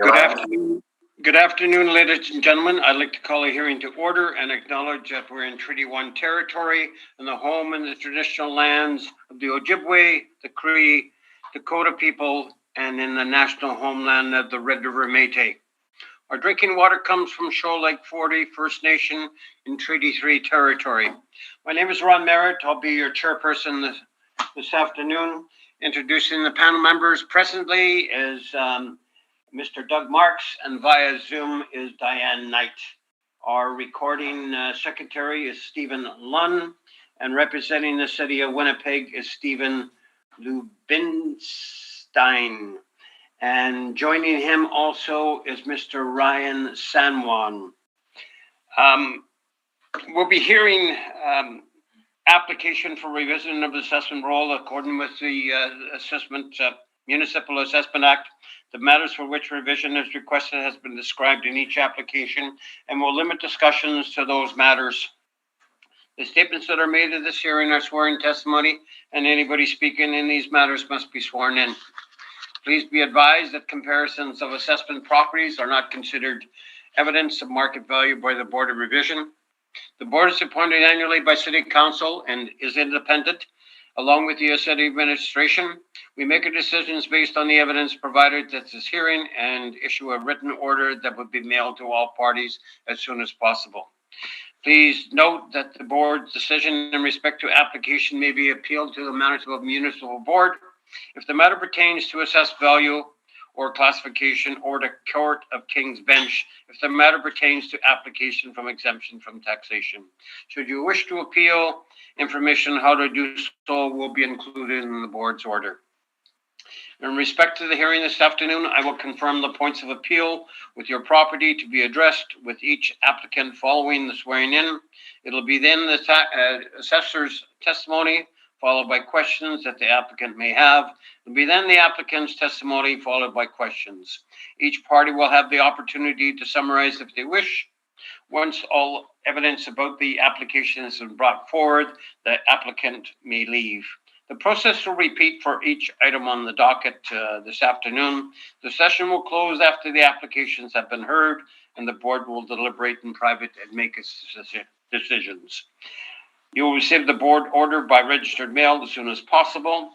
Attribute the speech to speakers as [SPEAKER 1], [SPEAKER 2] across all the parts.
[SPEAKER 1] Good afternoon. Good afternoon, ladies and gentlemen. I'd like to call a hearing to order and acknowledge that we're in Treaty 1 territory and the home and the traditional lands of the Ojibwe, the Cree, Dakota people, and in the national homeland of the Red River Métis. Our drinking water comes from Shoal Lake 40 First Nation in Treaty 3 territory. My name is Ron Merritt. I'll be your chairperson this afternoon. Introducing the panel members presently is Mr. Doug Marks, and via Zoom is Diane Knight. Our recording secretary is Stephen Lunn, and representing the city of Winnipeg is Stephen Lubinstein. And joining him also is Mr. Ryan San Juan. We'll be hearing application for revision of assessment roll according with the Municipal Assessment Act. The matters for which revision is requested has been described in each application, and will limit discussions to those matters. The statements that are made at this hearing are sworn testimony, and anybody speaking in these matters must be sworn in. Please be advised that comparisons of assessment properties are not considered evidence of market value by the Board of Revision. The board is appointed annually by City Council and is independent. Along with the city administration, we make our decisions based on the evidence provided at this hearing and issue a written order that would be mailed to all parties as soon as possible. Please note that the board's decision in respect to application may be appealed to the Manitoba Municipal Board if the matter pertains to assessed value or classification, or the Court of King's Bench if the matter pertains to application from exemption from taxation. Should you wish to appeal, information how to do so will be included in the board's order. In respect to the hearing this afternoon, I will confirm the points of appeal with your property to be addressed with each applicant following the swearing in. It'll be then the assessor's testimony, followed by questions that the applicant may have. It'll be then the applicant's testimony, followed by questions. Each party will have the opportunity to summarize if they wish. Once all evidence about the application has been brought forward, the applicant may leave. The process will repeat for each item on the docket this afternoon. The session will close after the applications have been heard, and the board will deliberate in private and make its decisions. You will receive the board order by registered mail as soon as possible.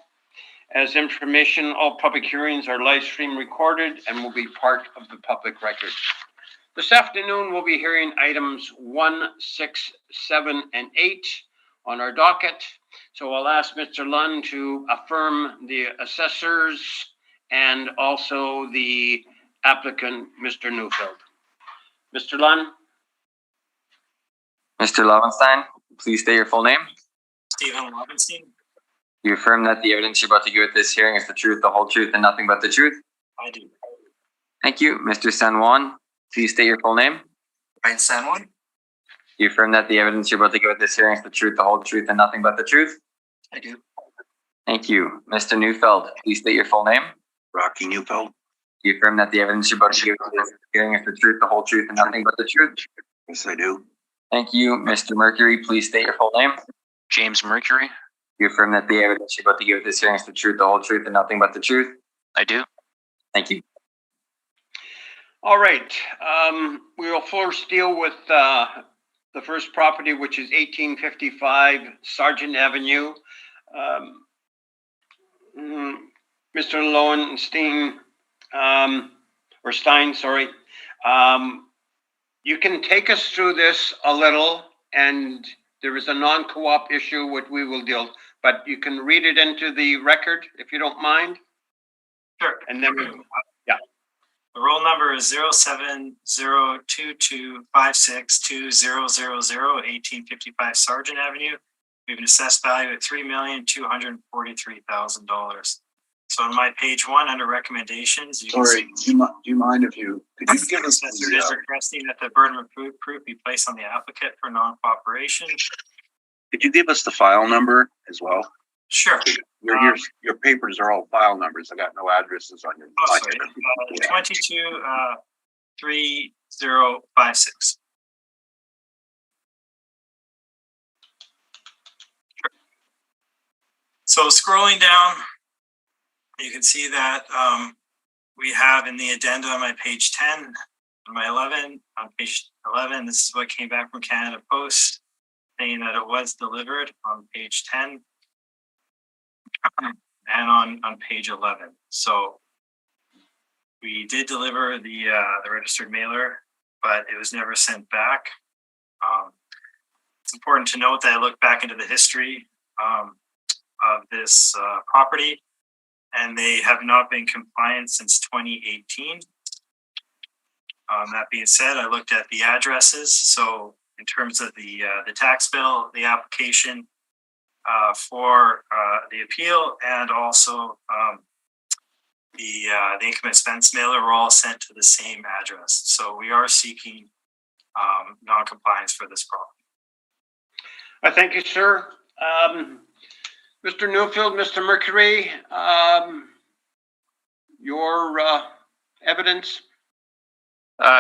[SPEAKER 1] As information, all public hearings are live stream recorded and will be part of the public record. This afternoon, we'll be hearing items 1, 6, 7, and 8 on our docket. So I'll ask Mr. Lunn to affirm the assessors and also the applicant, Mr. Neufeld. Mr. Lunn?
[SPEAKER 2] Mr. Lovenstein, please state your full name.
[SPEAKER 3] Stephen Lovenstein.
[SPEAKER 2] You affirm that the evidence you're about to give at this hearing is the truth, the whole truth, and nothing but the truth?
[SPEAKER 3] I do.
[SPEAKER 2] Thank you. Mr. San Juan, please state your full name.
[SPEAKER 3] Ryan San Juan.
[SPEAKER 2] You affirm that the evidence you're about to give at this hearing is the truth, the whole truth, and nothing but the truth?
[SPEAKER 3] I do.
[SPEAKER 2] Thank you. Mr. Neufeld, please state your full name.
[SPEAKER 4] Rocky Neufeld.
[SPEAKER 2] You affirm that the evidence you're about to give at this hearing is the truth, the whole truth, and nothing but the truth?
[SPEAKER 4] Yes, I do.
[SPEAKER 2] Thank you. Mr. Mercury, please state your full name.
[SPEAKER 5] James Mercury.
[SPEAKER 2] You affirm that the evidence you're about to give at this hearing is the truth, the whole truth, and nothing but the truth?
[SPEAKER 5] I do.
[SPEAKER 2] Thank you.
[SPEAKER 1] All right. We will first deal with the first property, which is 1855 Sargent Avenue. Mr. Lowenstein, or Stein, sorry. You can take us through this a little, and there is a non-co-op issue which we will deal, but you can read it into the record if you don't mind.
[SPEAKER 3] Sure.
[SPEAKER 1] And then yeah.
[SPEAKER 3] The roll number is 07022562000 1855 Sargent Avenue. We have an assessed value at $3,243,000. So on my page 1 under recommendations, you
[SPEAKER 4] Sorry,
[SPEAKER 3] can see
[SPEAKER 4] do you mind if you could you give
[SPEAKER 3] the
[SPEAKER 4] us
[SPEAKER 3] assessor is requesting that the burden of proof be placed on the applicant for non-cooperation.
[SPEAKER 4] could you give us the file number as well?
[SPEAKER 3] Sure.
[SPEAKER 4] Your papers are all file numbers. I got no addresses on your.
[SPEAKER 3] Oh, sorry. 223056. Sure. So scrolling down, you can see that we have in the addenda on my page 10, on my 11, on page 11, this is what came back from Canada Post saying that it was delivered on page 10 and on page 11. So we did deliver the registered mailer, but it was never sent back. It's important to note that I look back into the history of this property, and they have not been compliant since 2018. That being said, I looked at the addresses. So in terms of the tax bill, the application for the appeal, and also the income expense mailer were all sent to the same address. So we are seeking non-compliance for this property.
[SPEAKER 1] I thank you, sir. Mr. Newfield, Mr. Mercury, your evidence.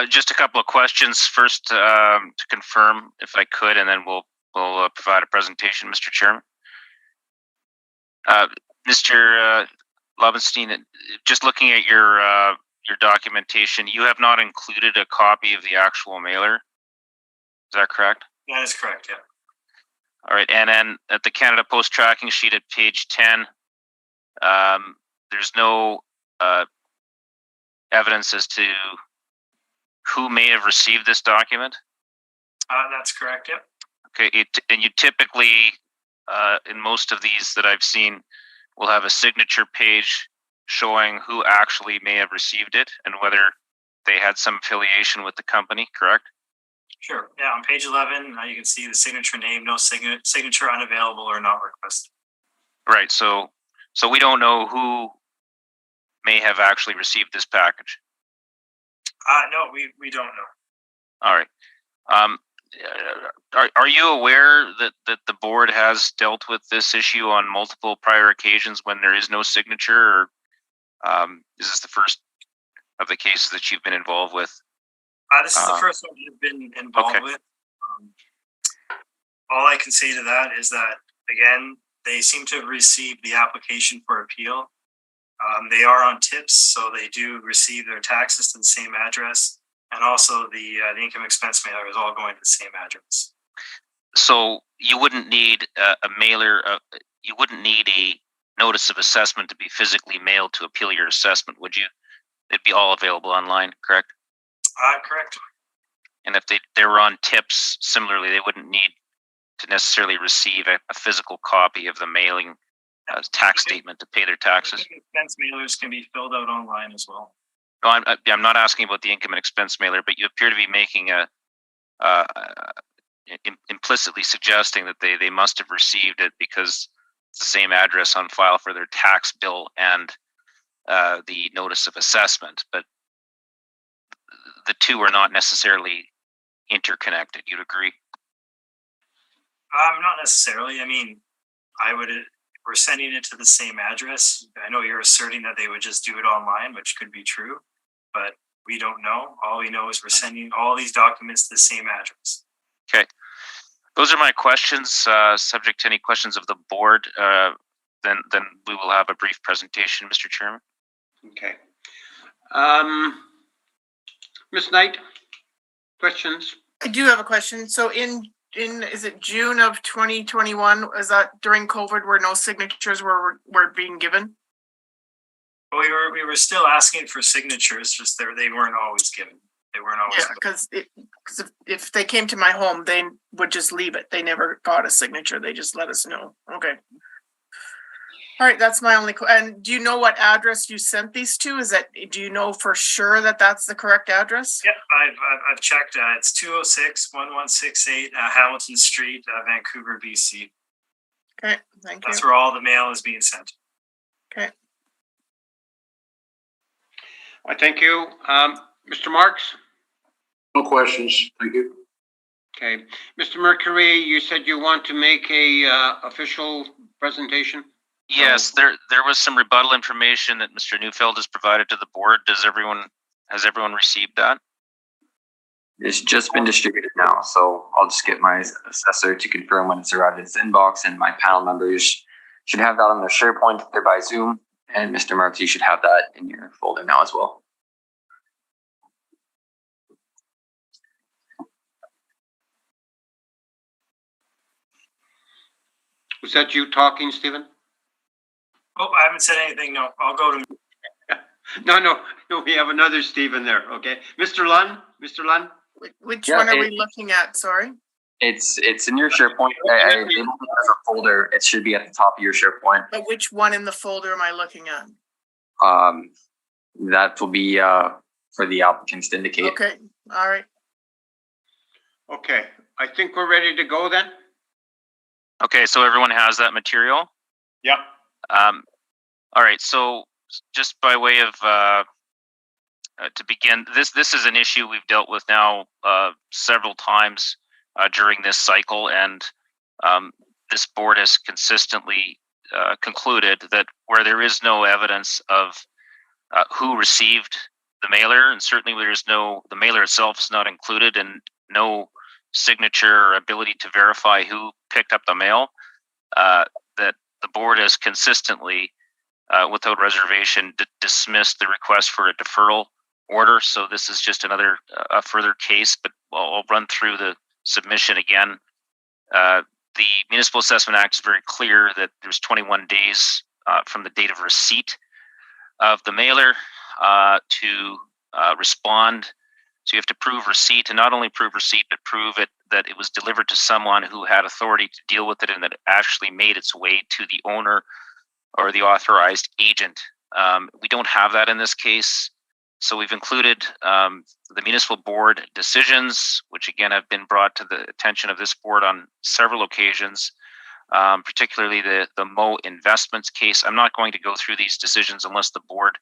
[SPEAKER 5] Just a couple of questions first to confirm, if I could, and then we'll provide a presentation, Mr. Chairman. Mr. Lobenstein, just looking at your documentation, you have not included a copy of the actual mailer. Is that correct?
[SPEAKER 3] That is correct, yeah.
[SPEAKER 5] All right, and then at the Canada Post tracking sheet at page 10, there's no evidence as to who may have received this document?
[SPEAKER 3] That's correct, yep.
[SPEAKER 5] Okay, and you typically, in most of these that I've seen, will have a signature page showing who actually may have received it and whether they had some affiliation with the company, correct?
[SPEAKER 3] Sure, yeah, on page 11, you can see the signature name, no signature unavailable or not requested.
[SPEAKER 5] Right, so we don't know who may have actually received this package.
[SPEAKER 3] No, we don't know.
[SPEAKER 5] All right. Are you aware that the board has dealt with this issue on multiple prior occasions when there is no signature, or is this the first of the cases that you've been involved with?
[SPEAKER 3] This is the first one you've been involved with. All I can say to that is that, again, they seem to have received the application for appeal. They are on tips, so they do receive their taxes to the same address, and also the income expense mailer is all going to the same address.
[SPEAKER 5] So you wouldn't need a mailer. You wouldn't need a notice of assessment to be physically mailed to appeal your assessment, would you? It'd be all available online, correct?
[SPEAKER 3] Correct.
[SPEAKER 5] And if they were on tips, similarly, they wouldn't need to necessarily receive a physical copy of the mailing tax statement to pay their taxes.
[SPEAKER 3] Expense mailers can be filled out online as well.
[SPEAKER 5] No, I'm not asking about the income and expense mailer, but you appear to be making implicitly suggesting that they must have received it because it's the same address on file for their tax bill and the notice of assessment, but the two are not necessarily interconnected. You'd agree?
[SPEAKER 3] Not necessarily. I mean, we're sending it to the same address. I know you're asserting that they would just do it online, which could be true, but we don't know. All we know is we're sending all these documents to the same address.
[SPEAKER 5] Okay. Those are my questions. Subject to any questions of the board, then we will have a brief presentation, Mr. Chairman.
[SPEAKER 1] Okay. Ms. Knight, questions?
[SPEAKER 6] I do have a question. So in is it June of 2021? Is that during COVID where no signatures were being given?
[SPEAKER 3] Well, we were still asking for signatures, just they weren't always given. They weren't always.
[SPEAKER 6] Yeah, because if they came to my home, they would just leave it. They never got a signature. They just let us know. Okay. All right, that's my only. And do you know what address you sent these to? Do you know for sure that that's the correct address?
[SPEAKER 3] Yeah, I've checked. It's 206-1168 Hamilton Street, Vancouver, BC.
[SPEAKER 6] Okay, thank you.
[SPEAKER 3] That's where all the mail is being sent.
[SPEAKER 6] Okay.
[SPEAKER 1] I thank you. Mr. Marks?
[SPEAKER 4] No questions. Thank you.
[SPEAKER 1] Okay. Mr. Mercury, you said you want to make a official presentation?
[SPEAKER 5] Yes, there was some rebuttal information that Mr. Neufeld has provided to the board. Has everyone received that?
[SPEAKER 2] It's just been distributed now, so I'll just get my assessor to confirm when it's arrived in his inbox, and my panel members should have that on their SharePoint if they're by Zoom. And Mr. Marks, you should have that in your folder now as well.
[SPEAKER 1] Was that you talking, Stephen?
[SPEAKER 3] Oh, I haven't said anything. No, I'll go to.
[SPEAKER 1] No, we have another Stephen there, okay? Mr. Lunn?
[SPEAKER 6] Which
[SPEAKER 2] Yeah,
[SPEAKER 6] one are we looking at? Sorry.
[SPEAKER 2] It's in your SharePoint. I labeled it as a folder. It should be at the top of your SharePoint.
[SPEAKER 6] But which one in the folder am I looking at?
[SPEAKER 2] That will be for the applicants to indicate.
[SPEAKER 6] Okay, all right.
[SPEAKER 1] Okay, I think we're ready to go then?
[SPEAKER 5] Okay, so everyone has that material?
[SPEAKER 1] Yep.
[SPEAKER 5] All right, so just by way of to begin, this is an issue we've dealt with now several times during this cycle, and this board has consistently concluded that where there is no evidence of who received the mailer, and certainly the mailer itself is not included, and no signature or ability to verify who picked up the mail, that the board has consistently, without reservation, dismissed the request for a deferral order. So this is just another further case, but I'll run through the submission again. The Municipal Assessment Act is very clear that there's 21 days from the date of receipt of the mailer to respond. So you have to prove receipt, and not only prove receipt, but prove it that it was delivered to someone who had authority to deal with it and that it actually made its way to the owner or the authorized agent. We don't have that in this case. So we've included the municipal board decisions, which again have been brought to the attention of this board on several occasions, particularly the Mo Investments case. I'm not going to go through these decisions unless the board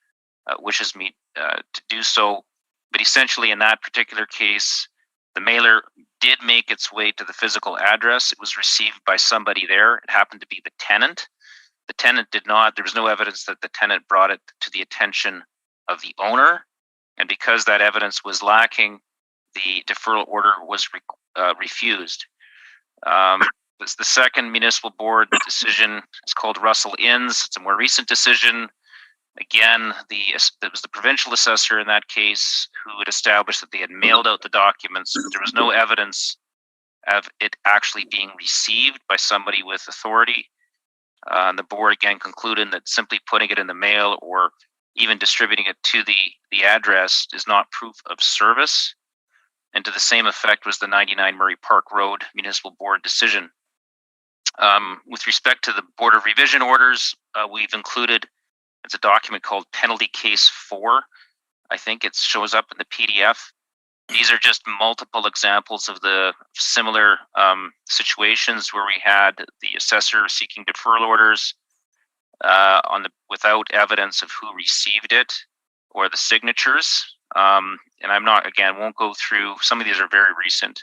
[SPEAKER 5] wishes me to do so. But essentially in that particular case, the mailer did make its way to the physical address. It was received by somebody there. It happened to be the tenant. The tenant did not, there was no evidence that the tenant brought it to the attention of the owner. And because that evidence was lacking, the deferral order was refused. The second municipal board decision is called Russell Inns. It's a more recent decision. Again, there was the provincial assessor in that case who had established that they had mailed out the documents, but there was no evidence of it actually being received by somebody with authority. The board again concluded that simply putting it in the mail or even distributing it to the address is not proof of service. And to the same effect was the 99 Murray Park Road Municipal Board decision. With respect to the Board of Revision orders, we've included, it's a document called Penalty Case 4. I think it shows up in the PDF. These are just multiple examples of the similar situations where we had the assessor seeking deferral orders without evidence of who received it or the signatures. And I'm not, again, won't go through, some of these are very recent.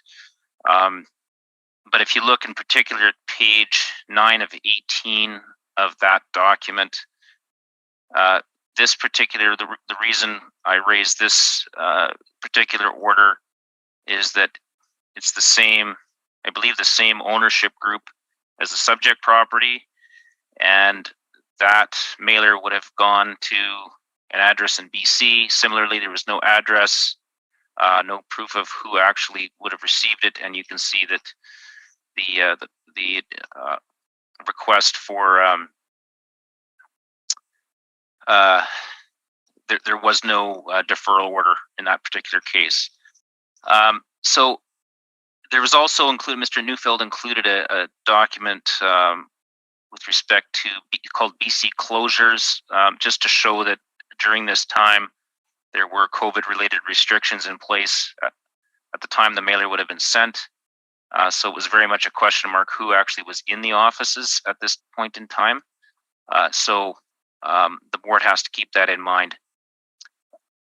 [SPEAKER 5] But if you look in particular at page 9 of 18 of that document, this particular, the reason I raised this particular order is that it's the same, I believe the same ownership group as the subject property, and that mailer would have gone to an address in BC. Similarly, there was no address, no proof of who actually would have received it, and you can see that the request for there was no deferral order in that particular case. So there was also included, Mr. Neufeld included a document with respect to called BC closures, just to show that during this time there were COVID-related restrictions in place at the time the mailer would have been sent. So it was very much a question mark who actually was in the offices at this point in time. So the board has to keep that in mind.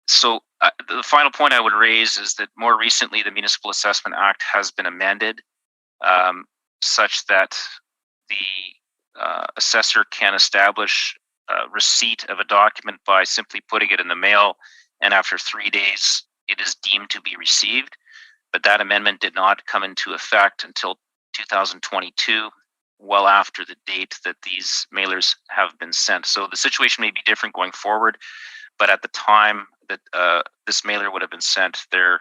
[SPEAKER 5] So the final point I would raise is that more recently the Municipal Assessment Act has been amended such that the assessor can establish receipt of a document by simply putting it in the mail, and after 3 days it is deemed to be received. But that amendment did not come into effect until 2022. well after the date that these mailers have been sent. So the situation may be different going forward, but at the time that this mailer would have been sent, there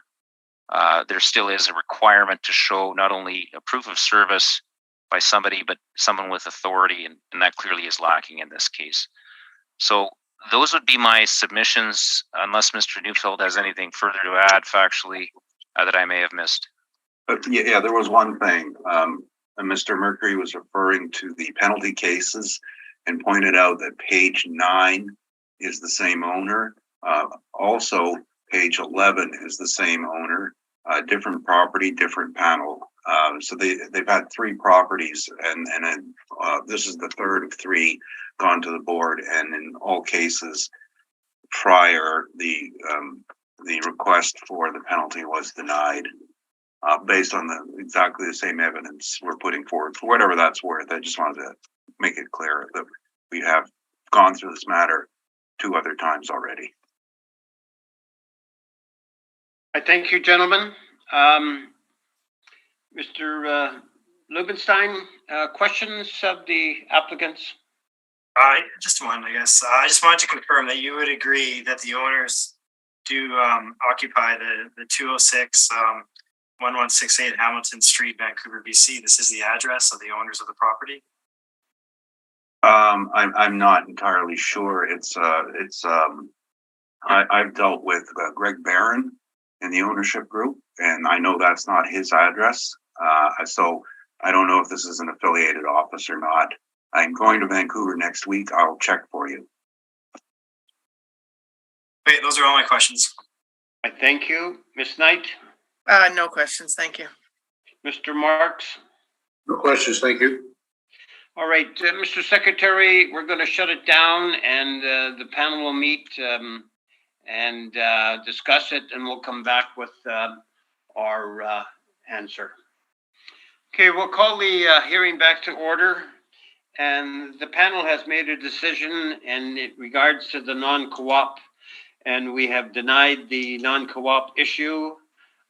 [SPEAKER 5] still is a requirement to show not only a proof of service by somebody, but someone with authority, and that clearly is lacking in this case. So those would be my submissions, unless Mr. Neufeld has anything further to add factually that I may have missed.
[SPEAKER 4] But yeah, there was one thing. Mr. Mercury was referring to the penalty cases and pointed out that page 9 is the same owner. Also, page 11 is the same owner. Different property, different panel. So they've had 3 properties, and this is the third of 3 gone to the board, and in all cases prior, the request for the penalty was denied based on exactly the same evidence we're putting forward, for whatever that's worth. I just wanted to make it clear that we have gone through this matter 2 other times already.
[SPEAKER 1] I thank you, gentlemen. Mr. Lubenstein, questions of the applicants?
[SPEAKER 3] Just one, I guess. I just wanted to confirm that you would agree that the owners do occupy the 206 1168 Hamilton Street, Vancouver, BC. This is the address of the owners of the property.
[SPEAKER 4] I'm not entirely sure. I've dealt with Greg Barron in the ownership group, and I know that's not his address. So I don't know if this is an affiliated office or not. I'm going to Vancouver next week. I'll check for you.
[SPEAKER 3] Wait, those are all my questions.
[SPEAKER 1] I thank you. Ms. Knight?
[SPEAKER 6] No questions, thank you.
[SPEAKER 1] Mr. Marks?
[SPEAKER 4] No questions, thank you.
[SPEAKER 1] All right, Mr. Secretary, we're going to shut it down, and the panel will meet and discuss it, and we'll come back with our answer. Okay, we'll call the hearing back to order, and the panel has made a decision in regards to the non-co-op, and we have denied the non-co-op issue.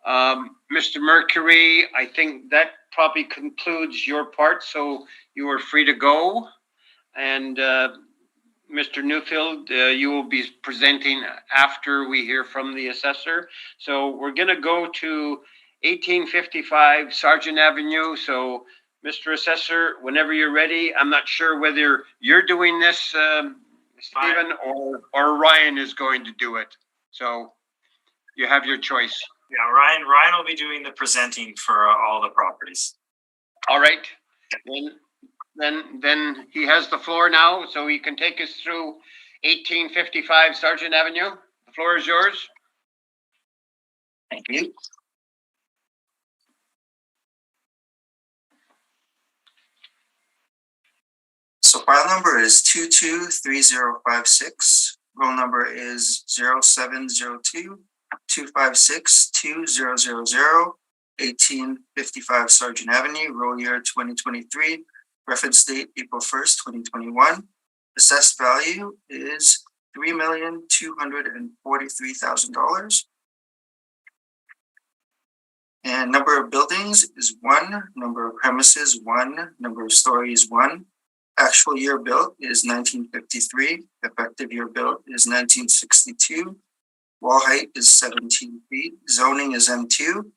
[SPEAKER 1] Mr. Mercury, I think that probably concludes your part, so you are free to go. And Mr. Neufeld, you will be presenting after we hear from the assessor. So we're going to go to 1855 Sargent Avenue. So Mr. Assessor, whenever you're ready, I'm not sure whether you're doing this, Stephen, or Ryan is going to do it. So you have your choice.
[SPEAKER 3] Yeah, Ryan will be doing the presenting for all the properties.
[SPEAKER 1] All right. Then he has the floor now, so he can take us through 1855 Sargent Avenue. The floor is yours.
[SPEAKER 7] Thank you. So file number is 223056. Roll number is 0702 256 2000, 1855 Sargent Avenue, roll year 2023, reference date April 1st, 2021. Assessed value is $3,243,000. And number of buildings is 1, number of premises 1, number of stories 1. Actual year built is 1953, effective year built is 1962. Wall height is 17 feet. Zoning is M2.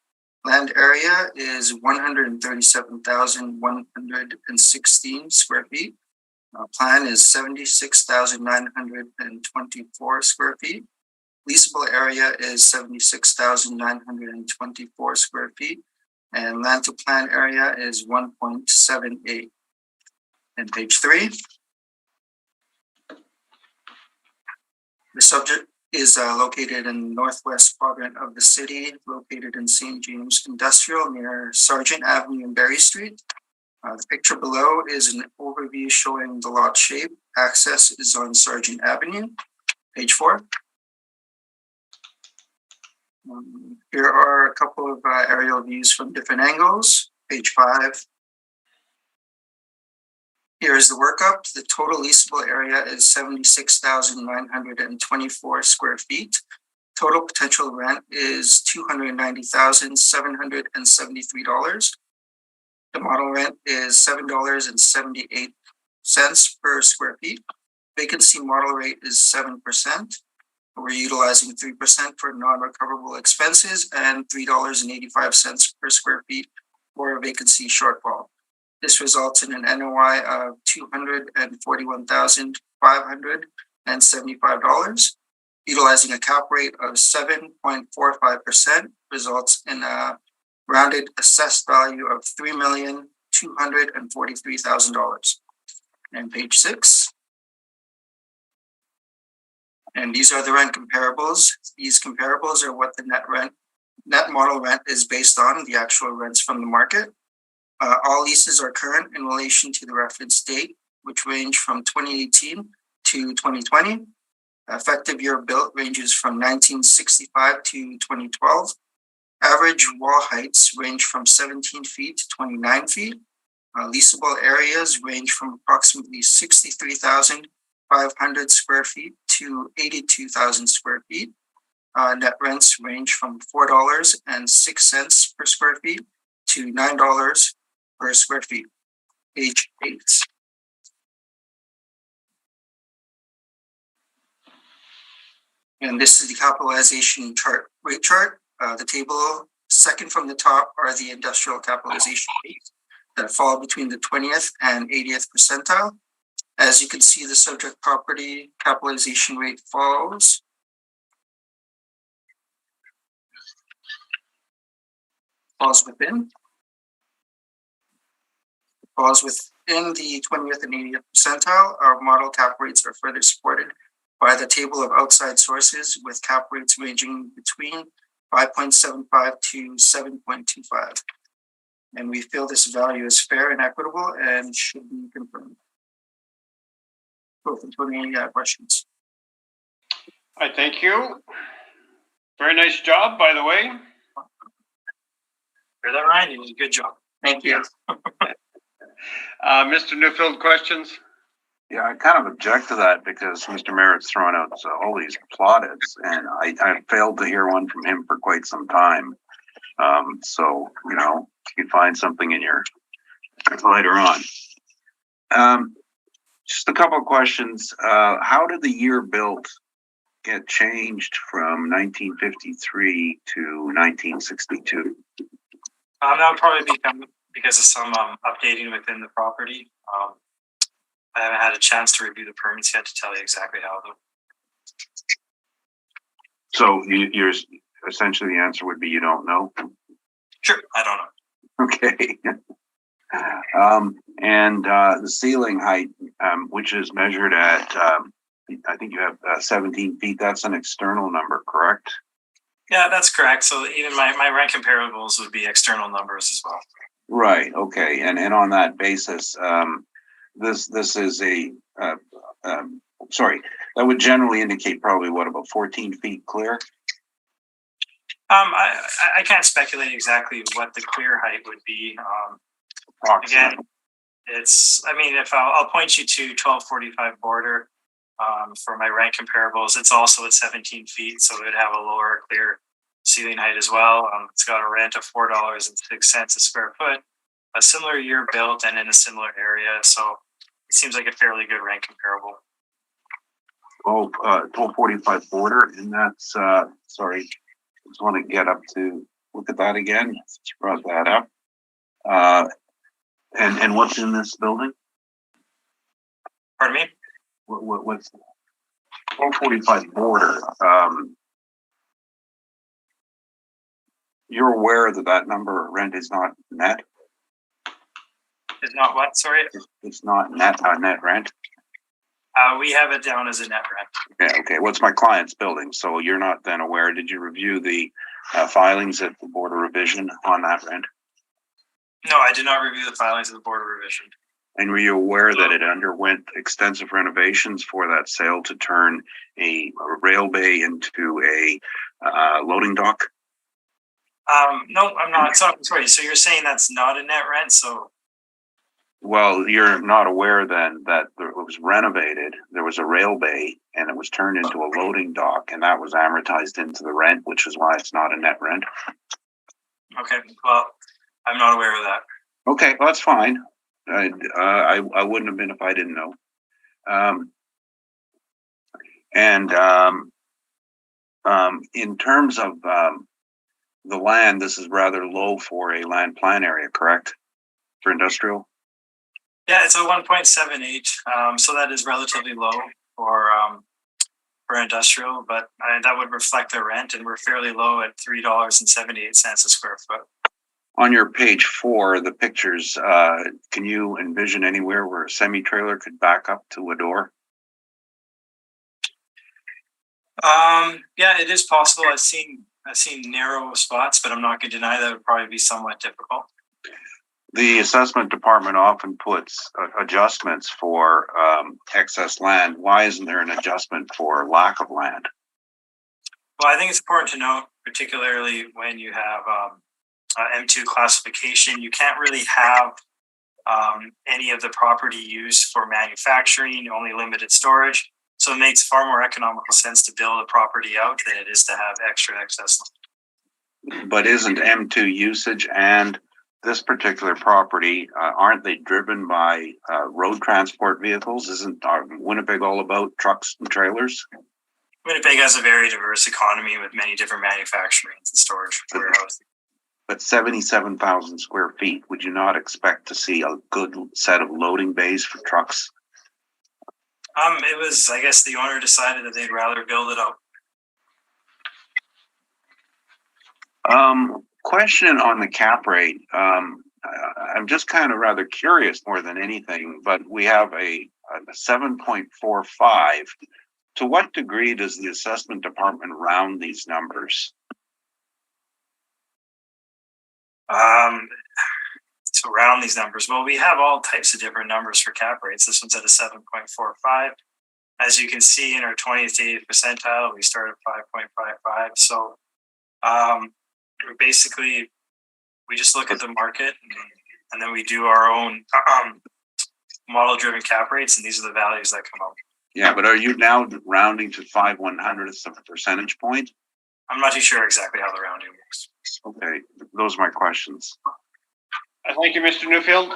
[SPEAKER 7] Land area is 137,116 square feet. Plan is 76,924 square feet. Leasable area is 76,924 square feet. And land to plan area is 1.78. And page 3. The subject is located in the northwest quadrant of the city, located in St. James Industrial near Sargent Avenue and Berry Street. The picture below is an overview showing the lot shape. Access is on Sargent Avenue. Page 4. Here are a couple of aerial views from different angles. Page 5. Here is the workup. The total leasable area is 76,924 square feet. Total potential rent is $290,773. The model rent is $7.78 per square feet. Vacancy model rate is 7%. We're utilizing 3% for non-recoverable expenses and $3.85 per square feet for a vacancy shortfall. This results in an NOI of $241,575. Utilizing a cap rate of 7.45% results in a rounded assessed value of $3,243,000. And page 6. And these are the rent comparables. These comparables are what the net model rent is based on, the actual rents from the market. All leases are current in relation to the reference date, which range from 2018 to 2020. Effective year built ranges from 1965 to 2012. Average wall heights range from 17 feet to 29 feet. Leasable areas range from approximately 63,500 square feet to 82,000 square feet. Net rents range from $4.06 per square feet to $9 per square feet. Page 8. And this is the capitalization rate chart. The table second from the top are the industrial capitalization rates that fall between the 20th and 80th percentile. As you can see, the subject property capitalization rate falls within the 20th and 80th percentile. Our model cap rates are further supported by the table of outside sources with cap rates ranging between 5.75 to 7.25. And we feel this value is fair and equitable and should be confirmed. Open to any questions.
[SPEAKER 1] I thank you. Very nice job, by the way.
[SPEAKER 3] Hear that, Ryan? You did a good job.
[SPEAKER 7] Thank you.
[SPEAKER 1] Mr. Newfield, questions?
[SPEAKER 4] Yeah, I kind of object to that because Mr. Merritt's throwing out all these plaudits, and I failed to hear one from him for quite some time. So, you know, you can find something in your later on. Just a couple of questions. How did the year built get changed from 1953 to 1962?
[SPEAKER 3] That would probably be because of some updating within the property. I haven't had a chance to review the permits yet to tell you exactly how though.
[SPEAKER 4] So you're essentially the answer would be you don't know?
[SPEAKER 3] Sure, I don't know.
[SPEAKER 4] Okay. And the ceiling height, which is measured at, I think you have 17 feet, that's an external number, correct?
[SPEAKER 3] Yeah, that's correct. So even my rent comparables would be external numbers as well.
[SPEAKER 4] Right, okay. And on that basis, this is sorry, that would generally indicate probably what, about 14 feet clear?
[SPEAKER 3] I can't speculate exactly what the clear height would be. Again, it's, I mean, if I'll point you to 1245 border for my rent comparables, it's also at 17 feet, so it would have a lower clear ceiling height as well. It's got a rent of $4.06 a square foot, a similar year built and in a similar area, so it seems like a fairly good rent comparable.
[SPEAKER 4] 1245 border, and that's sorry, just want to get up to look at that again. Just brought that up. And what's in this building?
[SPEAKER 3] Pardon me?
[SPEAKER 4] What's 1245 border? You're aware that number rent is not net?
[SPEAKER 3] Is not what? Sorry?
[SPEAKER 4] It's not net rent?
[SPEAKER 3] We have it down as a net rent.
[SPEAKER 4] Yeah, okay. What's my client's building? So you're not then aware. Did you review the filings at the Board of Revision on that rent?
[SPEAKER 3] No, I did not review the filings of the Board of Revision.
[SPEAKER 4] And were you aware that it underwent extensive renovations for that sale to turn a rail bay into a loading dock?
[SPEAKER 3] No, I'm not. Sorry. So you're saying that's not a net rent? So.
[SPEAKER 4] Well, you're not aware then that it was renovated. There was a rail bay and it was turned into a loading dock, and that was amortized into the rent, which is why it's not a net rent.
[SPEAKER 3] Okay. Well, I'm not aware of that.
[SPEAKER 4] Okay, well, that's fine. I wouldn't have been if I didn't know. In terms of the land, this is rather low for a land plan area, correct? For industrial?
[SPEAKER 3] Yeah, it's a 1.78, so that is relatively low for industrial, but that would reflect the rent, and we're fairly low at $3.78 a square foot.
[SPEAKER 4] On your page 4, the pictures, can you envision anywhere where a semi-trailer could back up to a door?
[SPEAKER 3] Yeah, it is possible. I've seen narrow spots, but I'm not going to deny that would probably be somewhat difficult.
[SPEAKER 4] The assessment department often puts adjustments for excess land. Why isn't there an adjustment for lack of land?
[SPEAKER 3] Well, I think it's important to note, particularly when you have M2 classification, you can't really have any of the property used for manufacturing, only limited storage. So it makes far more economical sense to build a property out than it is to have extra excess land.
[SPEAKER 4] But isn't M2 usage and this particular property, aren't they driven by road transport vehicles? Isn't Winnipeg all about trucks and trailers?
[SPEAKER 3] Winnipeg has a very diverse economy with many different manufacturing and storage warehouses.
[SPEAKER 4] But 77,000 square feet, would you not expect to see a good set of loading bays for trucks?
[SPEAKER 3] It was, I guess the owner decided that they'd rather build it out.
[SPEAKER 4] Question on the cap rate. I'm just kind of rather curious more than anything, but we have a 7.45. To what degree does the assessment department round these numbers?
[SPEAKER 3] To round these numbers, well, we have all types of different numbers for cap rates. This one's at a 7.45. As you can see in our 20th to 80th percentile, we start at 5.55. So basically, we just look at the market and then we do our own model-driven cap rates, and these are the values that come up.
[SPEAKER 4] Yeah, but are you now rounding to 5/100ths of a percentage point?
[SPEAKER 3] I'm not too sure exactly how the rounding works.
[SPEAKER 4] Okay, those are my questions.
[SPEAKER 1] Thank you, Mr. Newfield.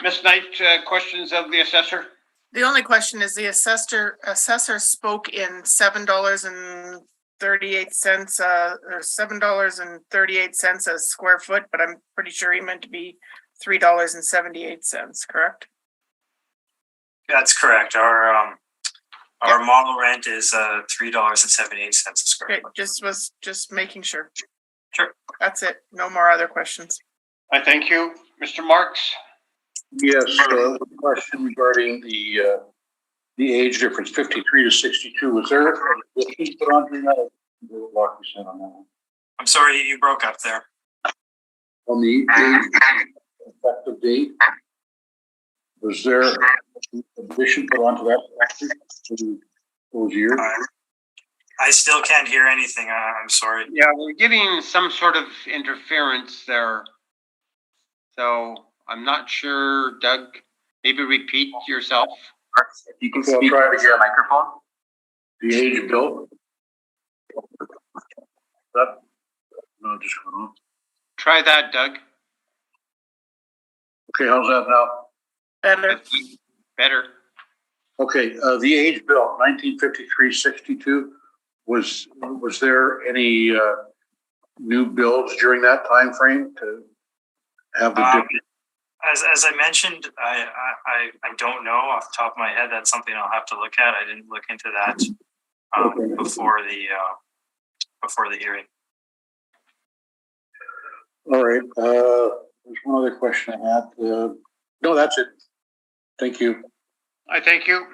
[SPEAKER 1] Ms. Knight, questions of the assessor?
[SPEAKER 6] The only question is the assessor spoke in $7.38 or $7.38 a square foot, but I'm pretty sure he meant to be $3.78, correct?
[SPEAKER 3] That's correct. Our model rent is $3.78 a square
[SPEAKER 6] Okay,
[SPEAKER 3] foot.
[SPEAKER 6] just making sure.
[SPEAKER 3] Sure.
[SPEAKER 6] That's it. No more other questions.
[SPEAKER 1] I thank you. Mr. Marks?
[SPEAKER 8] Yes, a question regarding the age difference, 53 to 62. Was there a difference put on during that? Lock you in on that one.
[SPEAKER 3] I'm sorry, you broke up there.
[SPEAKER 8] On the age effective date, was there an addition put onto that factor for those years?
[SPEAKER 3] I still can't hear anything. I'm sorry.
[SPEAKER 1] Yeah, we're getting some sort of interference there. So I'm not sure, Doug, maybe repeat yourself.
[SPEAKER 2] If you can
[SPEAKER 8] Okay, I'll
[SPEAKER 2] speak
[SPEAKER 8] try it
[SPEAKER 2] to
[SPEAKER 8] again.
[SPEAKER 2] your microphone.
[SPEAKER 8] The age built? That, no, just going on.
[SPEAKER 1] Try that, Doug.
[SPEAKER 8] Okay, how's that now?
[SPEAKER 6] Better.
[SPEAKER 1] Better.
[SPEAKER 8] Okay, the age built, 1953-62. Was there any new builds during that time frame to have the different?
[SPEAKER 3] As I mentioned, I don't know off the top of my head. That's something I'll have to look at. I didn't look into that before the hearing.
[SPEAKER 8] All right. There's one other question I had. No, that's it. Thank you.
[SPEAKER 1] I thank you.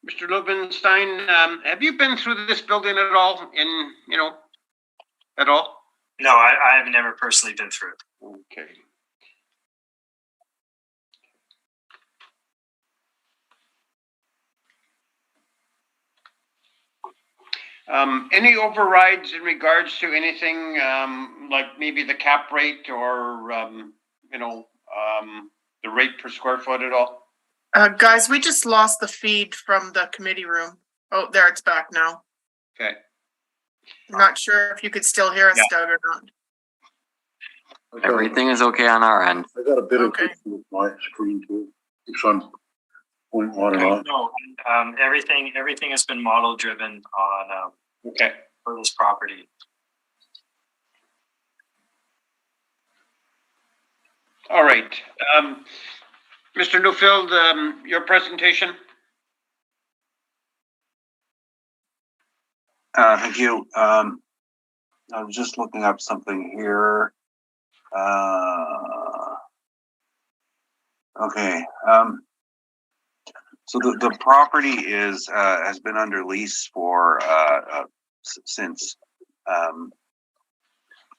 [SPEAKER 1] Mr. Lubenstein, have you been through this building at all at all?
[SPEAKER 3] No, I have never personally been through it.
[SPEAKER 1] Okay. Any overrides in regards to anything like maybe the cap rate or the rate per square foot at all?
[SPEAKER 6] Guys, we just lost the feed from the committee room. Oh, there, it's back now.
[SPEAKER 1] Okay.
[SPEAKER 6] I'm not sure if you could still hear us,
[SPEAKER 1] Yeah.
[SPEAKER 6] Doug, or not.
[SPEAKER 2] Everything is okay on our end.
[SPEAKER 8] I got a bit of
[SPEAKER 6] Okay.
[SPEAKER 8] issue with my screen too. Keeps on going on and on.
[SPEAKER 3] No, everything has been model driven on,
[SPEAKER 1] Okay.
[SPEAKER 3] for this property.
[SPEAKER 1] All right. Mr. Newfield, your presentation?
[SPEAKER 4] Thank you. I was just looking up something here. Okay. So the property is has been under lease for since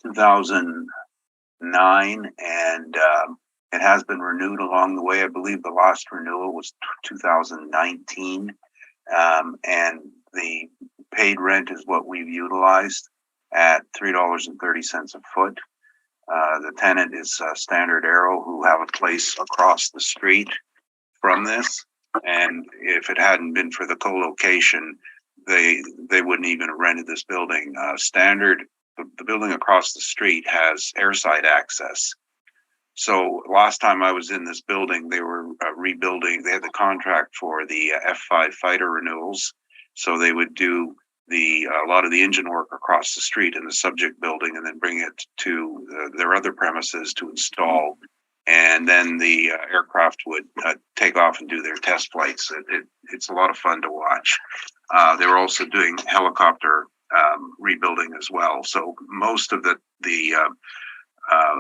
[SPEAKER 4] 2009, and it has been renewed along the way. I believe the last renewal was 2019, and the paid rent is what we've utilized at $3.30 a foot. The tenant is Standard Arrow, who have a place across the street from this. And if it hadn't been for the co-location, they wouldn't even have rented this building. Standard, the building across the street has airside access. So last time I was in this building, they were rebuilding. They had the contract for the F-5 fighter renewals. So they would do a lot of the engine work across the street in the subject building and then bring it to their other premises to install. And then the aircraft would take off and do their test flights. It's a lot of fun to watch. They were also doing helicopter rebuilding as well. So most of the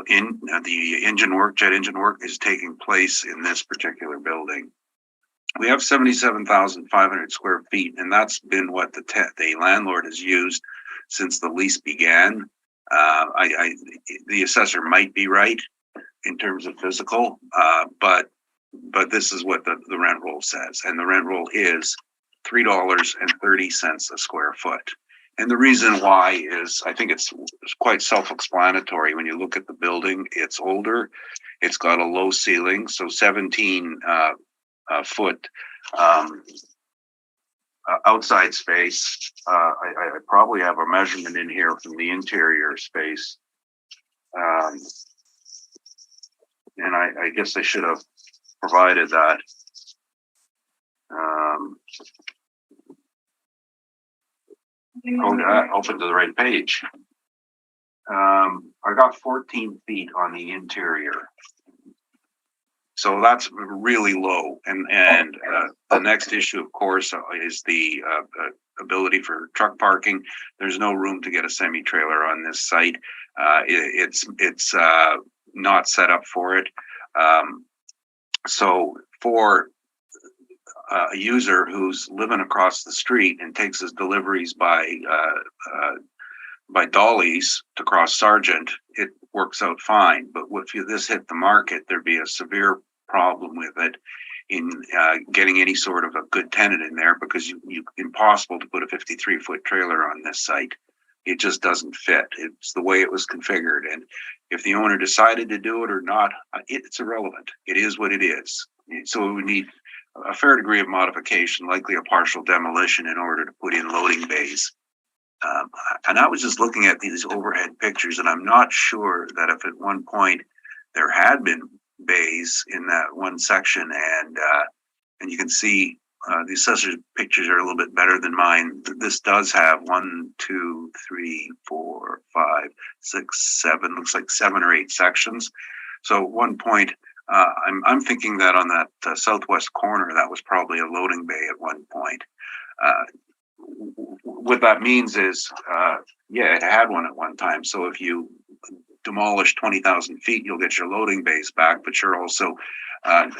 [SPEAKER 4] engine work, jet engine work, is taking place in this particular building. We have 77,500 square feet, and that's been what the landlord has used since the lease began. The assessor might be right in terms of physical, but this is what the rent roll says, and the rent roll is $3.30 a square foot. And the reason why is, I think it's quite self-explanatory. When you look at the building, it's older, it's got a low ceiling, so 17 foot outside space. I probably have a measurement in here from the interior space. And I guess I should have provided that. Open to the right page. I got 14 feet on the interior. So that's really low. And the next issue, of course, is the ability for truck parking. There's no room to get a semi-trailer on this site. It's not set up for it. So for a user who's living across the street and takes his deliveries by dollies to cross Sargent, it works out fine. But if this hit the market, there'd be a severe problem with it in getting any sort of a good tenant in there, because you impossible to put a 53-foot trailer on this site. It just doesn't fit. It's the way it was configured. And if the owner decided to do it or not, it's irrelevant. It is what it is. So we would need a fair degree of modification, likely a partial demolition, in order to put in loading bays. And I was just looking at these overhead pictures, and I'm not sure that if at one point there had been bays in that one section, and you can see the assessor's pictures are a little bit better than mine. This does have 1, 2, 3, 4, 5, 6, 7, looks like 7 or 8 sections. So at one point, I'm thinking that on that southwest corner, that was probably a loading bay at one point. What that means is, it had one at one time. So if you demolish 20,000 feet, you'll get your loading bays back, but you're also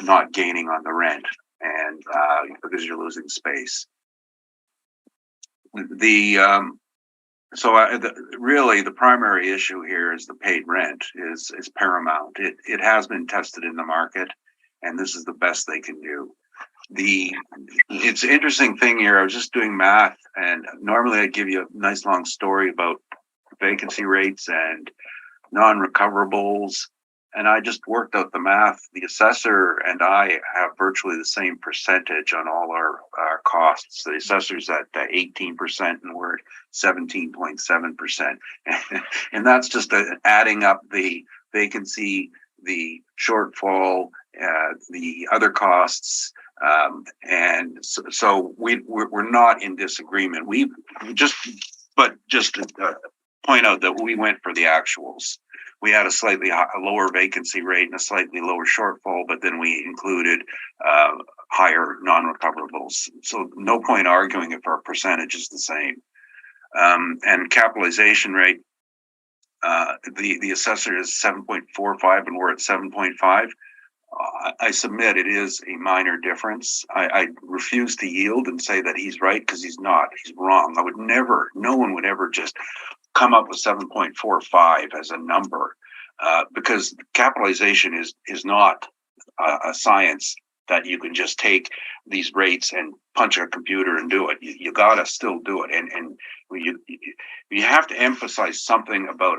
[SPEAKER 4] not gaining on the rent, and because you're losing space. Really the primary issue here is the paid rent is paramount. It has been tested in the market, and this is the best they can do. It's an interesting thing here. I was just doing math, and normally I give you a nice long story about vacancy rates and non-recoverables, and I just worked out the math. The assessor and I have virtually the same percentage on all our costs. The assessor's at 18%, and we're at 17.7%. And that's just adding up the vacancy, the shortfall, the other costs. And so we're not in disagreement. We just to point out that we went for the actuals. We had a slightly lower vacancy rate and a slightly lower shortfall, but then we included higher non-recoverables. So no point arguing if our percentage is the same. And capitalization rate, the assessor is 7.45 and we're at 7.5. I submit it is a minor difference. I refuse to yield and say that he's right, because he's not. He's wrong. No one would ever just come up with 7.45 as a number, because capitalization is not a science that you can just take these rates and punch a computer and do it. You gotta still do it, and you have to emphasize something about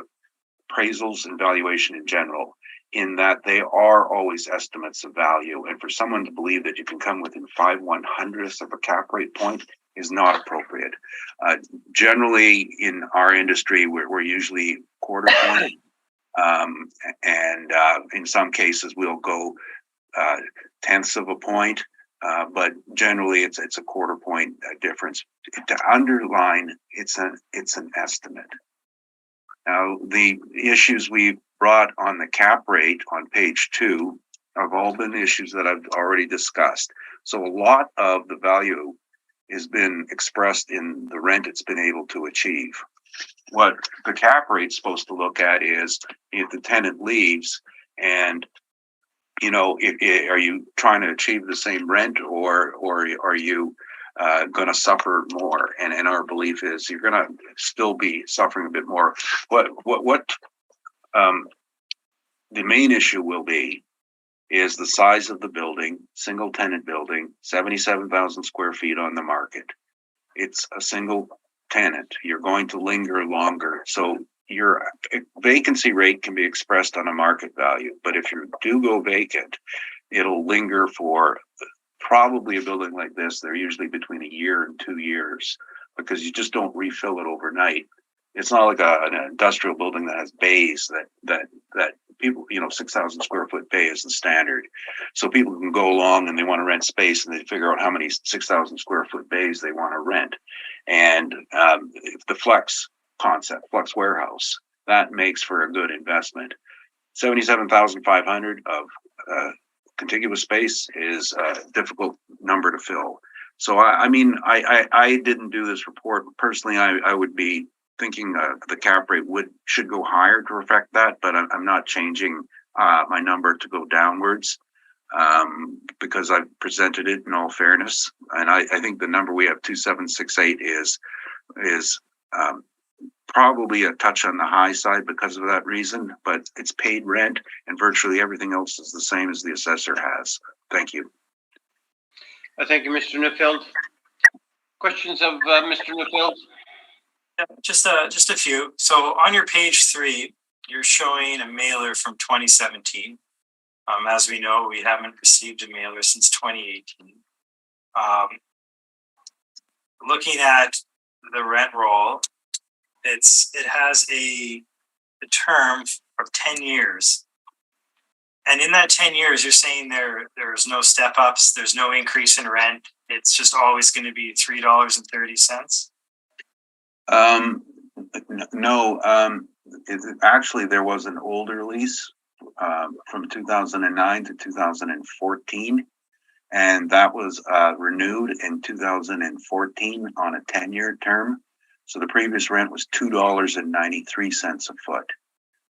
[SPEAKER 4] appraisals and valuation in general, in that they are always estimates of value. And for someone to believe that you can come within 5/100ths of a cap rate point is not appropriate. Generally, in our industry, we're usually quarter point, and in some cases we'll go tenths of a point, but generally it's a quarter point difference. To underline, it's an estimate. Now, the issues we brought on the cap rate on page 2 have all been issues that I've already discussed. So a lot of the value has been expressed in the rent it's been able to achieve. What the cap rate's supposed to look at is if the tenant leaves, and are you trying to achieve the same rent, or are you going to suffer more? And our belief is you're going to still be suffering a bit more. What the main issue will be is the size of the building, single tenant building, 77,000 square feet on the market. It's a single tenant. You're going to linger longer. So your vacancy rate can be expressed on a market value, but if you do go vacant, it'll linger for probably a building like this. They're usually between a year and 2 years, because you just don't refill it overnight. It's not like an industrial building that has bays that people, 6,000 square foot bay is the standard. So people can go along and they want to rent space, and they figure out how many 6,000 square foot bays they want to rent. And the flex concept, flex warehouse, that makes for a good investment. 77,500 of contiguous space is a difficult number to fill. So I didn't do this report. Personally, I would be thinking the cap rate should go higher to reflect that, but I'm not changing my number to go downwards, because I've presented it in all fairness. And I think the number we have, 2768, is probably a touch on the high side because of that reason, but it's paid rent, and virtually everything else is the same as the assessor has. Thank you.
[SPEAKER 1] Thank you, Mr. Neufeld. Questions of Mr. Neufeld?
[SPEAKER 3] Yeah, just a few. So on your page 3, you're showing a mailer from 2017. As we know, we haven't received a mailer since 2018. Looking at the rent roll, it has a term of 10 years. And in that 10 years, you're saying there's no step ups, there's no increase in rent. It's just always going to be $3.30.
[SPEAKER 4] No, actually there was an older lease from 2009 to 2014, and that was renewed in 2014 on a 10-year term. So the previous rent was $2.93 a foot.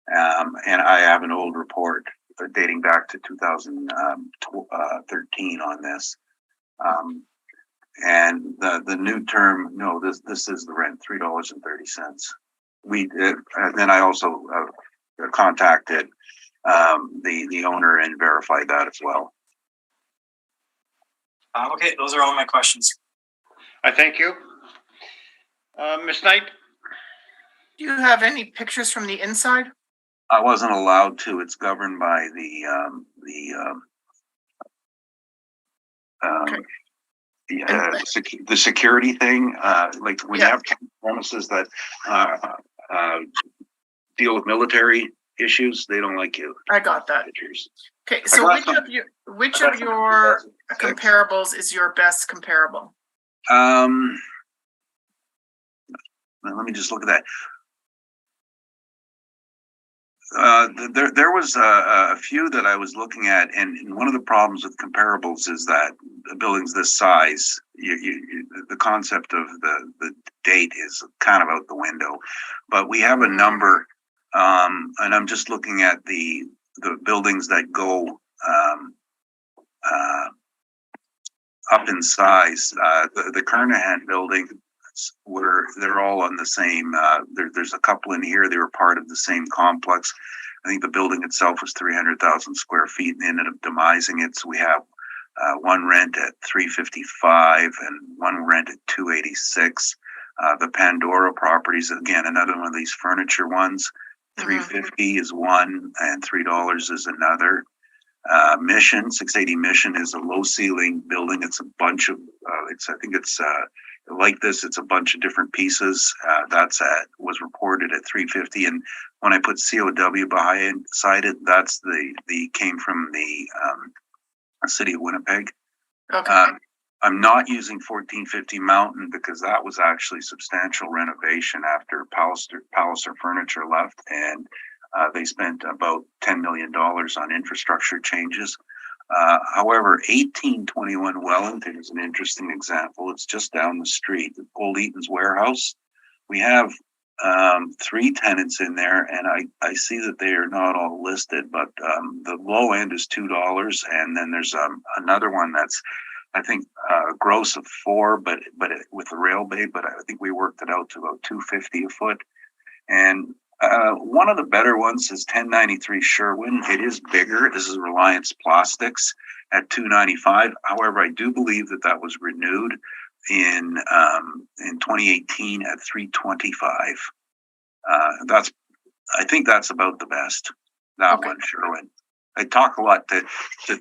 [SPEAKER 4] And I have an old report dating back to 2013 on this. And the new term, no, this is the rent, $3.30. Then I also contacted the owner and verified that as well.
[SPEAKER 3] Okay, those are all my questions.
[SPEAKER 1] I thank you. Ms. Knight?
[SPEAKER 6] Do you have any pictures from the inside?
[SPEAKER 4] I wasn't allowed to. It's governed by the security thing. Like when you have premises that deal with military issues, they don't like you.
[SPEAKER 6] I got that.
[SPEAKER 4] Pictures.
[SPEAKER 6] Okay, so
[SPEAKER 4] got
[SPEAKER 6] which
[SPEAKER 4] some-
[SPEAKER 6] of which
[SPEAKER 4] I got
[SPEAKER 6] of
[SPEAKER 4] some
[SPEAKER 6] your
[SPEAKER 4] 2006.
[SPEAKER 6] comparables is your best comparable?
[SPEAKER 4] Let me just look at that. There was a few that I was looking at, and one of the problems with comparables is that buildings this size, the concept of the date is kind of out the window. But we have a number, and I'm just looking at the buildings that go up in size. The Kernahan building, where they're all on the same. There's a couple in here. They were part of the same complex. I think the building itself was 300,000 square feet, and they ended up demising it. So we have one rent at 355 and one rent at 286. The Pandora properties, again, another one of these furniture ones. 350 is one, and $3 is another. Mission 680 Mission is a low ceiling building. It's a bunch of I think it's like this. It's a bunch of different pieces. Was reported at 350, and when I put COW beside it, that's the came from the city of Winnipeg.
[SPEAKER 6] Okay.
[SPEAKER 4] I'm not using 1450 Mountain because that was actually substantial renovation after Palliser Furniture left, and they spent about $10 million on infrastructure changes. However, 1821 Wellington is an interesting example. It's just down the street, the Old Eaton's Warehouse. We have 3 tenants in there, and I see that they are not all listed, but the low end is $2, and then there's another one that's, I think, gross of 4, but with the rail bay, but I think we worked it out to about $250 a foot. And one of the better ones is 1093 Sherwin. It is bigger. This is Reliance Plastics at $295. However, I do believe that was renewed in 2018 at $325. I think that's about the best. That one, Sherwin. I talk a lot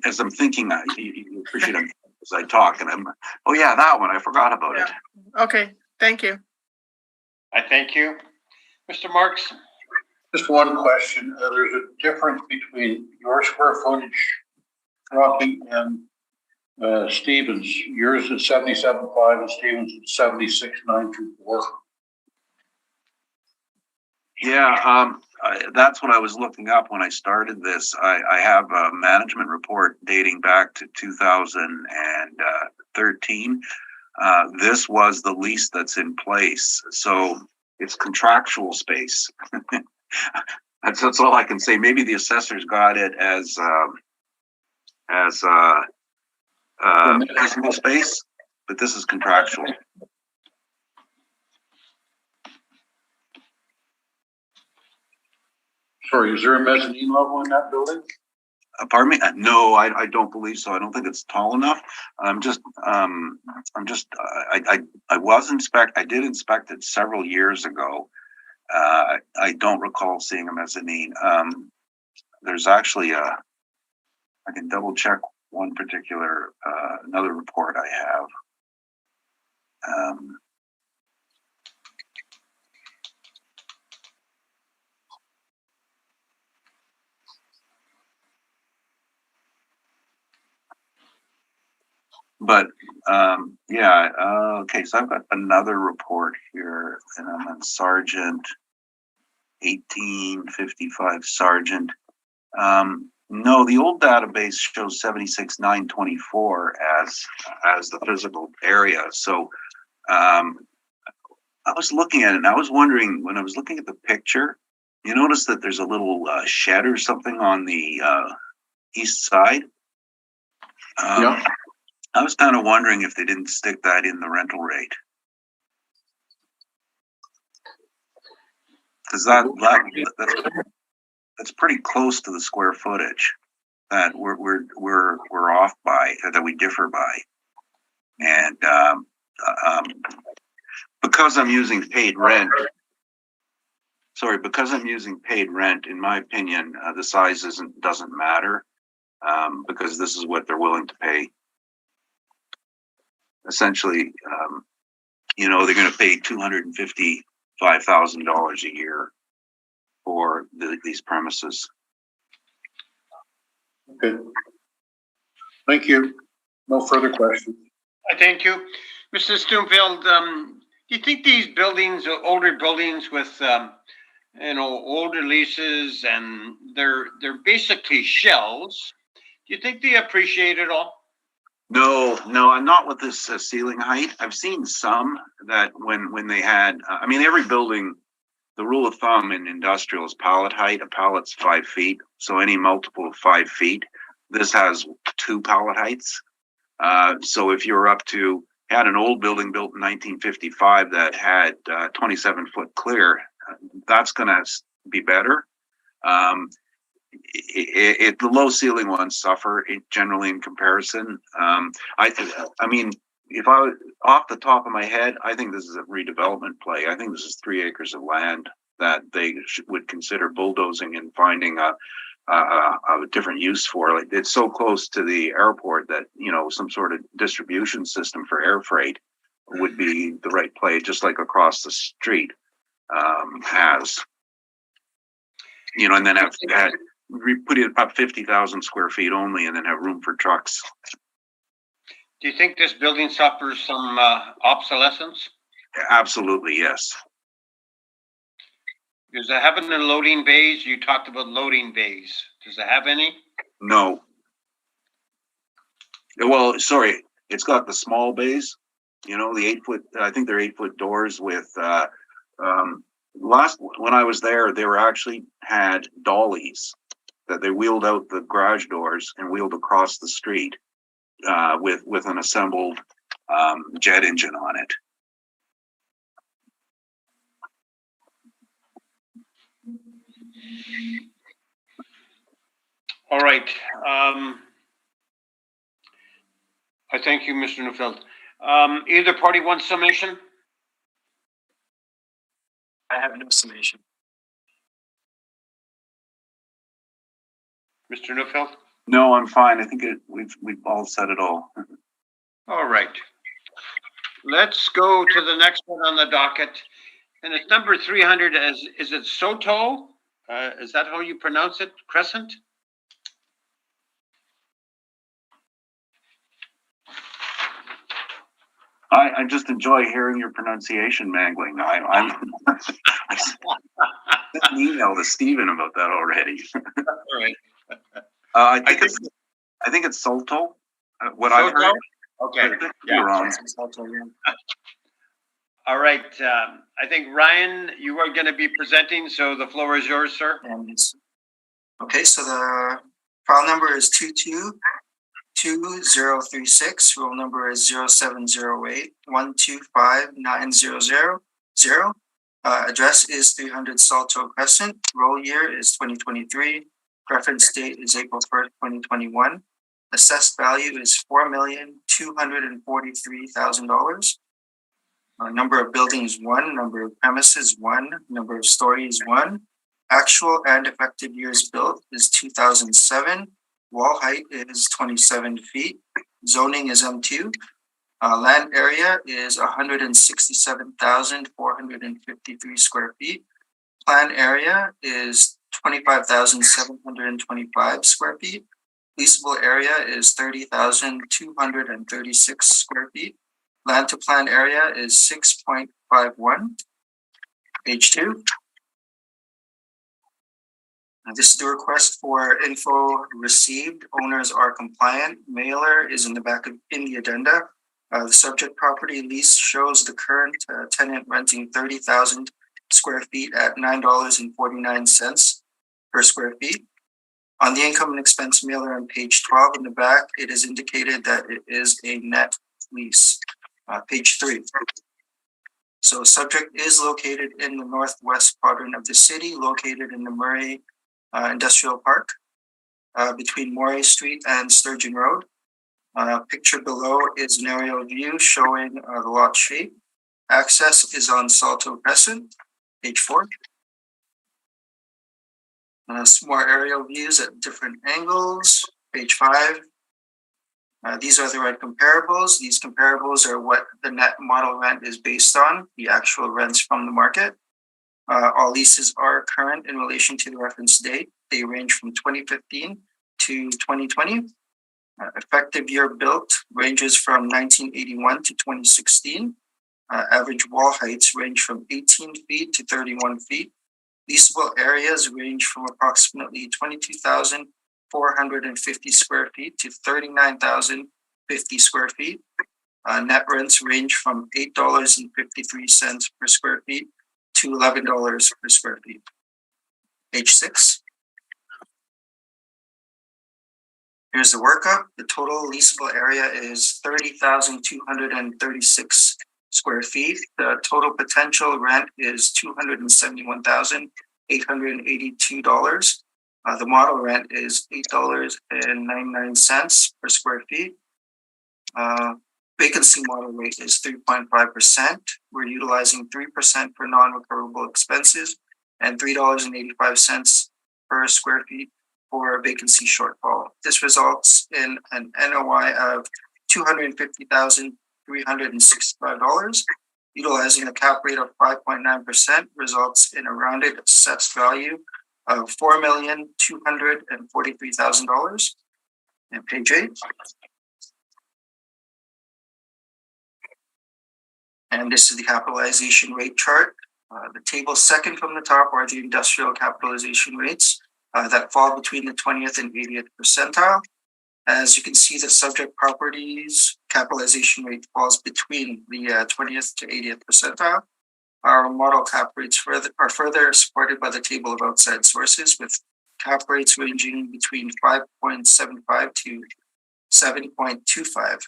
[SPEAKER 4] as I'm thinking. You appreciate it as I talk, and oh yeah, that one. I forgot about it.
[SPEAKER 6] Okay, thank you.
[SPEAKER 1] I thank you. Mr. Marks?
[SPEAKER 8] Just one question. There's a difference between your square footage, Rocky, and Stevens. Yours is 77.5 and Stevens is 76,924.
[SPEAKER 4] Yeah, that's what I was looking up when I started this. I have a management report dating back to 2013. This was the lease that's in place, so it's contractual space. That's all I can say. Maybe the assessors got it as personal space, but this is contractual.
[SPEAKER 8] Sorry, is there a mezzanine level in that building?
[SPEAKER 4] Pardon me? No, I don't believe so. I don't think it's tall enough. I did inspect it several years ago. I don't recall seeing a mezzanine. There's actually I can double check one particular, another report I have. But yeah, okay, so I've got another report here, and I'm on Sergeant 1855 Sergeant. No, the old database shows 76,924 as the physical area. So I was looking at it, and I was wondering, when I was looking at the picture, you notice that there's a little shed or something on the east side.
[SPEAKER 8] Yeah.
[SPEAKER 4] I was kind of wondering if they didn't stick that in the rental rate. Because that's pretty close to the square footage that we're off by, that we differ by. And because I'm using paid rent, in my opinion, the size doesn't matter, because this is what they're willing to pay. Essentially, they're going to pay $255,000 a year for these premises.
[SPEAKER 8] Okay. Thank you. No further questions.
[SPEAKER 1] Thank you. Mr. Stoomfield, do you think these buildings, older buildings with, older leases and they're basically shells, do you think they appreciate it all?
[SPEAKER 4] No, I'm not with this ceiling height. I've seen some that when they had, every building, the rule of thumb in industrial is pallet height. A pallet's 5 feet. So any multiple of 5 feet, this has 2 pallet heights. So if you're had an old building built in 1955 that had 27 foot clear, that's going to be better. The low ceiling ones suffer generally in comparison. If I was off the top of my head, I think this is a redevelopment play. I think this is 3 acres of land that they would consider bulldozing and finding a different use for. Like, it's so close to the airport that, some sort of distribution system for air freight would be the right play, just like across the street has. And then we put it up 50,000 square feet only, and then have room for trucks.
[SPEAKER 1] Do you think this building suffers some obsolescence?
[SPEAKER 4] Absolutely, yes.
[SPEAKER 1] Does it have any loading bays? You talked about loading bays. Does it have any?
[SPEAKER 4] No. Well, sorry, it's got the small bays. The 8 foot. I think they're 8 foot doors with. When I was there, they were actually had dollies that they wheeled out the garage doors and wheeled across the street with an assembled jet engine on it.
[SPEAKER 1] All right. I thank you, Mr. Neufeld. Either party wants summation?
[SPEAKER 3] I have no summation.
[SPEAKER 1] Mr. Neufeld?
[SPEAKER 4] No, I'm fine. I think we've all said it all.
[SPEAKER 1] All right. Let's go to the next one on the docket. And it's number 300. Is it Soto? Is that how you pronounce it? Crescent?
[SPEAKER 4] I just enjoy hearing your pronunciation mangling. I sent an email to Stephen about that already.
[SPEAKER 1] All right.
[SPEAKER 4] I think it's Soto. What I've heard.
[SPEAKER 1] Okay.
[SPEAKER 4] You're wrong.
[SPEAKER 1] All right. I think Ryan, you are going to be presenting, so the floor is yours, sir.
[SPEAKER 7] Okay, so the file number is 222036. Roll number is 0708125900. Address is 300 Salto Crescent. Roll year is 2023. Reference date is April 1st, 2021. Assessed value is $4,243,000. Number of buildings 1, number of premises 1, number of stories 1. Actual and effective years built is 2007. Wall height is 27 feet. Zoning is M2. Land area is 167,453 square feet. Plan area is 25,725 square feet. Leasable area is 30,236 square feet. Land to plan area is 6.51. Page 2. This is the request for info received. Owners are compliant. Mailer is in the back in the addenda. The subject property lease shows the current tenant renting 30,000 square feet at $9.49 per square feet. On the income and expense mailer on page 12 in the back, it is indicated that it is a net lease. Page 3. So subject is located in the northwest quadrant of the city, located in the Murray Industrial Park, between Morey Street and Sturgeon Road. Picture below is an aerial view showing the lot shape. Access is on Salto Crescent, page 4. Some more aerial views at different angles, page 5. These are the right comparables. These comparables are what the net model rent is based on, the actual rents from the market. All leases are current in relation to the reference date. They range from 2015 to 2020. Effective year built ranges from 1981 to 2016. Average wall heights range from 18 feet to 31 feet. Leasable areas range from approximately 22,450 square feet to 39,050 square feet. Net rents range from $8.53 per square feet to $11 per square feet. Page 6. Here's the workup. The total leasable area is 30,236 square feet. The total potential rent is $271,882. The model rent is $8.99 per square feet. Vacancy model rate is 3.5%. We're utilizing 3% for non-recoverable expenses and $3.85 per square feet for vacancy shortfall. This results in an NOI of $250,365. Utilizing a cap rate of 5.9% results in a rounded assessed value of $4,243,000. And page 8. And this is the capitalization rate chart. The table second from the top are the industrial capitalization rates that fall between the 20th and 80th percentile. As you can see, the subject properties capitalization rate falls between the 20th to 80th percentile. Our model cap rates are further supported by the table of outside sources, with cap rates ranging between 5.75 to 7.25.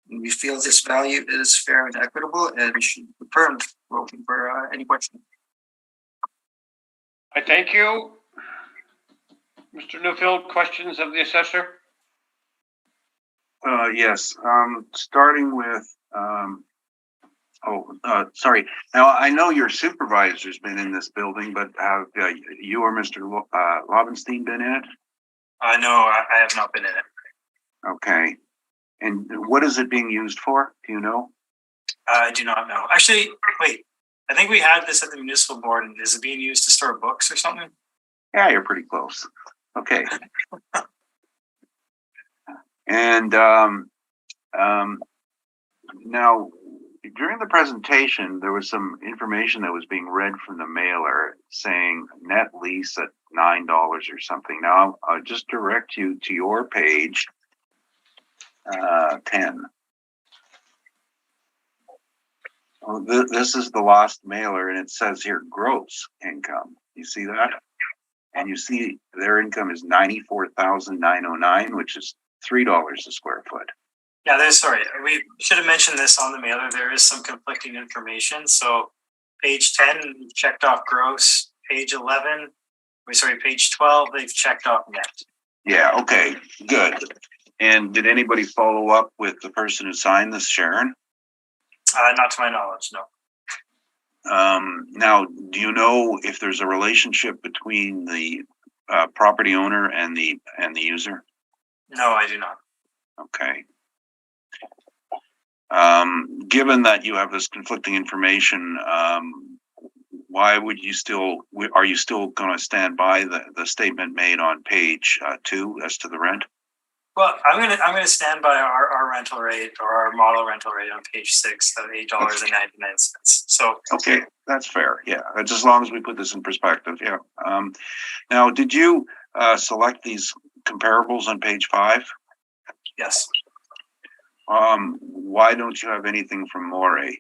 [SPEAKER 7] And we feel this value is fair and equitable and should be confirmed. We're open for any questions.
[SPEAKER 1] I thank you. Mr. Newfield, questions of the assessor?
[SPEAKER 4] Yes, starting with, sorry. Now, I know your supervisor's been in this building, but have you or Mr. Lobenstein been in it?
[SPEAKER 3] No, I have not been in it.
[SPEAKER 4] Okay. And what is it being used for? Do you know?
[SPEAKER 3] I do not know. Actually, wait. I think we had this at the municipal board. And is it being used to store books or something?
[SPEAKER 4] Yeah, you're pretty close. Okay. And now, during the presentation, there was some information that was being read from the mailer saying net lease at $9 or something. Now, I'll just direct you to your page 10. Well, this is the last mailer, and it says here gross income. You see that? And you see their income is $94,909, which is $3 a square foot.
[SPEAKER 3] Yeah, sorry. We should have mentioned this on the mailer. There is some conflicting information. So page 10, we've checked off gross. Page 11, page 12, they've checked off net.
[SPEAKER 4] Yeah, okay, good. And did anybody follow up with the person who signed this, Sharon?
[SPEAKER 3] Not to my knowledge, no.
[SPEAKER 4] Now, do you know if there's a relationship between the property owner and the user?
[SPEAKER 3] No, I do not.
[SPEAKER 4] Okay. Given that you have this conflicting information, why would you are you still going to stand by the statement made on page 2 as to the rent?
[SPEAKER 3] Well, I'm gonna stand by our rental rate or our model rental rate on page 6 of $8.99. So
[SPEAKER 4] okay, that's fair. Yeah, that's as long as we put this in perspective. Yeah. Now, did you select these comparables on page 5?
[SPEAKER 3] Yes.
[SPEAKER 4] Why don't you have anything from Moray?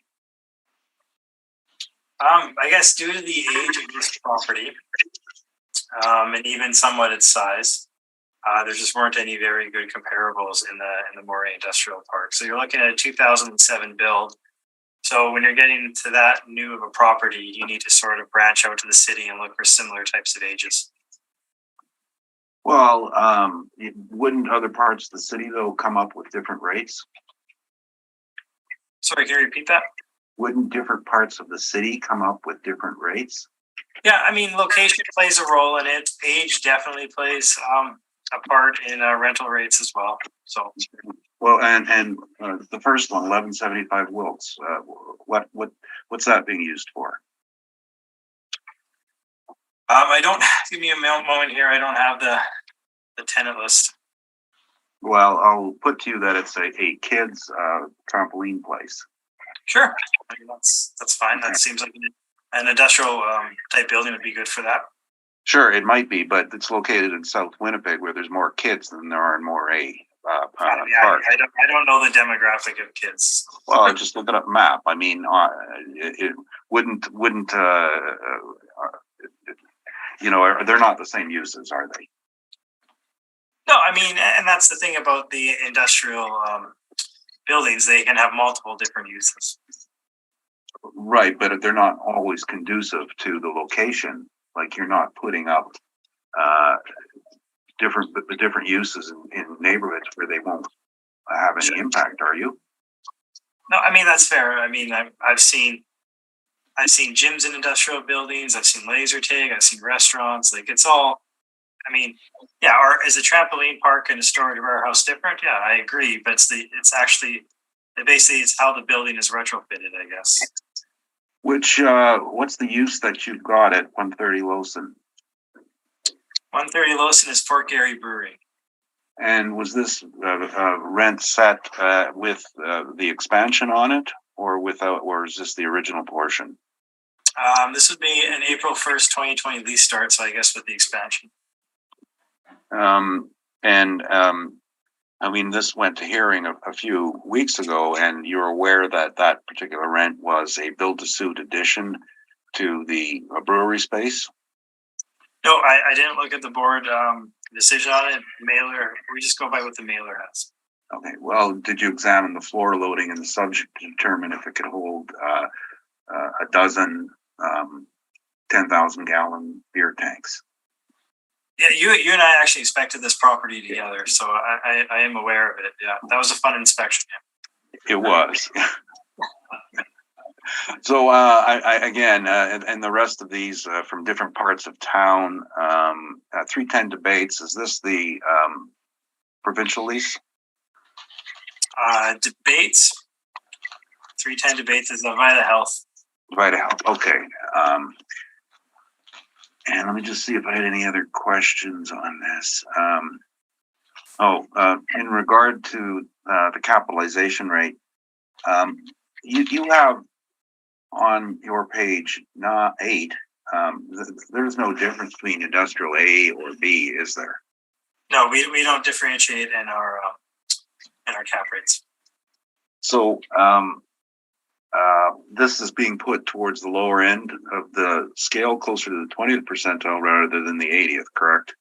[SPEAKER 3] I guess due to the age of this property, and even somewhat its size. There just weren't any very good comparables in the Moray Industrial Park. So you're looking at a 2007 build. So when you're getting to that new of a property, you need to sort of branch out to the city and look for similar types of ages.
[SPEAKER 4] Well, wouldn't other parts of the city though come up with different rates?
[SPEAKER 3] Sorry, can you repeat that?
[SPEAKER 4] Wouldn't different parts of the city come up with different rates?
[SPEAKER 3] Yeah, I mean, location plays a role in it. Age definitely plays a part in rental rates as well. So,
[SPEAKER 4] well, and the first one, 1175 Wilkes, what's that being used for?
[SPEAKER 3] I don't, give me a moment here. I don't have the tenant list.
[SPEAKER 4] Well, I'll put to you that it's a kids trampoline place.
[SPEAKER 3] Sure. I mean, that's fine. That seems like an industrial type building would be good for that.
[SPEAKER 4] Sure, it might be, but it's located in South Winnipeg where there's more kids than there are in Moray Park.
[SPEAKER 3] I don't know the demographic of kids.
[SPEAKER 4] Well, just look at a map. I mean, it wouldn't you know, they're not the same uses, are they?
[SPEAKER 3] No, I mean, and that's the thing about the industrial buildings. They can have multiple different uses.
[SPEAKER 4] Right, but they're not always conducive to the location. Like you're not putting up different uses in neighborhoods where they won't have any impact, are you?
[SPEAKER 3] No, I mean that's fair. I mean, I've seen gyms in industrial buildings. I've seen laser tag. I've seen restaurants. Like it's all. I mean, yeah. Or is a trampoline park and a storage warehouse different? Yeah, I agree. But it's how the building is retrofitted, I guess.
[SPEAKER 4] Which what's the use that you've got at 130 Lowson?
[SPEAKER 3] 130 Lowson is Fort Garry Brewery.
[SPEAKER 4] And was this rent set with the expansion on it, or without, or is this the original portion?
[SPEAKER 3] This would be an April 1st, 2020 lease start, so I guess with the expansion.
[SPEAKER 4] I mean, this went to hearing a few weeks ago, and you're aware that that particular rent was a build-to-suit addition to the brewery space?
[SPEAKER 3] No, I didn't look at the board decision on it. Mailer, we just go by what the mailer has.
[SPEAKER 4] Okay, well, did you examine the floor loading and the subject to determine if it could hold a dozen 10,000-gallon beer tanks?
[SPEAKER 3] Yeah, you and I actually inspected this property together, so I am aware of it. Yeah, that was a fun inspection.
[SPEAKER 4] It was. So I again, and the rest of these from different parts of town, 310 Debates, is this the provincial lease?
[SPEAKER 3] Debates, 310 Debates is Vita Health.
[SPEAKER 4] Vita Health, okay. And let me just see if I had any other questions on this. In regard to the capitalization rate, you have on your page 8, there's no difference between industrial A or B, is there?
[SPEAKER 3] No, we don't differentiate in our cap rates.
[SPEAKER 4] So this is being put towards the lower end of the scale, closer to the 20th percentile rather than the 80th, correct?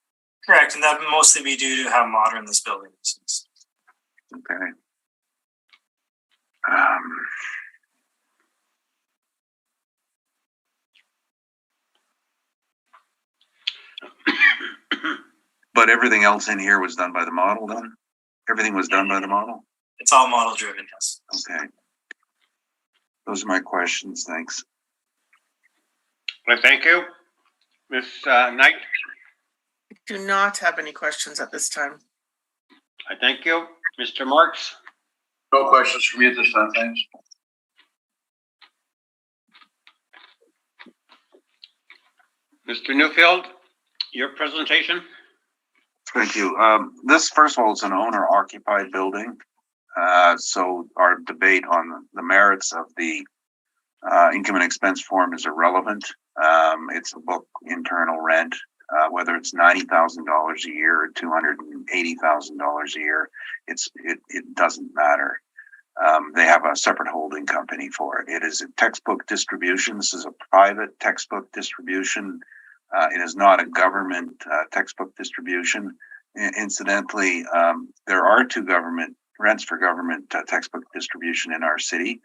[SPEAKER 3] Correct, and that would mostly be due to how modern this building is.
[SPEAKER 4] Okay. But everything else in here was done by the model then? Everything was done by the model?
[SPEAKER 3] It's all model driven, yes.
[SPEAKER 4] Okay. Those are my questions. Thanks.
[SPEAKER 1] Well, thank you. Ms. Knight,
[SPEAKER 6] I do not have any questions at this time.
[SPEAKER 1] I thank you. Mr. Marks?
[SPEAKER 8] No questions for me at this time, thanks.
[SPEAKER 1] Mr. Newfield, your presentation?
[SPEAKER 4] Thank you. This, first of all, is an owner-occupied building. So our debate on the merits of the income and expense form is irrelevant. It's a book internal rent, whether it's $90,000 a year or $280,000 a year. It doesn't matter. They have a separate holding company for it. It is a textbook distribution. This is a private textbook distribution. It is not a government textbook distribution. Incidentally, there are 2 government rents for government textbook distribution in our city.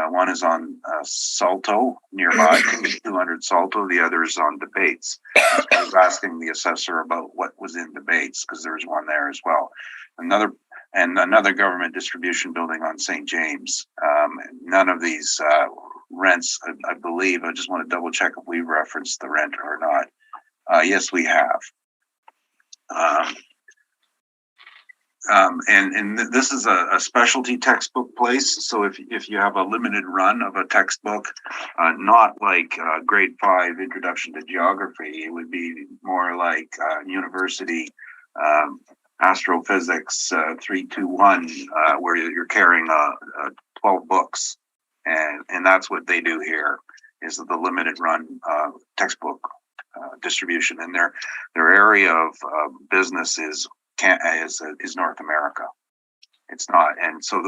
[SPEAKER 4] One is on Salto nearby, 200 Salto. The other is on Debates. I was asking the assessor about what was in Debates because there's one there as well. Another government distribution building on St. James. None of these rents, I believe, I just want to double check if we referenced the rent or not. Yes, we have. This is a specialty textbook place. So if you have a limited run of a textbook, not like grade 5 introduction to geography, it would be more like university astrophysics 321, where you're carrying 12 books, and that's what they do here, is the limited run textbook distribution, and their area of business is North America. It's not, and so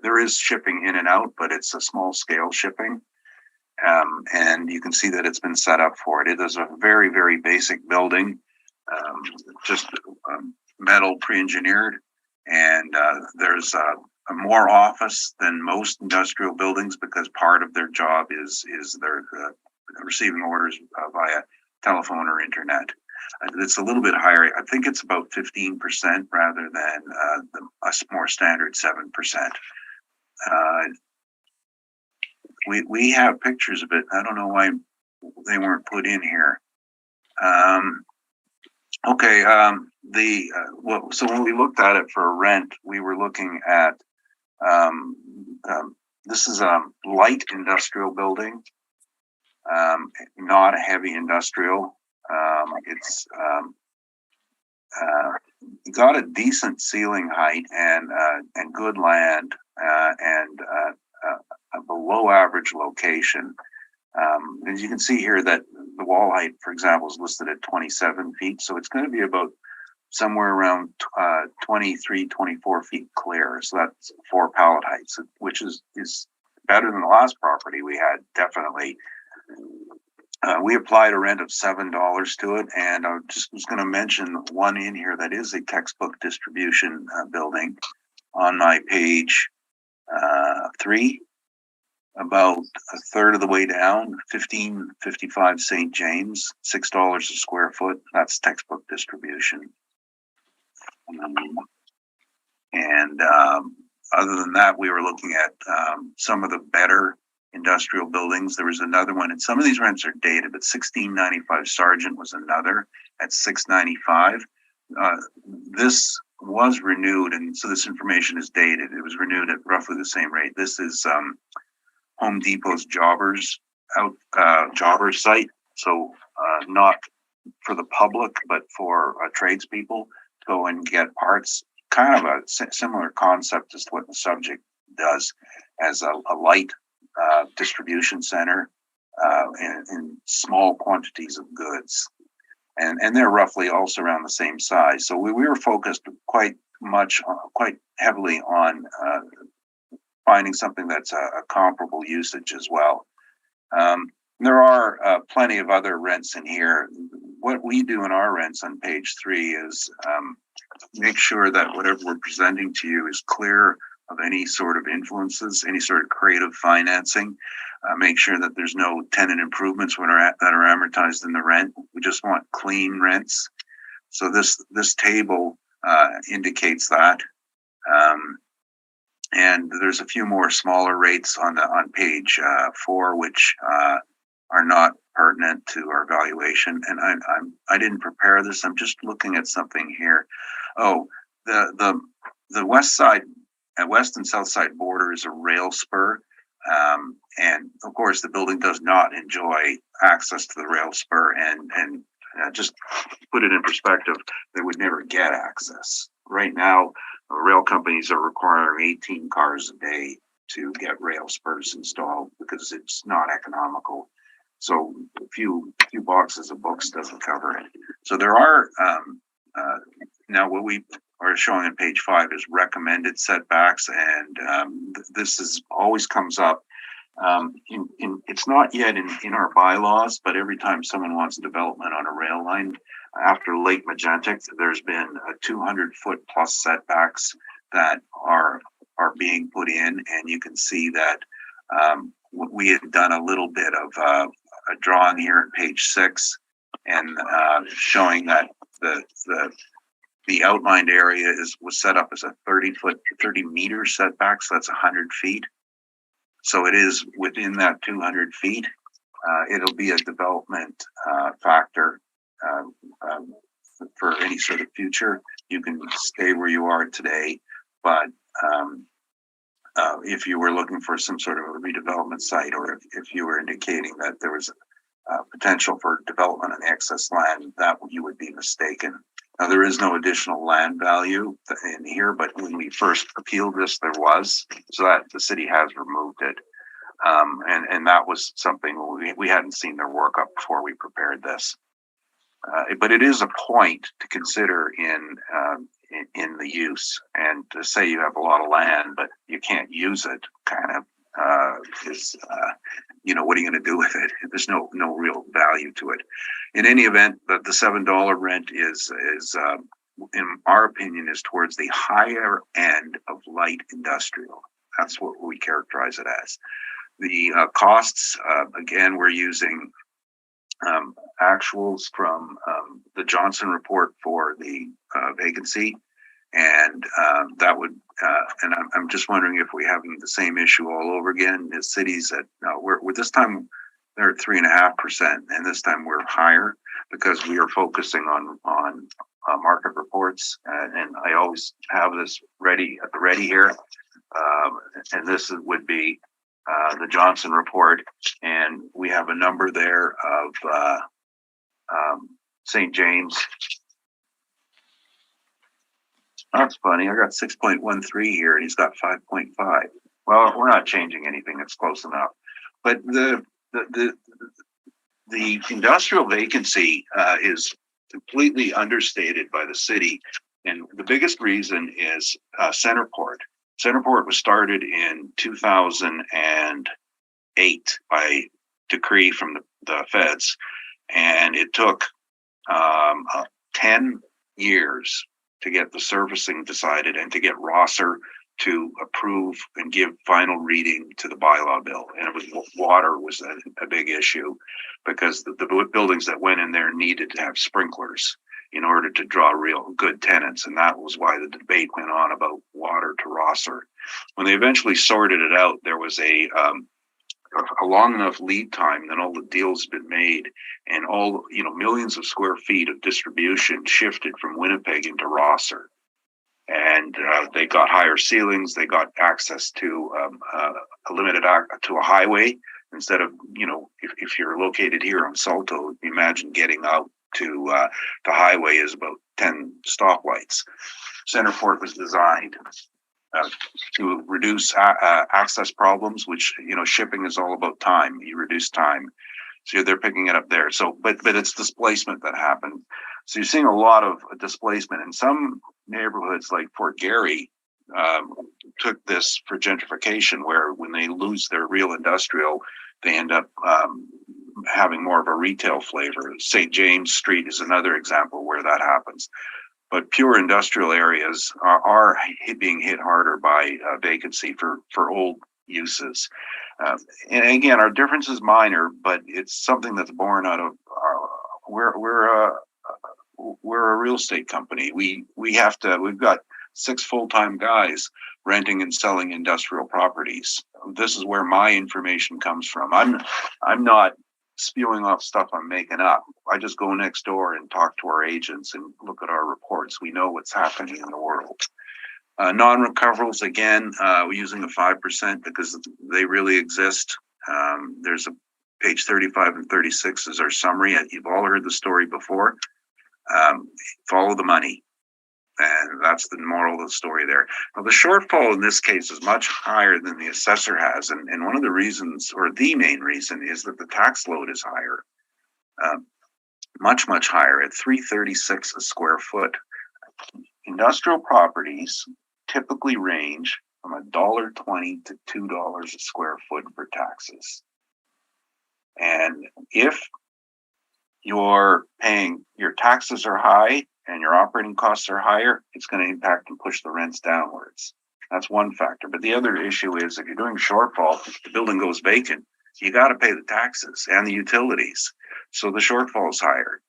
[SPEAKER 4] there is shipping in and out, but it's a small scale shipping, and you can see that it's been set up for it. It is a very, very basic building, just metal pre-engineered, and there's more office than most industrial buildings because part of their job is they're receiving orders via telephone or internet. It's a little bit higher. I think it's about 15% rather than a more standard 7%. We have pictures of it. I don't know why they weren't put in here. Okay. So when we looked at it for rent, we were looking at this is a light industrial building, not a heavy industrial. It's got a decent ceiling height and good land and a below average location. As you can see here, that the wall height, for example, is listed at 27 feet. So it's going to be about somewhere around 23, 24 feet clear. So that's 4 pallet heights, which is better than the last property we had, definitely. We applied a rent of $7 to it, and I just was going to mention one in here that is a textbook distribution building on my page 3, about a third of the way down, 1555 St. James, $6 a square foot. That's textbook distribution. Other than that, we were looking at some of the better industrial buildings. There was another one, and some of these rents are dated, but 1695 Sargent was another at $695. This was renewed, and so this information is dated. It was renewed at roughly the same rate. This is Home Depot's Jobbers site, so not for the public, but for tradespeople to go and get parts. Kind of a similar concept as to what the subject does, as a light distribution center in small quantities of goods, and they're roughly also around the same size. So we were focused quite heavily on finding something that's a comparable usage as well. There are plenty of other rents in here. What we do in our rents on page 3 is make sure that whatever we're presenting to you is clear of any sort of influences, any sort of creative financing. Make sure that there's no tenant improvements that are amortized in the rent. We just want clean rents. So this table indicates that. And there's a few more smaller rates on page 4, which are not pertinent to our valuation. And I didn't prepare this. I'm just looking at something here. Oh, the west and south side border is a rail spur. And of course, the building does not enjoy access to the rail spur. And just put it in perspective, they would never get access. Right now, rail companies are requiring 18 cars a day to get rail spurs installed because it's not economical. So a few boxes of books doesn't cover it. So there are now what we are showing on page 5 is recommended setbacks, and this is always comes up. It's not yet in our bylaws, but every time someone wants development on a rail line after Lake Magentic, there's been a 200-foot plus setbacks that are being put in, and you can see that we had done a little bit of a drawing here on page 6, and showing that the outlined area was set up as a 30 meter setback, so that's 100 feet. So it is within that 200 feet. It'll be a development factor for any sort of future you can stay where you are today. But if you were looking for some sort of a redevelopment site, or if you were indicating that there was potential for development on excess land, that you would be mistaken. Now, there is no additional land value in here, but when we first appealed this, there was, so that the city has removed it. And that was something we hadn't seen their work up before we prepared this. But it is a point to consider in the use, and to say you have a lot of land, but you can't use it kind of is, what are you going to do with it? There's no real value to it. In any event, the $7 rent is in our opinion, is towards the higher end of light industrial. That's what we characterize it as. The costs, again, we're using actuals from the Johnson report for the vacancy, and that would, and I'm just wondering if we're having the same issue all over again. The cities that we're this time they're at 3.5%, and this time we're higher because we are focusing on market reports, and I always have this ready at the ready here, and this would be the Johnson report, and we have a number there of St. James. That's funny. I got 6.13 here, and he's got 5.5. Well, we're not changing anything. It's close enough. But the industrial vacancy is completely understated by the city, and the biggest reason is Centerport. Centerport was started in 2008 by decree from the feds, and it took 10 years to get the surfacing decided and to get Rosser to approve and give final reading to the bylaw bill. And it was water was a big issue because the buildings that went in there needed to have sprinklers in order to draw real good tenants. And that was why the debate went on about water to Rosser. When they eventually sorted it out, there was a long enough lead time that all the deals had been made, and all, millions of square feet of distribution shifted from Winnipeg into Rosser. And they got higher ceilings. They got access to a highway instead of, if you're located here on Salto, imagine getting out to the highway is about 10 stoplights. Centerport was designed to reduce access problems, which, shipping is all about time. You reduce time. So they're picking it up there. So, but it's displacement that happened. So you're seeing a lot of displacement in some neighborhoods, like Fort Garry, took this for gentrification, where when they lose their real industrial, they end up having more of a retail flavor. St. James Street is another example where that happens. But pure industrial areas are being hit harder by vacancy for old uses. And again, our difference is minor, but it's something that's born out of we're a real estate company. We've got 6 full-time guys renting and selling industrial properties. This is where my information comes from. I'm not spewing off stuff I'm making up. I just go next door and talk to our agents and look at our reports. We know what's happening in the world. Non-recoverables, again, we're using the 5% because they really exist. There's a page 35 and 36 is our summary. You've all heard the story before. Follow the money. And that's the moral of the story there. Now, the shortfall in this case is much higher than the assessor has. And one of the reasons, or the main reason, is that the tax load is higher. Much, much higher at $3.36 a square foot. Industrial properties typically range from $1.20 to $2 a square foot for taxes. And if your taxes are high and your operating costs are higher, it's going to impact and push the rents downwards. That's one factor. But the other issue is if you're doing shortfall, the building goes vacant, you got to pay the taxes and the utilities. So the shortfall is higher.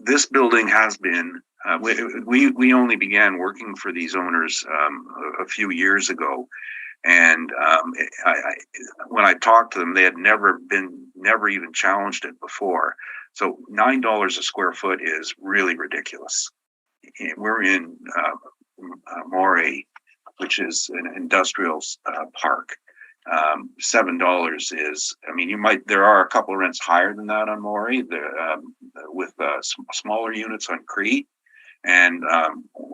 [SPEAKER 4] This building has been, we only began working for these owners a few years ago. And when I talked to them, they had never even challenged it before. So $9 a square foot is really ridiculous. We're in Morey, which is an industrial park. $7 is, I mean, there are a couple of rents higher than that on Morey, with smaller units on Cree, and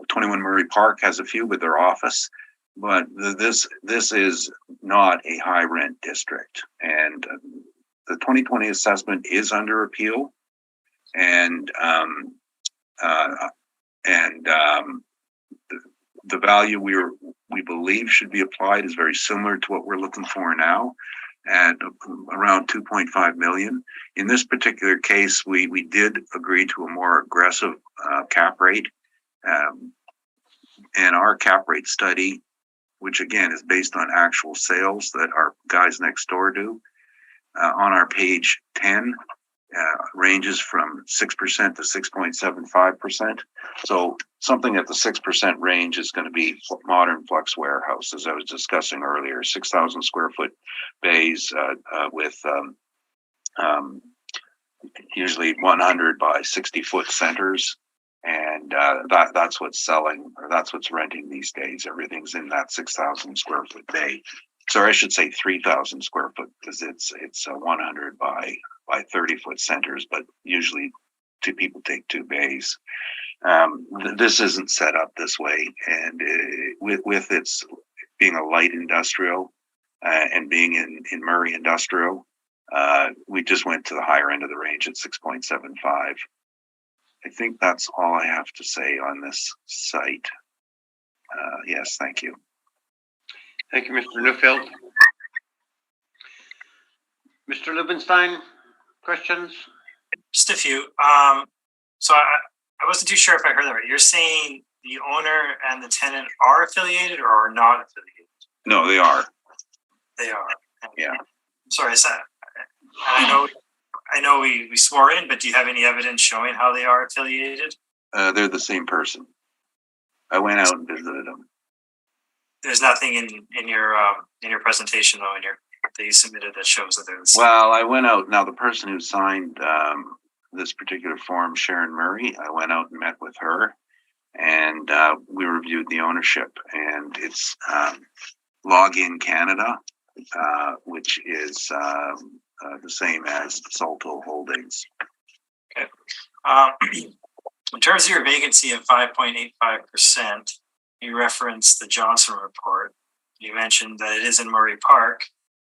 [SPEAKER 4] 21 Murray Park has a few with their office. But this is not a high rent district, and the 2020 assessment is under appeal, and the value we believe should be applied is very similar to what we're looking for now, at around 2.5 million. In this particular case, we did agree to a more aggressive cap rate, and our cap rate study, which again is based on actual sales that our guys next door do, on our page 10, ranges from 6% to 6.75%. So something at the 6% range is going to be modern flex warehouse, as I was discussing earlier, 6,000 square foot bays with usually 100 by 60 foot centers. And that's what's selling, or that's what's renting these days. Everything's in that 6,000 square foot bay. Sorry, I should say 3,000 square foot, because it's 100 by 30 foot centers, but usually two people take two bays. This isn't set up this way, and with its being a light industrial and being in Murray industrial, we just went to the higher end of the range at 6.75. I think that's all I have to say on this site. Yes, thank you.
[SPEAKER 1] Thank you, Mr. Newfield. Mr. Lubenstein, questions?
[SPEAKER 3] Just a few. So I wasn't too sure if I heard that right. You're saying the owner and the tenant are affiliated or are not affiliated?
[SPEAKER 4] No, they are.
[SPEAKER 3] They are.
[SPEAKER 4] Yeah.
[SPEAKER 3] Sorry, I know we swore in, but do you have any evidence showing how they are affiliated?
[SPEAKER 4] They're the same person. I went out and visited them.
[SPEAKER 3] There's nothing in your presentation though, that you submitted that shows that they're the same.
[SPEAKER 4] Well, I went out. Now, the person who signed this particular form, Sharon Murray, I went out and met with her, and we reviewed the ownership, and it's Login Canada, which is the same as Salto Holdings.
[SPEAKER 3] Okay. In terms of your vacancy of 5.85%, you referenced the Johnson report. You mentioned that it is in Murray Park.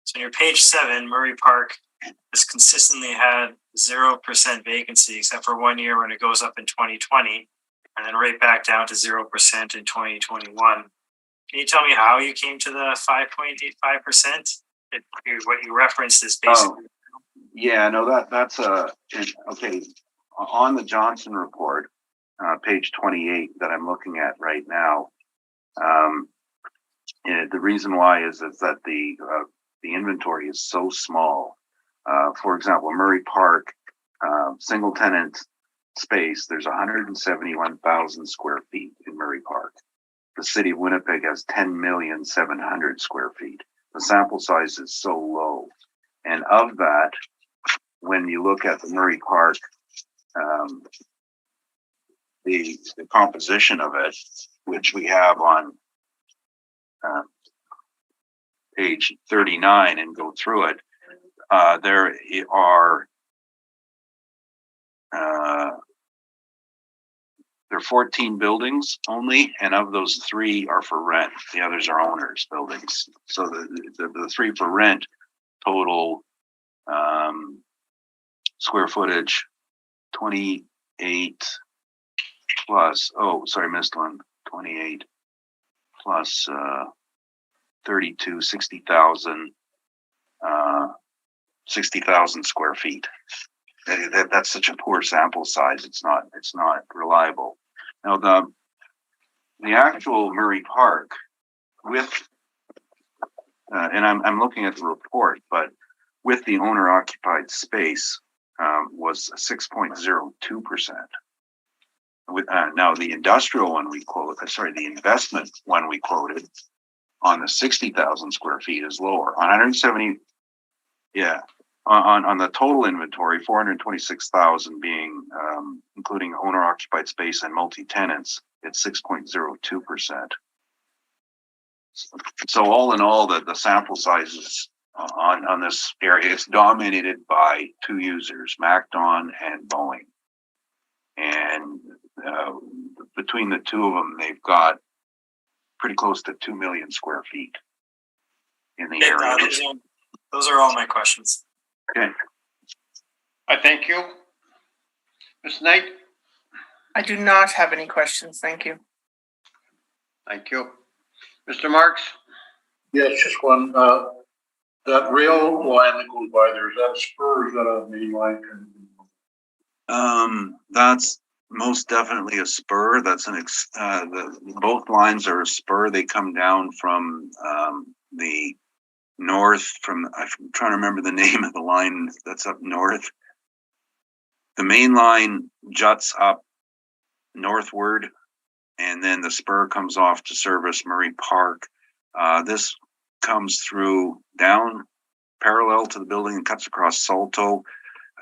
[SPEAKER 3] So on your page 7, Murray Park has consistently had 0% vacancy, except for 1 year when it goes up in 2020, and then right back down to 0% in 2021. Can you tell me how you came to the 5.85%? What you referenced is basically.
[SPEAKER 4] Yeah, no, that's okay. On the Johnson report, page 28 that I'm looking at right now, the reason why is that the inventory is so small. For example, Murray Park, single tenant space, there's 171,000 square feet in Murray Park. The city of Winnipeg has 10,700,000 square feet. The sample size is so low. And of that, when you look at the Murray Park, the composition of it, which we have on page 39 and go through it, there are 14 buildings only, and of those 3 are for rent. The others are owners' buildings. So the 3 for rent total square footage 28 plus, missed one, 28 plus 32, 60,000 square feet. That's such a poor sample size. It's not reliable. Now the actual Murray Park with, and I'm looking at the report, but with the owner occupied space was 6.02%. Now the industrial one we quoted, the investment one we quoted on the 60,000 square feet is lower. On 170, yeah. on the total inventory, 426,000 being, including owner occupied space and multi-tenants, it's 6.02%. So all in all, the sample sizes on this area is dominated by two users, MacDon and Boeing. And between the two of them, they've got pretty close to 2 million square feet in the area.
[SPEAKER 3] Those are all my questions.
[SPEAKER 4] Okay.
[SPEAKER 1] I thank you. Ms. Knight?
[SPEAKER 6] I do not have any questions. Thank you.
[SPEAKER 1] Thank you. Mr. Marks?
[SPEAKER 8] Yes, just one, that rail line that goes by there, is that a spur or is that a main line?
[SPEAKER 4] That's most definitely a spur. That's both lines are a spur. They come down from the north I'm trying to remember the name of the line that's up north. The main line juts up northward, and then the spur comes off to service Murray Park. This comes through down parallel to the building and cuts across Salto.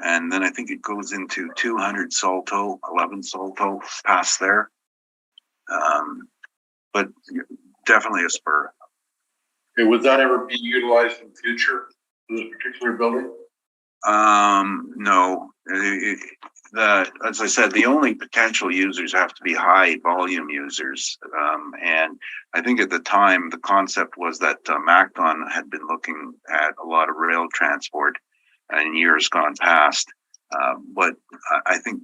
[SPEAKER 4] And then I think it goes into 200 Salto, 11 Salto past there. But definitely a spur.
[SPEAKER 8] Okay, would that ever be utilized in the future for this particular building?
[SPEAKER 4] No. As I said, the only potential users have to be high volume users. And I think at the time, the concept was that MacDon had been looking at a lot of rail transport in years gone past. But I think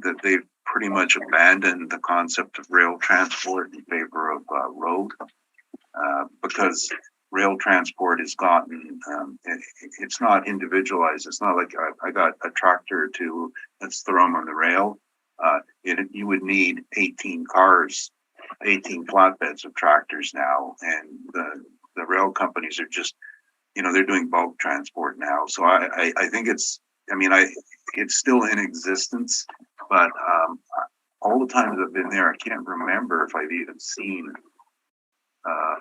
[SPEAKER 4] that they've pretty much abandoned the concept of rail transport in favor of road, because rail transport has gotten, it's not individualized. It's not like I got a tractor to, let's throw them on the rail. You would need 18 cars, 18 flatbeds of tractors now. And the rail companies are just, they're doing bulk transport now. So I think it's still in existence, but all the times I've been there, I can't remember if I've even seen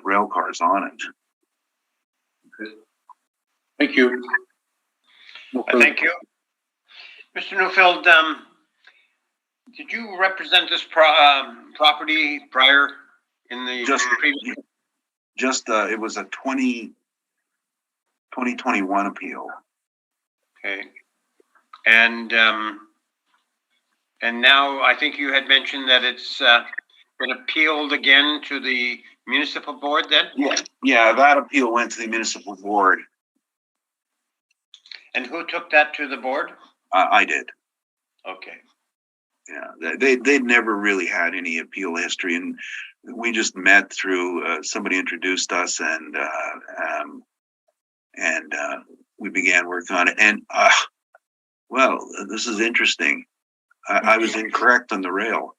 [SPEAKER 4] rail cars on it.
[SPEAKER 8] Thank you.
[SPEAKER 1] Thank you. Mr. Neufeld, did you represent this property prior in the previous?
[SPEAKER 4] It was a 2021 appeal.
[SPEAKER 1] Okay. And now I think you had mentioned that it's been appealed again to the municipal board then?
[SPEAKER 4] Yeah, that appeal went to the municipal board.
[SPEAKER 1] And who took that to the board?
[SPEAKER 4] I did.
[SPEAKER 1] Okay.
[SPEAKER 4] Yeah, they'd never really had any appeal history, and we just met through somebody introduced us, and we began working on it. And well, this is interesting. I was incorrect on the rail.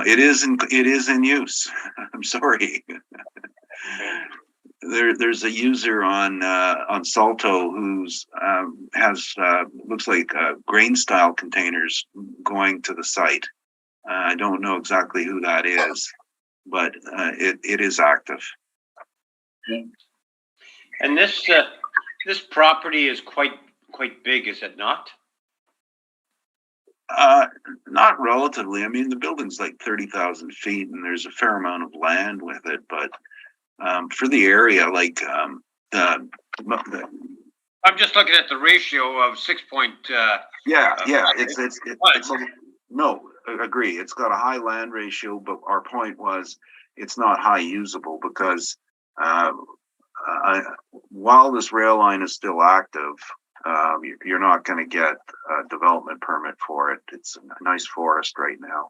[SPEAKER 4] It is in use. I'm sorry. There's a user on Salto who's has looks like grain style containers going to the site. I don't know exactly who that is, but it is active.
[SPEAKER 1] And this property is quite big, is it not?
[SPEAKER 4] Not relatively. I mean, the building's like 30,000 feet, and there's a fair amount of land with it. But for the area, like I'm
[SPEAKER 1] just looking at the ratio of 6.
[SPEAKER 4] No, agree. It's got a high land ratio, but our point was it's not high usable because while this rail line is still active, you're not going to get a development permit for it. It's a nice forest right now.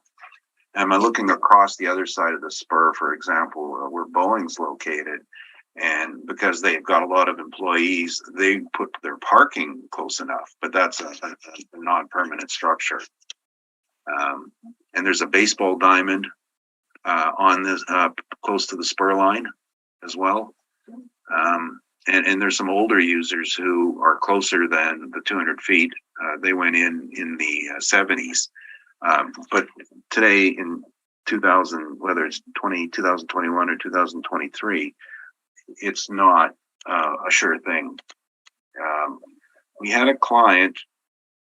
[SPEAKER 4] And I'm looking across the other side of the spur, for example, where Boeing's located. And because they've got a lot of employees, they put their parking close enough, but that's a non-permanent structure. And there's a baseball diamond on this close to the spur line as well. And there's some older users who are closer than the 200 feet. They went in the 70s. But today in 2000, whether it's 2021 or 2023, it's not a sure thing. We have a client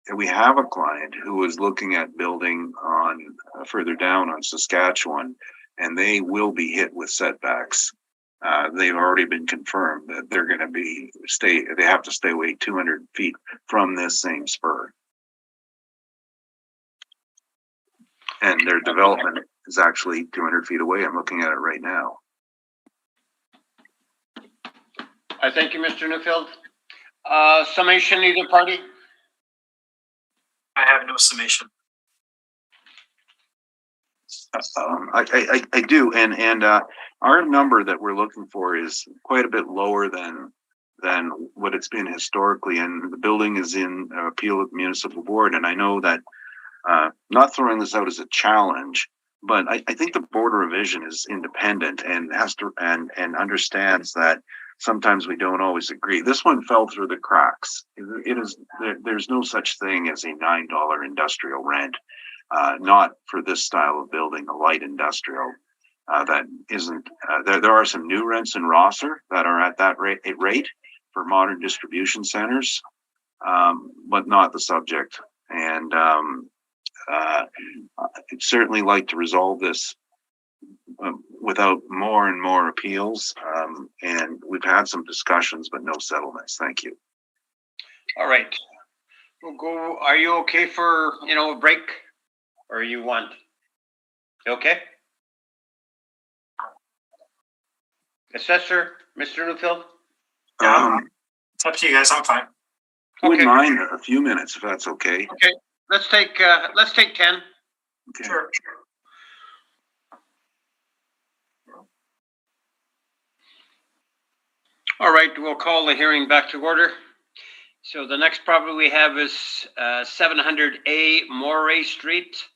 [SPEAKER 4] who was looking at building on further down on Saskatchewan, and they will be hit with setbacks. They've already been confirmed that they're going to they have to stay away 200 feet from this same spur. And their development is actually 200 feet away. I'm looking at it right now.
[SPEAKER 1] I thank you, Mr. Newfield. Summation, either party?
[SPEAKER 3] I have no summation.
[SPEAKER 4] I do, and our number that we're looking for is quite a bit lower than what it's been historically, and the building is in appeal at the municipal board. And I know that not throwing this out as a challenge, but I think the Board of Revision is independent and has to and understands that sometimes we don't always agree. This one fell through the cracks. There's no such thing as a $9 industrial rent. Not for this style of building, a light industrial. That isn't. There are some new rents in Rosser that are at that rate for modern distribution centers, but not the subject. And I'd certainly like to resolve this without more and more appeals. And we've had some discussions, but no settlements. Thank you.
[SPEAKER 1] All right. We'll go. Are you okay for, a break? Or you want? Okay? Assessor, Mr. Newfield?
[SPEAKER 3] It's up to you guys. I'm fine.
[SPEAKER 4] I wouldn't mind a few minutes if that's okay.
[SPEAKER 1] Okay. Let's take 10.
[SPEAKER 4] Okay.
[SPEAKER 3] Sure.
[SPEAKER 1] All right, we'll call the hearing back to order. So the next property we have is 700A Moray Street.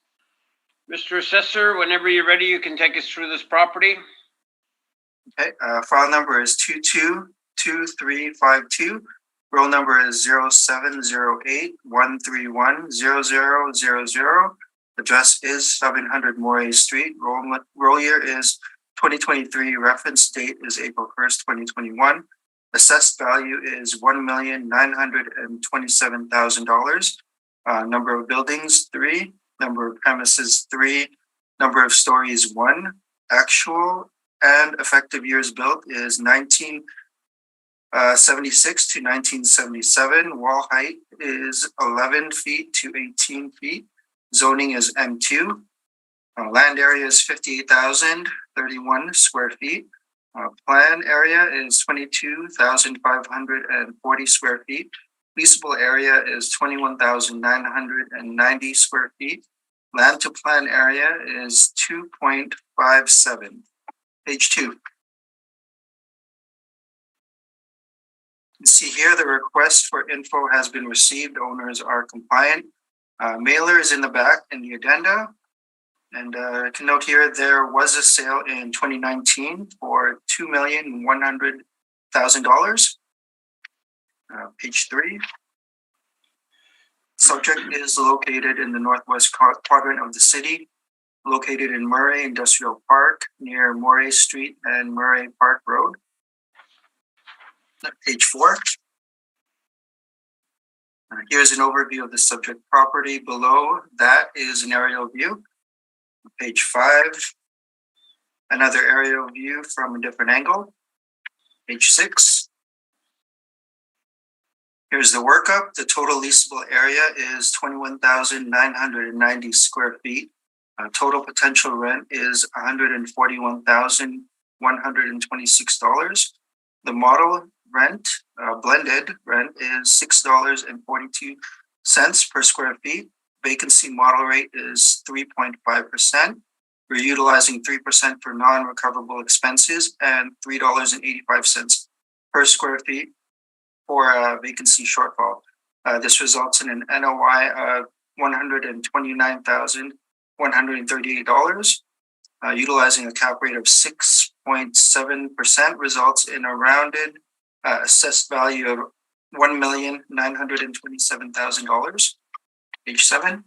[SPEAKER 1] Mr. Assessor, whenever you're ready, you can take us through this property.
[SPEAKER 7] Okay, file number is 222352. Roll number is 0708-131-0000. Address is 700 Moray Street. Roll year is 2023. Reference date is April 1st, 2021. Assessed value is $1,927,000. Number of buildings, 3. Number of premises, 3. Number of stories, 1. Actual and effective years built is 1976 to 1977. Wall height is 11 feet to 18 feet. Zoning is M2. Land area is 58,031 square feet. Plan area is 22,540 square feet. Leasable area is 21,990 square feet. Land to plan area is 2.57. Page 2. You see here the request for info has been received. Owners are compliant. Mailer is in the back in the addenda. And I can note here there was a sale in 2019 for $2,100,000. Page 3. Subject is located in the northwest quadrant of the city, located in Murray Industrial Park near Moray Street and Murray Park Road. Page 4. Here's an overview of the subject property. Below that is an aerial view. Page 5. Another aerial view from a different angle. Page 6. Here's the workup. The total leasable area is 21,990 square feet. Total potential rent is $141,126. The model rent, blended rent, is $6.42 per square feet. Vacancy model rate is 3.5%. We're utilizing 3% for non-recoverable expenses and $3.85 per square feet for a vacancy shortfall. This results in an NOI of $129,138. Utilizing a cap rate of 6.7% results in a rounded assessed value of $1,927,000. Page 7.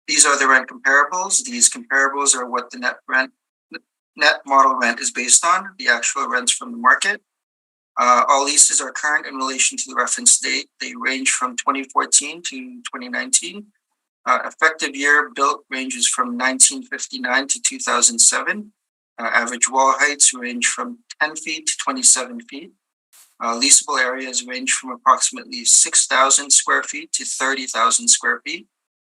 [SPEAKER 7] These are the rent comparables. These comparables are what the net model rent is based on, the actual rents from the market. All leases are current in relation to the reference date. They range from 2014 to 2019. Effective year built ranges from 1959 to 2007. Average wall heights range from 10 feet to 27 feet. Leasable areas range from approximately 6,000 square feet to 30,000 square feet.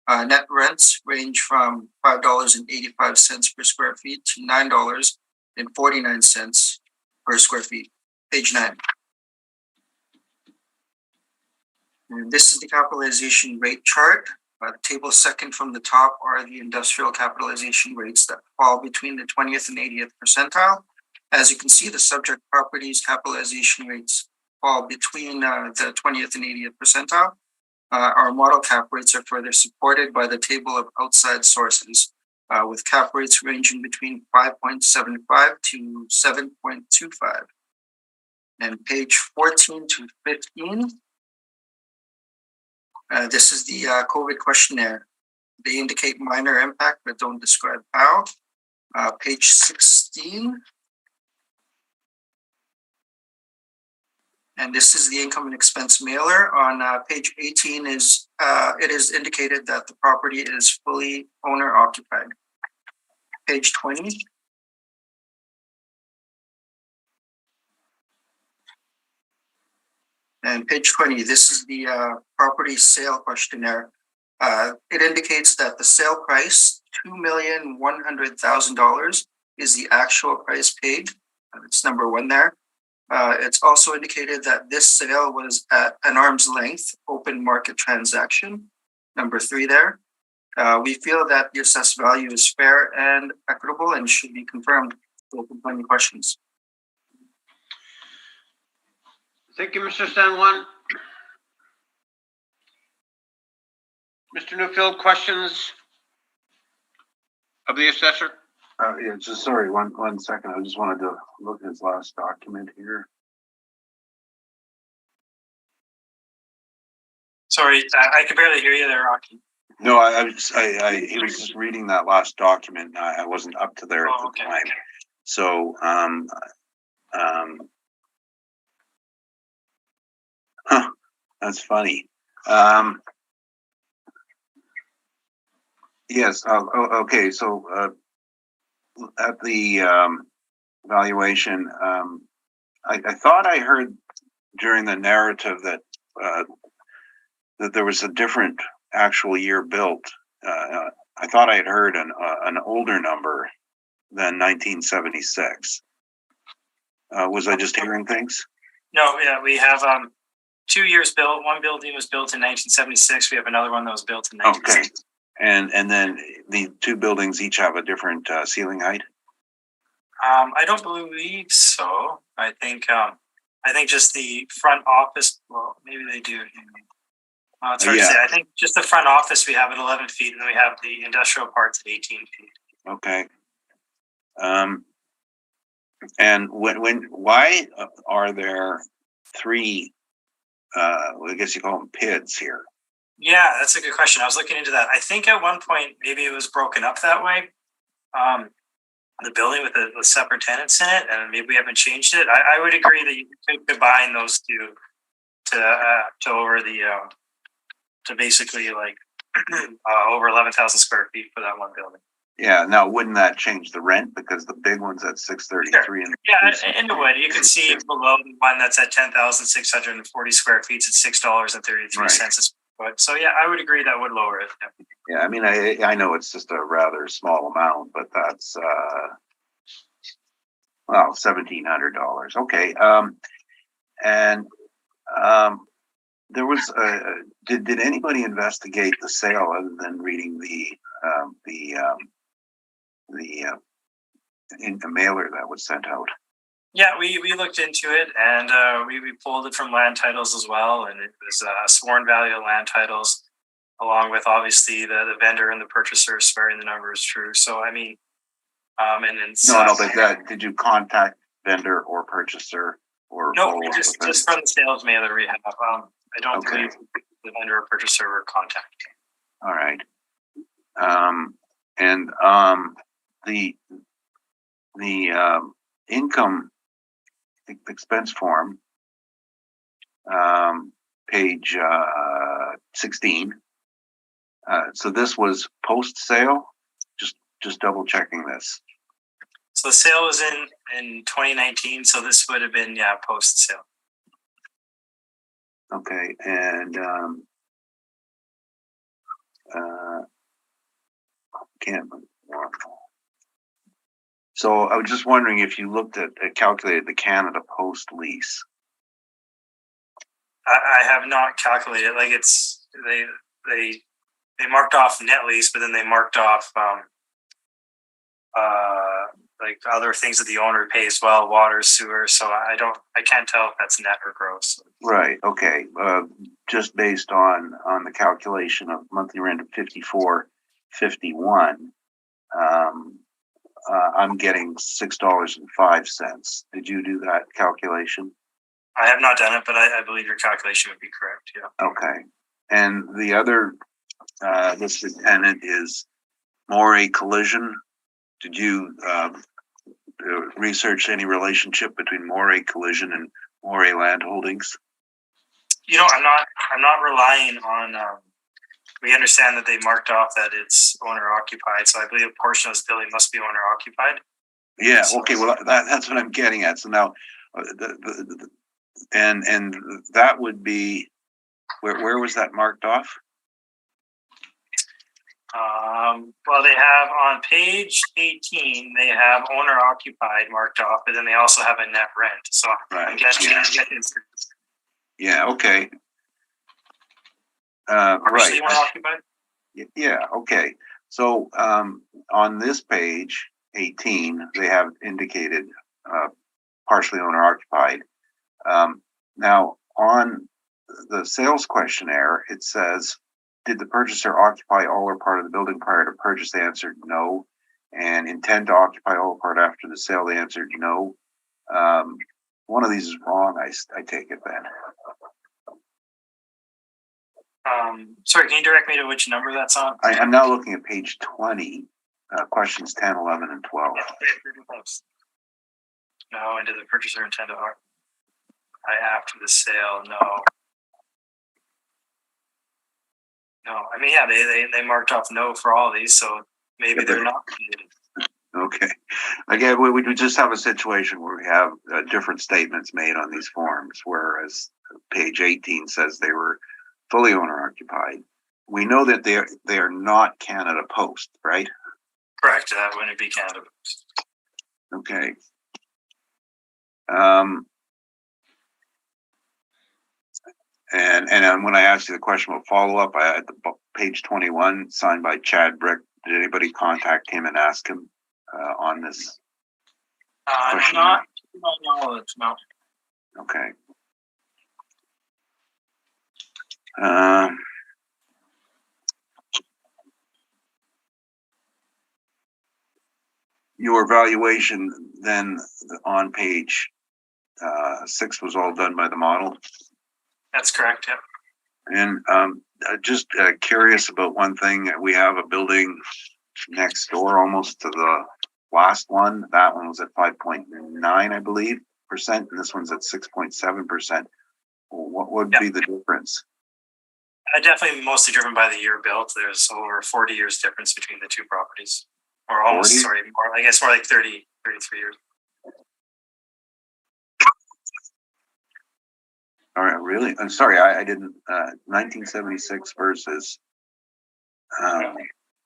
[SPEAKER 7] Net rents range from $5.85 per square feet to $9.49 per square feet. Page 9. And this is the capitalization rate chart. Table second from the top are the industrial capitalization rates that fall between the 20th and 80th percentile. As you can see, the subject properties capitalization rates fall between the 20th and 80th percentile. Our model cap rates are further supported by the table of outside sources, with cap rates ranging between 5.75 to 7.25. And page 14 to 15. This is the COVID questionnaire. They indicate minor impact, but don't describe how. Page 16. And this is the income and expense mailer. On page 18 is it is indicated that the property is fully owner occupied. Page 20. And page 20, this is the property sale questionnaire. It indicates that the sale price, $2,100,000, is the actual price paid. It's number 1 there. It's also indicated that this sale was at an arm's length open market transaction. Number 3 there. We feel that the assessed value is fair and equitable and should be confirmed. Open to any questions.
[SPEAKER 1] Thank you, Mr. San Juan. Mr. Newfield, questions of the assessor?
[SPEAKER 4] Yeah, just sorry, one second. I just wanted to look at his last document here.
[SPEAKER 3] Sorry, I can barely hear you there, Rocky.
[SPEAKER 4] No, he was just reading that last document. I wasn't up to there at the time. So, that's funny. Yes. Okay. So, at the valuation, I thought I heard during the narrative that that there was a different actual year built. I thought I had heard an older number than 1976. Was I just hearing things?
[SPEAKER 3] No, yeah, we have 2 years built. One building was built in 1976. We have another one that was built in 1960.
[SPEAKER 4] Okay. And then the 2 buildings each have a different ceiling height?
[SPEAKER 3] I don't believe so. I think just the front office, well, maybe they do. It's hard to say. I think just the front office we have at 11 feet, and then we have the industrial parts at 18 feet.
[SPEAKER 4] Okay. And why are there 3, I guess you call them PIDs here?
[SPEAKER 3] Yeah, that's a good question. I was looking into that. I think at one point, maybe it was broken up that way. The building with the separate tenants in it, and maybe we haven't changed it. I would agree that you could combine those two to over the to basically like over 11,000 square feet for that one building.
[SPEAKER 4] Yeah. Now, wouldn't that change the rent because the big one's at 633?
[SPEAKER 3] Sure. And it would. You can see below the one that's at 10,640 square feet at $6.33 a square foot. So yeah, I would agree that would lower it.
[SPEAKER 4] Yeah, I mean, I know it's just a rather small amount, but that's well, $1,700. Okay. There was did anybody investigate the sale other than reading the mailer that was sent out?
[SPEAKER 3] Yeah, we looked into it, and we pulled it from land titles as well, and it was sworn value of land titles, along with obviously the vendor and the purchaser swearing the number is true. So I mean, and then
[SPEAKER 4] but did you contact vendor or purchaser or?
[SPEAKER 3] No, just from the sales mailer we have. I don't believe the vendor or purchaser were contacted.
[SPEAKER 4] All right. And the income expense form page 16. So this was post-sale? Just double checking this.
[SPEAKER 3] So the sale was in 2019, so this would have been, yeah, post sale.
[SPEAKER 4] Okay, and can't. So I was just wondering if you looked at calculated the Canada Post lease.
[SPEAKER 3] I have not calculated, like it's, they marked off net lease, but then they marked off, like other things that the owner pays as well, water, sewer. So I can't tell if that's net or gross.
[SPEAKER 4] Right. Okay. Just based on the calculation of monthly rent of $54.51, I'm getting $6.05. Did you do that calculation?
[SPEAKER 3] I have not done it, but I believe your calculation would be correct. Yeah.
[SPEAKER 4] Okay. And the other listed tenant is Moray Collision. Did you research any relationship between Moray Collision and Moray Land Holdings?
[SPEAKER 3] You know, I'm not relying on. We understand that they marked off that it's owner occupied, so I believe a portion of this building must be owner occupied.
[SPEAKER 4] Yeah. Okay. Well, that's what I'm getting at. So now, and that would be where was that marked off?
[SPEAKER 3] Well, they have on page 18, they have owner occupied marked off, but then they also have a net rent. So
[SPEAKER 4] Right.
[SPEAKER 3] I'm guessing.
[SPEAKER 4] Yeah. Okay.
[SPEAKER 3] Partially
[SPEAKER 4] Right.
[SPEAKER 3] owner occupied.
[SPEAKER 4] Yeah. Okay. So on this page 18, they have indicated partially owner occupied. Now on the sales questionnaire, it says, did the purchaser occupy all or part of the building prior to purchase? They answered no. And intend to occupy all or part after the sale? They answered no. One of these is wrong, I take it then.
[SPEAKER 3] Sorry, can you direct me to which number that's on?
[SPEAKER 4] I'm now looking at page 20, questions 10, 11, and 12.
[SPEAKER 3] No, and did the purchaser intend to occupy after the sale? No. No, I mean, yeah, they marked off no for all these, so maybe they're not.
[SPEAKER 4] Okay. Again, we just have a situation where we have different statements made on these forms, whereas page 18 says they were fully owner occupied. We know that they are not Canada Post, right?
[SPEAKER 3] Correct. That wouldn't be Canada Post.
[SPEAKER 4] Okay. And when I asked you the question about follow-up, I had the page 21 signed by Chad Brick. Did anybody contact him and ask him on this?
[SPEAKER 3] Not knowledge, no.
[SPEAKER 4] Okay. Your valuation then on page 6 was all done by the model?
[SPEAKER 3] That's correct, yeah.
[SPEAKER 4] And just curious about one thing. We have a building next door almost to the last one. That one was at 5.9, I believe, percent, and this one's at 6.7%. What would be the difference?
[SPEAKER 3] Definitely mostly driven by the year built. There's over 40 years difference between the two properties. Or almost,
[SPEAKER 4] 40?
[SPEAKER 3] sorry, more, I guess more like 30, 33 years.
[SPEAKER 4] All right, really? I'm sorry, I didn't, 1976 versus,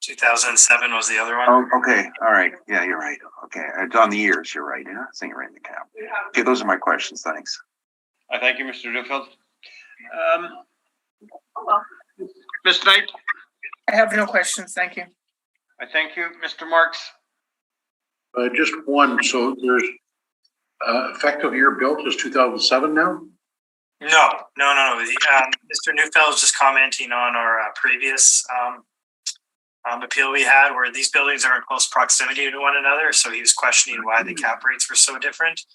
[SPEAKER 3] 2007 was the other one.
[SPEAKER 4] oh, okay, all right, yeah, you're right, okay, it's on the years, you're right, yeah, I think you're right in the cap. Okay, those are my questions, thanks.
[SPEAKER 1] Thank you, Mr. Duffield. Ms. Knight,
[SPEAKER 6] I have no questions, thank you.
[SPEAKER 1] I thank you. Mr. Marks?
[SPEAKER 8] Just one, so there's, effective year built is 2007 now?
[SPEAKER 3] No. Mr. Neufeld is just commenting on our previous appeal we had, where these buildings are in close proximity to one another. So he was questioning why the cap rates were so different.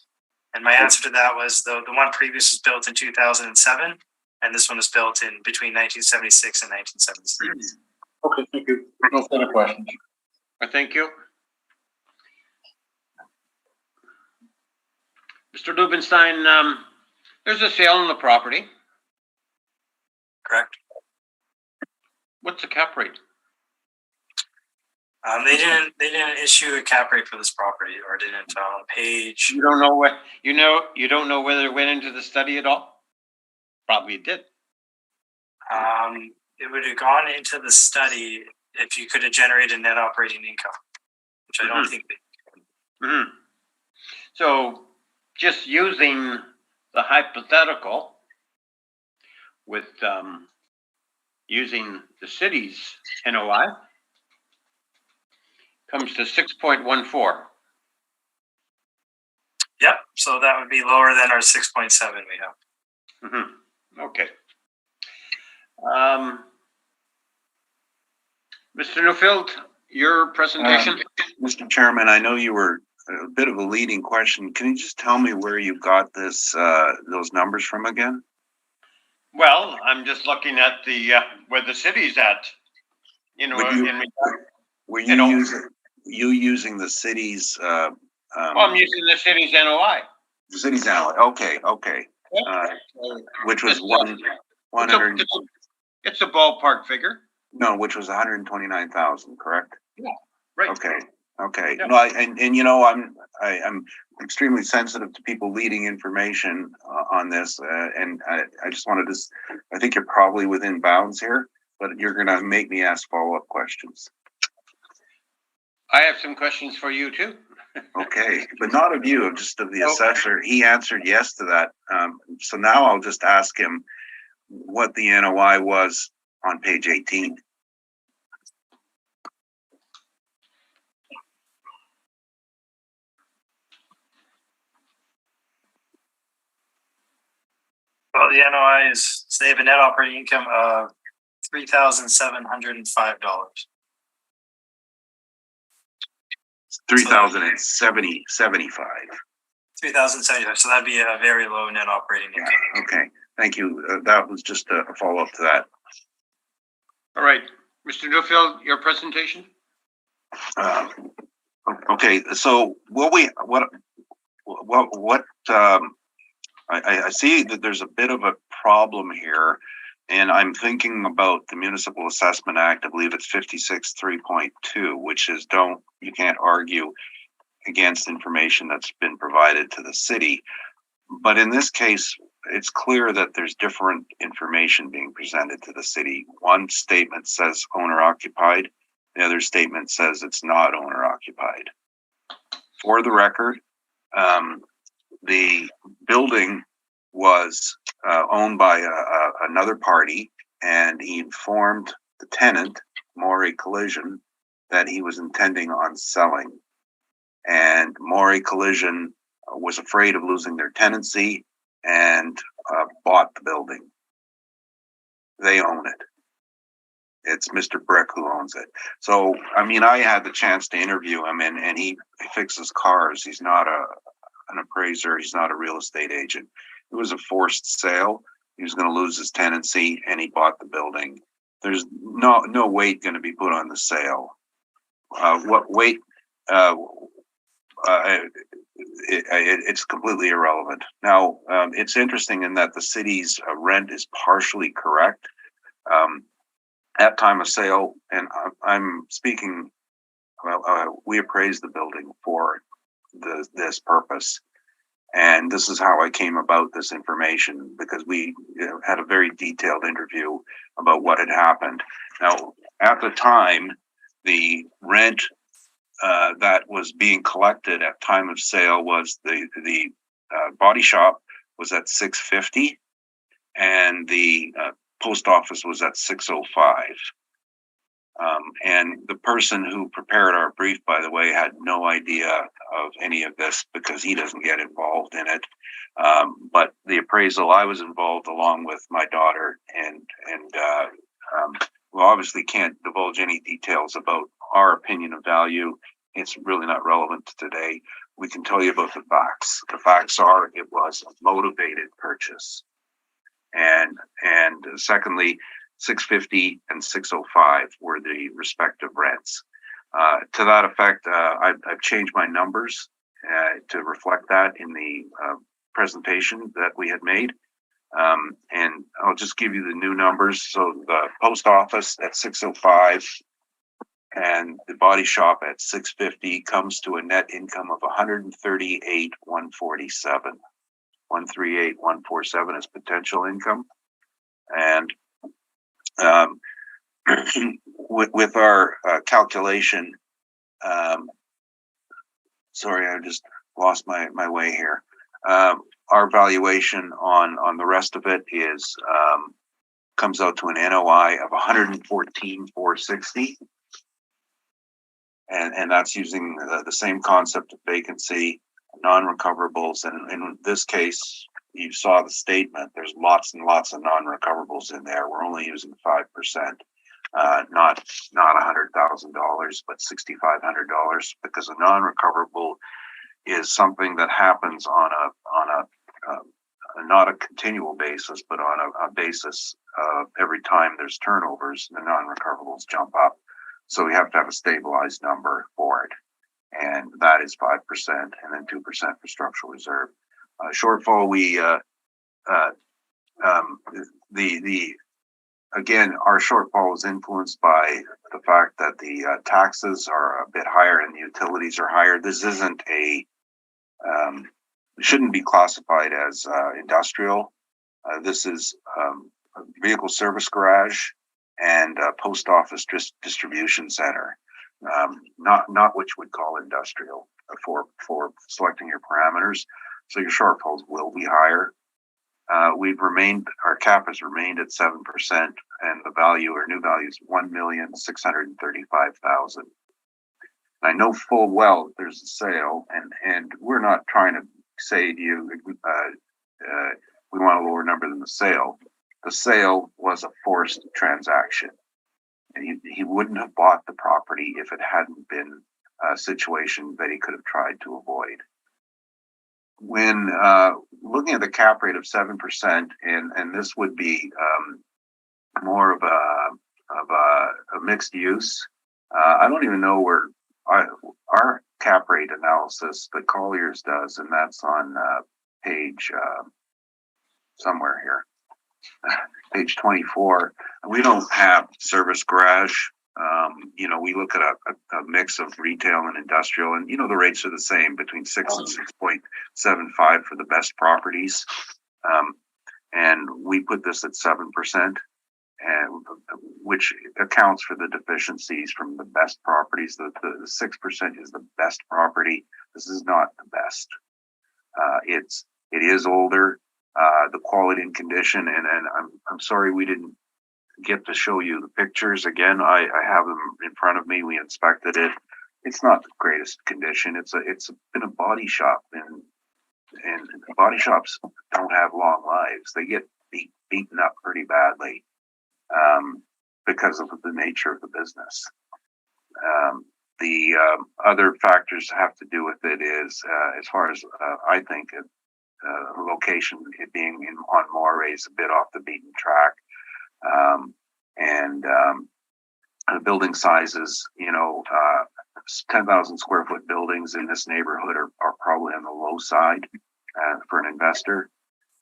[SPEAKER 3] And my answer to that was the one previous was built in 2007, and this one was built in between 1976 and 1976.
[SPEAKER 8] Okay, thank you. No further questions.
[SPEAKER 1] Thank you. Mr. Dubenstein, There's a sale on the property.
[SPEAKER 3] correct?
[SPEAKER 1] What's the cap rate?
[SPEAKER 3] They didn't issue a cap rate for this property, or didn't on page.
[SPEAKER 1] You don't know what, you don't know whether it went into the study at all? Probably it did.
[SPEAKER 3] It would have gone into the study if you could have generated net operating income, which I don't think they.
[SPEAKER 1] Mhm. So just using the hypothetical with using the city's NOI comes to 6.14.
[SPEAKER 3] Yep. So that would be lower than our 6.7 we have.
[SPEAKER 1] Mm-hmm. Okay. Mr. Newfield, your presentation?
[SPEAKER 4] Mr. Chairman, I know you were a bit of a leading question. Can you just tell me where you got this, those numbers from again?
[SPEAKER 1] Well, I'm just looking at the where the city's at. You know,
[SPEAKER 4] Were you using the city's?
[SPEAKER 1] well, I'm using the city's NOI.
[SPEAKER 4] The city's NOI. Okay. Which was one hundred.
[SPEAKER 1] It's a ballpark figure.
[SPEAKER 4] No, which was 129,000, correct?
[SPEAKER 1] Yeah. Right.
[SPEAKER 4] Okay.
[SPEAKER 1] Yeah.
[SPEAKER 4] No, and you know, I'm extremely sensitive to people leading information on this, and I just wanted to. I think you're probably within bounds here, but you're going to make me ask follow-up questions.
[SPEAKER 1] I have some questions for you too.
[SPEAKER 4] Okay, but not of you, just of the assessor. He answered yes to that. So now I'll just ask him what the NOI was on page 18.
[SPEAKER 3] Well, the NOI is, so they have a net operating income of $3,705.
[SPEAKER 4] 3,075.
[SPEAKER 3] 3,075. So that'd be a very low net operating income.
[SPEAKER 4] Yeah, okay, thank you. That was just a follow-up to that.
[SPEAKER 1] All right, Mr. Newfield, your presentation.
[SPEAKER 4] Okay, so I see that there's a bit of a problem here, and I'm thinking about the Municipal Assessment Act. I believe it's 56.3.2, which is you can't argue against information that's been provided to the city. But in this case, it's clear that there's different information being presented to the city. One statement says owner occupied. The other statement says it's not owner occupied. For the record, the building was owned by another party, and he informed the tenant, Maury Collision, that he was intending on selling. And Maury Collision was afraid of losing their tenancy and bought the building. They own it. It's Mr. Brick who owns it. So, I mean, I had the chance to interview him, and he fixes cars. He's not an appraiser. He's not a real estate agent. It was a forced sale. He was going to lose his tenancy, and he bought the building. There's no weight going to be put on the sale. What weight? It's completely irrelevant. Now, it's interesting in that the city's rent is partially correct. At time of sale, and I'm speaking, we appraised the building for this purpose. And this is how I came about this information, because we had a very detailed interview about what had happened. Now, at the time, the rent that was being collected at time of sale was the body shop was at $650, and the post office was at $605. And the person who prepared our brief, by the way, had no idea of any of this because he doesn't get involved in it. But the appraisal, I was involved along with my daughter, and we obviously can't divulge any details about our opinion of value. It's really not relevant to today. We can tell you about the facts. The facts are it was a motivated purchase. And secondly, 650 and 605 were the respective rents. To that effect, I've changed my numbers to reflect that in the presentation that we had made. And I'll just give you the new numbers. So the post office at 605 and the body shop at 650 comes to a net income of 138,147. 138,147 is potential income. And with our calculation, sorry, I just lost my way here. Our valuation on the rest of it is comes out to an NOI of 114,460, and that's using the same concept of vacancy, non-recoverables, and in this case, you saw the statement. There's lots and lots of non-recoverables in there. We're only using 5%, not $100,000, but $6,500, because a non-recoverable is something that happens on a not a continual basis, but on a basis every time there's turnovers, the non-recoverables jump up. So we have to have a stabilized number for it, and that is 5%, and then 2% for structural reserve. Shortfall, again, our shortfall is influenced by the fact that the taxes are a bit higher and the utilities are higher. This isn't shouldn't be classified as industrial. This is a vehicle service garage and a post office distribution center, not what you would call industrial for selecting your parameters. So your shortfalls will be higher. Our cap has remained at 7%, and the value or new value is $1,635,000. I know full well that there's a sale, and we're not trying to say to you we want a lower number than the sale. The sale was a forced transaction. And he wouldn't have bought the property if it hadn't been a situation that he could have tried to avoid. When looking at the cap rate of 7%, and this would be more of a mixed use. I don't even know where our cap rate analysis that Collier's does, and that's on page somewhere here, page 24. We don't have service garage. We look at a mix of retail and industrial, and the rates are the same between 6 and 6.75 for the best properties. And we put this at 7%, and which accounts for the deficiencies from the best properties. The 6% is the best property. This is not the best. It is older. The quality and condition, and I'm sorry we didn't get to show you the pictures. Again, I have them in front of me. We inspected it. It's not the greatest condition. It's been a body shop, and body shops don't have long lives. They get beaten up pretty badly because of the nature of the business. The other factors have to do with it is as far as I think location, it being on Moray is a bit off the beaten track. The building sizes, 10,000 square foot buildings in this neighborhood are probably on the low side for an investor.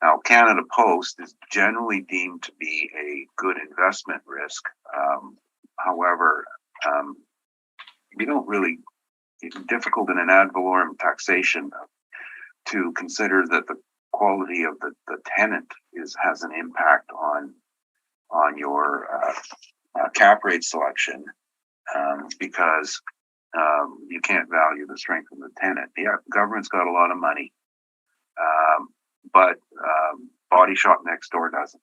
[SPEAKER 4] Now, Canada Post is generally deemed to be a good investment risk. However, we don't really, it's difficult in an ad valorem taxation to consider that the quality of the tenant has an impact on your cap rate selection, because you can't value the strength of the tenant. Yeah, the government's got a lot of money, but body shop next door doesn't.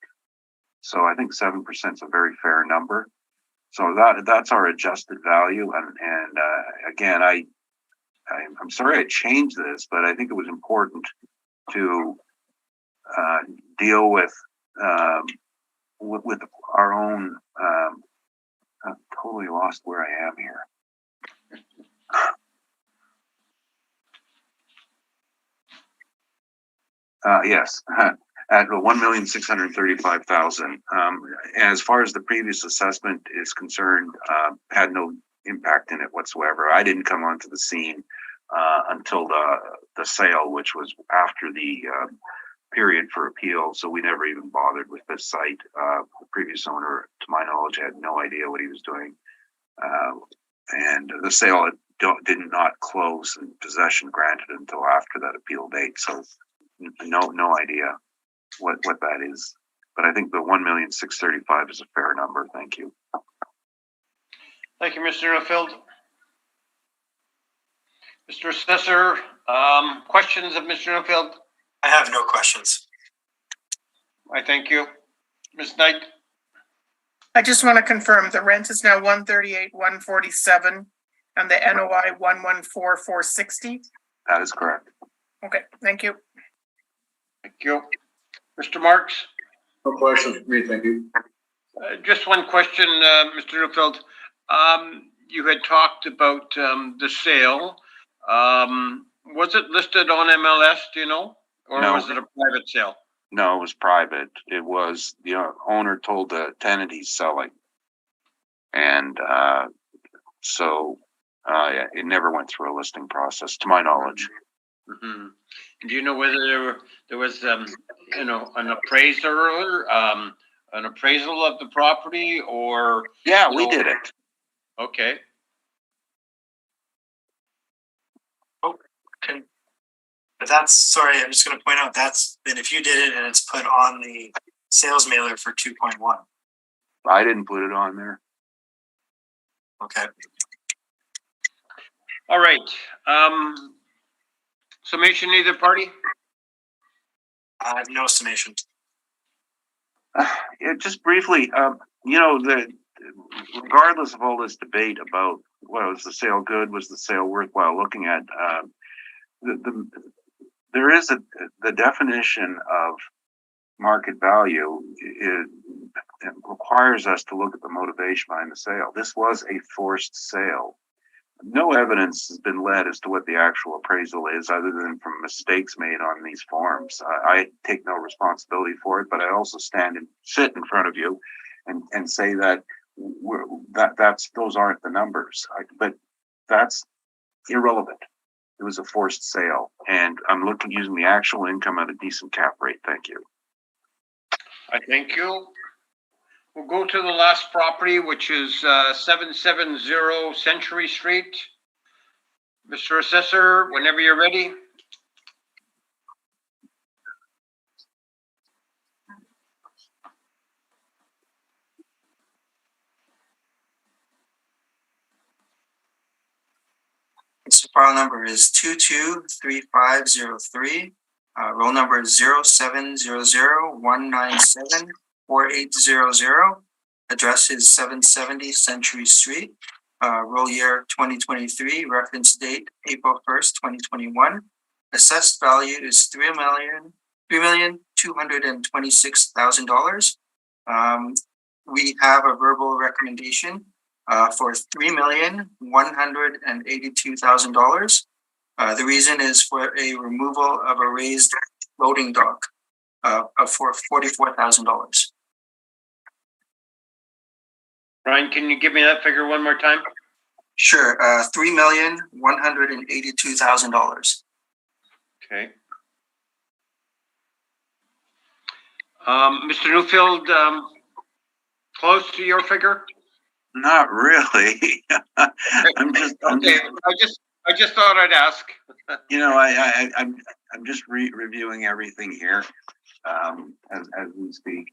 [SPEAKER 4] So I think 7% is a very fair number. So that's our adjusted value. And again, I'm sorry I changed this, but I think it was important to deal with our own. I'm totally lost where I am here. Yes, at $1,635,000. As far as the previous assessment is concerned, had no impact in it whatsoever. I didn't come onto the scene. until the sale, which was after the period for appeal. So we never even bothered with this site. The previous owner, to my knowledge, had no idea what he was doing. And the sale did not close and possession granted until after that appeal date. So no idea what that is. But I think the 1,635,000 is a fair number. Thank you.
[SPEAKER 1] Thank you, Mr. Newfield. Mr. Assessor, questions of Mr. Newfield?
[SPEAKER 3] I have no questions.
[SPEAKER 1] I thank you. Ms. Knight?
[SPEAKER 6] I just want to confirm the rent is now 138, 147 and the NOI 114,460.
[SPEAKER 4] That is correct.
[SPEAKER 6] Okay, thank you.
[SPEAKER 1] Thank you. Mr. Marks?
[SPEAKER 8] No questions for me, thank you.
[SPEAKER 1] Just one question, Mr. Newfield. You had talked about the sale. Was it listed on MLS, do you know? Or
[SPEAKER 4] No.
[SPEAKER 1] was it a private sale?
[SPEAKER 4] No, it was private. It was the owner told the tenant he's selling. And yeah, it never went through a listing process, to my knowledge.
[SPEAKER 1] Mm-hmm. Do you know whether there was, an appraiser, an appraisal of the property, or?
[SPEAKER 4] Yeah, we did it.
[SPEAKER 1] Okay.
[SPEAKER 3] But that's, sorry, I'm just going to point out if you did it and it's put on the sales mailer for 2.1.
[SPEAKER 4] I didn't put it on there.
[SPEAKER 3] Okay.
[SPEAKER 1] All right. Summation either party?
[SPEAKER 3] I have no summation.
[SPEAKER 4] Yeah, just briefly, regardless of all this debate about was the sale good, was the sale worthwhile looking at, there is the definition of market value. It requires us to look at the motivation behind the sale. This was a forced sale. No evidence has been led as to what the actual appraisal is, other than from mistakes made on these forms. I take no responsibility for it, but I also sit in front of you and say that those aren't the numbers. But that's irrelevant. It was a forced sale, and I'm using the actual income at a decent cap rate. Thank you.
[SPEAKER 1] I thank you. We'll go to the last property, which is 770 Century Street. Mr. Assessor, whenever you're ready.
[SPEAKER 7] So file number is 223503. Roll number is 0700197480. Address is 770 Century Street. Roll year 2023. Reference date April 1st, 2021. Assessed value is $3,226,000. We have a verbal recommendation for $3,182,000. The reason is for a removal of a raised loading dock for $44,000.
[SPEAKER 1] Brian, can you give me that figure one more time?
[SPEAKER 7] Sure, $3,182,000.
[SPEAKER 1] Okay. Mr. Newfield, close to your figure?
[SPEAKER 4] Not really. I'm just
[SPEAKER 1] I just thought I'd ask.
[SPEAKER 4] I'm just reviewing everything here as we speak.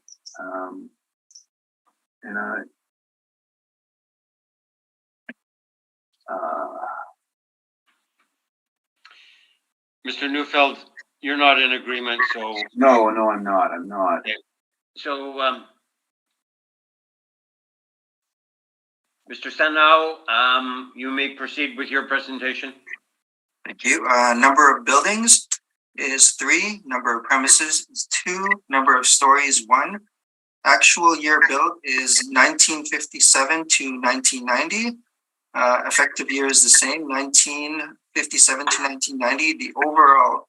[SPEAKER 1] Mr. Newfield, you're not in agreement, so.
[SPEAKER 4] No, I'm not.
[SPEAKER 1] Okay. So, Mr. Sanao, you may proceed with your presentation.
[SPEAKER 7] Thank you. Number of buildings is 3. Number of premises is 2. Number of stories 1. Actual year built is 1957 to 1990. Effective year is the same, 1957 to 1990. The overall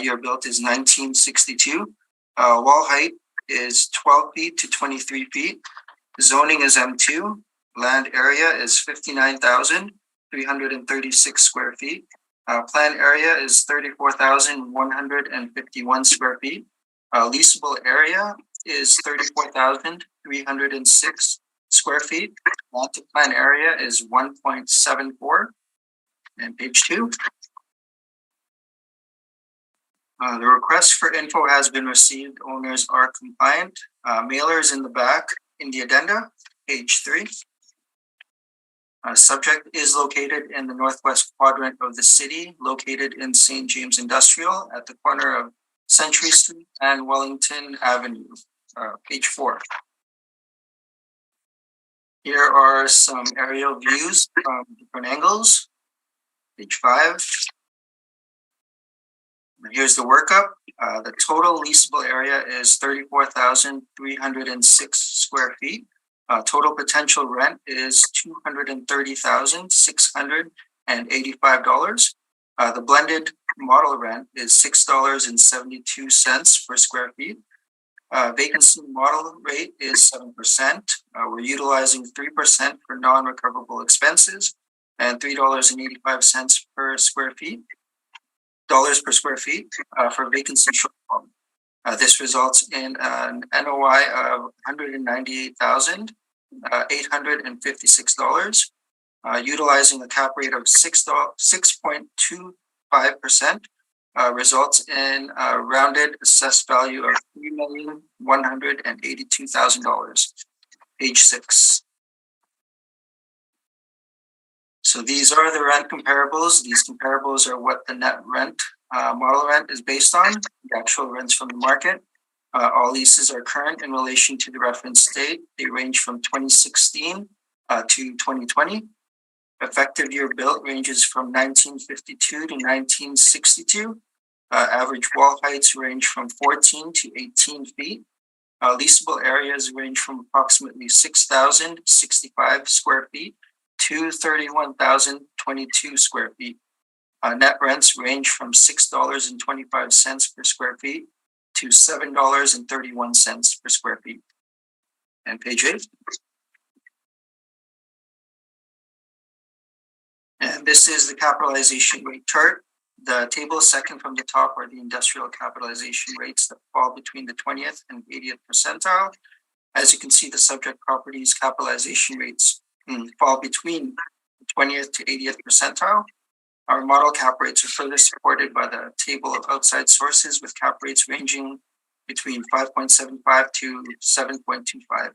[SPEAKER 7] year built is 1962. Wall height is 12 feet to 23 feet. Zoning is M2. Land area is 59,336 square feet. Plan area is 34,151 square feet. Leasable area is 34,306 square feet. Master plan area is 1.74. And page 2. The request for info has been received. Owners are compliant. Mailers in the back in the addenda, page 3. Subject is located in the northwest quadrant of the city, located in St. James Industrial at the corner of Century Street and Wellington Avenue, page 4. Here are some aerial views from different angles, page 5. Here's the workup. The total leasable area is 34,306 square feet. Total potential rent is $230,685. The blended model rent is $6.72 per square feet. Vacancy model rate is 7%. We're utilizing 3% for non-recoverable expenses and $3.85 per square feet. Dollars per square feet for vacancy shortfall. This results in an NOI of $198,856. Utilizing a cap rate of 6.25% results in a rounded assessed value of $3,182,000. Page 6. So these are the rent comparables. These comparables are what the net rent, model rent is based on, the actual rents from the market. All leases are current in relation to the reference date. They range from 2016 to 2020. Effective year built ranges from 1952 to 1962. Average wall heights range from 14 to 18 feet. Leasable areas range from approximately 6,065 square feet to 31,022 square feet. Net rents range from $6.25 per square feet to $7.31 per square feet. And page 8. And this is the capitalization rate chart. The table second from the top are the industrial capitalization rates that fall between the 20th and 80th percentile. As you can see, the subject properties capitalization rates fall between the 20th to 80th percentile. Our model cap rates are further supported by the table of outside sources with cap rates ranging between 5.75 to 7.25.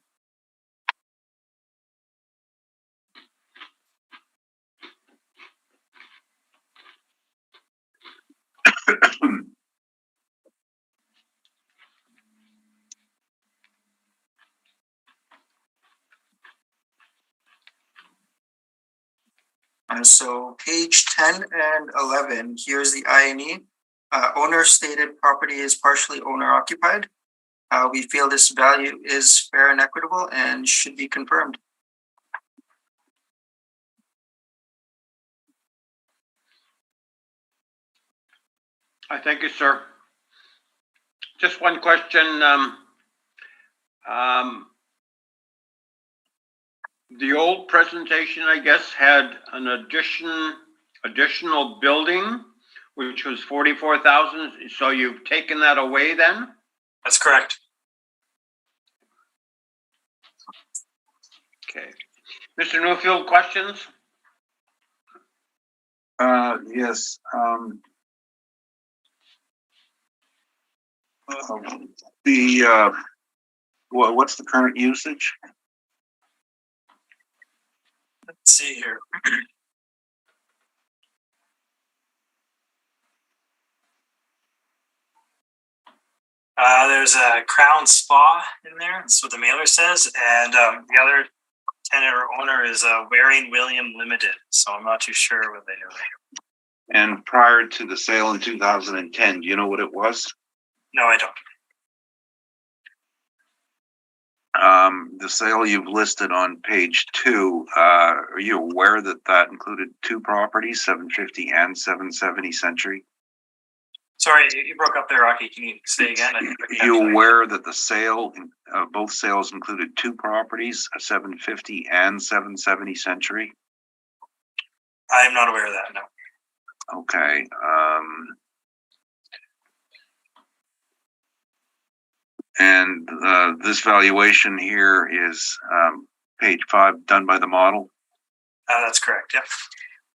[SPEAKER 7] So page 10 and 11, here's the INE. Owner stated property is partially owner occupied. We feel this value is fair and equitable and should be confirmed.
[SPEAKER 1] I thank you, sir. Just one question. The old presentation, I guess, had an additional building, which was 44,000. So you've taken that away then?
[SPEAKER 3] That's correct.
[SPEAKER 1] Okay. Mr. Newfield, questions?
[SPEAKER 4] Yes. What's the current usage?
[SPEAKER 3] Let's see here. There's a Crown Spa in there. That's what the mailer says. And the other tenant or owner is Waring William Limited. So I'm not too sure what they do.
[SPEAKER 4] And prior to the sale in 2010, do you know what it was?
[SPEAKER 3] No, I don't.
[SPEAKER 4] The sale you've listed on page 2, are you aware that that included 2 properties, 750 and 770 Century?
[SPEAKER 3] Sorry, you broke up there, Rocky. Can you say again?
[SPEAKER 4] Are you aware that the sale, both sales included 2 properties, a 750 and 770 Century?
[SPEAKER 3] I'm not aware of that, no.
[SPEAKER 4] Okay, and, this valuation here is, page 5, done by the model.
[SPEAKER 3] That's correct, yeah.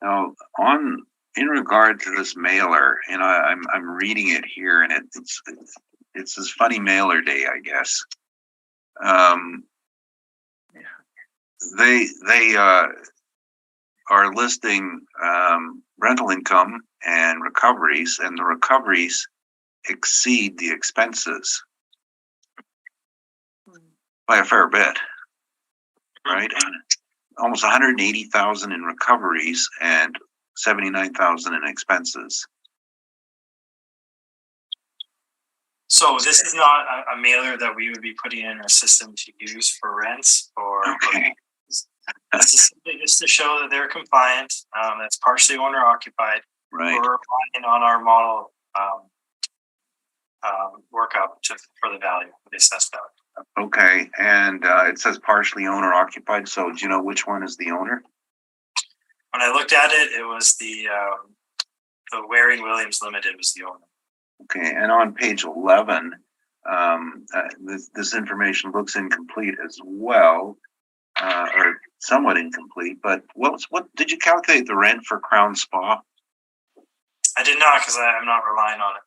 [SPEAKER 4] Now, in regard to this mailer, and I'm reading it here, and it's this funny mailer day, I guess. They are listing rental income and recoveries, and the recoveries exceed the expenses by a fair bit, right? Almost 180,000 in recoveries and 79,000 in expenses.
[SPEAKER 3] So this is not a mailer that we would be putting in our system to use for rents or.
[SPEAKER 4] Okay.
[SPEAKER 3] This is simply just to show that they're compliant. That's partially owner occupied.
[SPEAKER 4] Right.
[SPEAKER 3] We're relying on our model workup for the value, the assessed value.
[SPEAKER 4] Okay, and it says partially owner occupied. So do you know which one is the owner?
[SPEAKER 3] When I looked at it, it was the Waring Williams Limited was the owner.
[SPEAKER 4] Okay, and on page 11, this information looks incomplete as well, or somewhat incomplete. But what did you calculate the rent for Crown Spa?
[SPEAKER 3] I did not, because I'm not relying on it.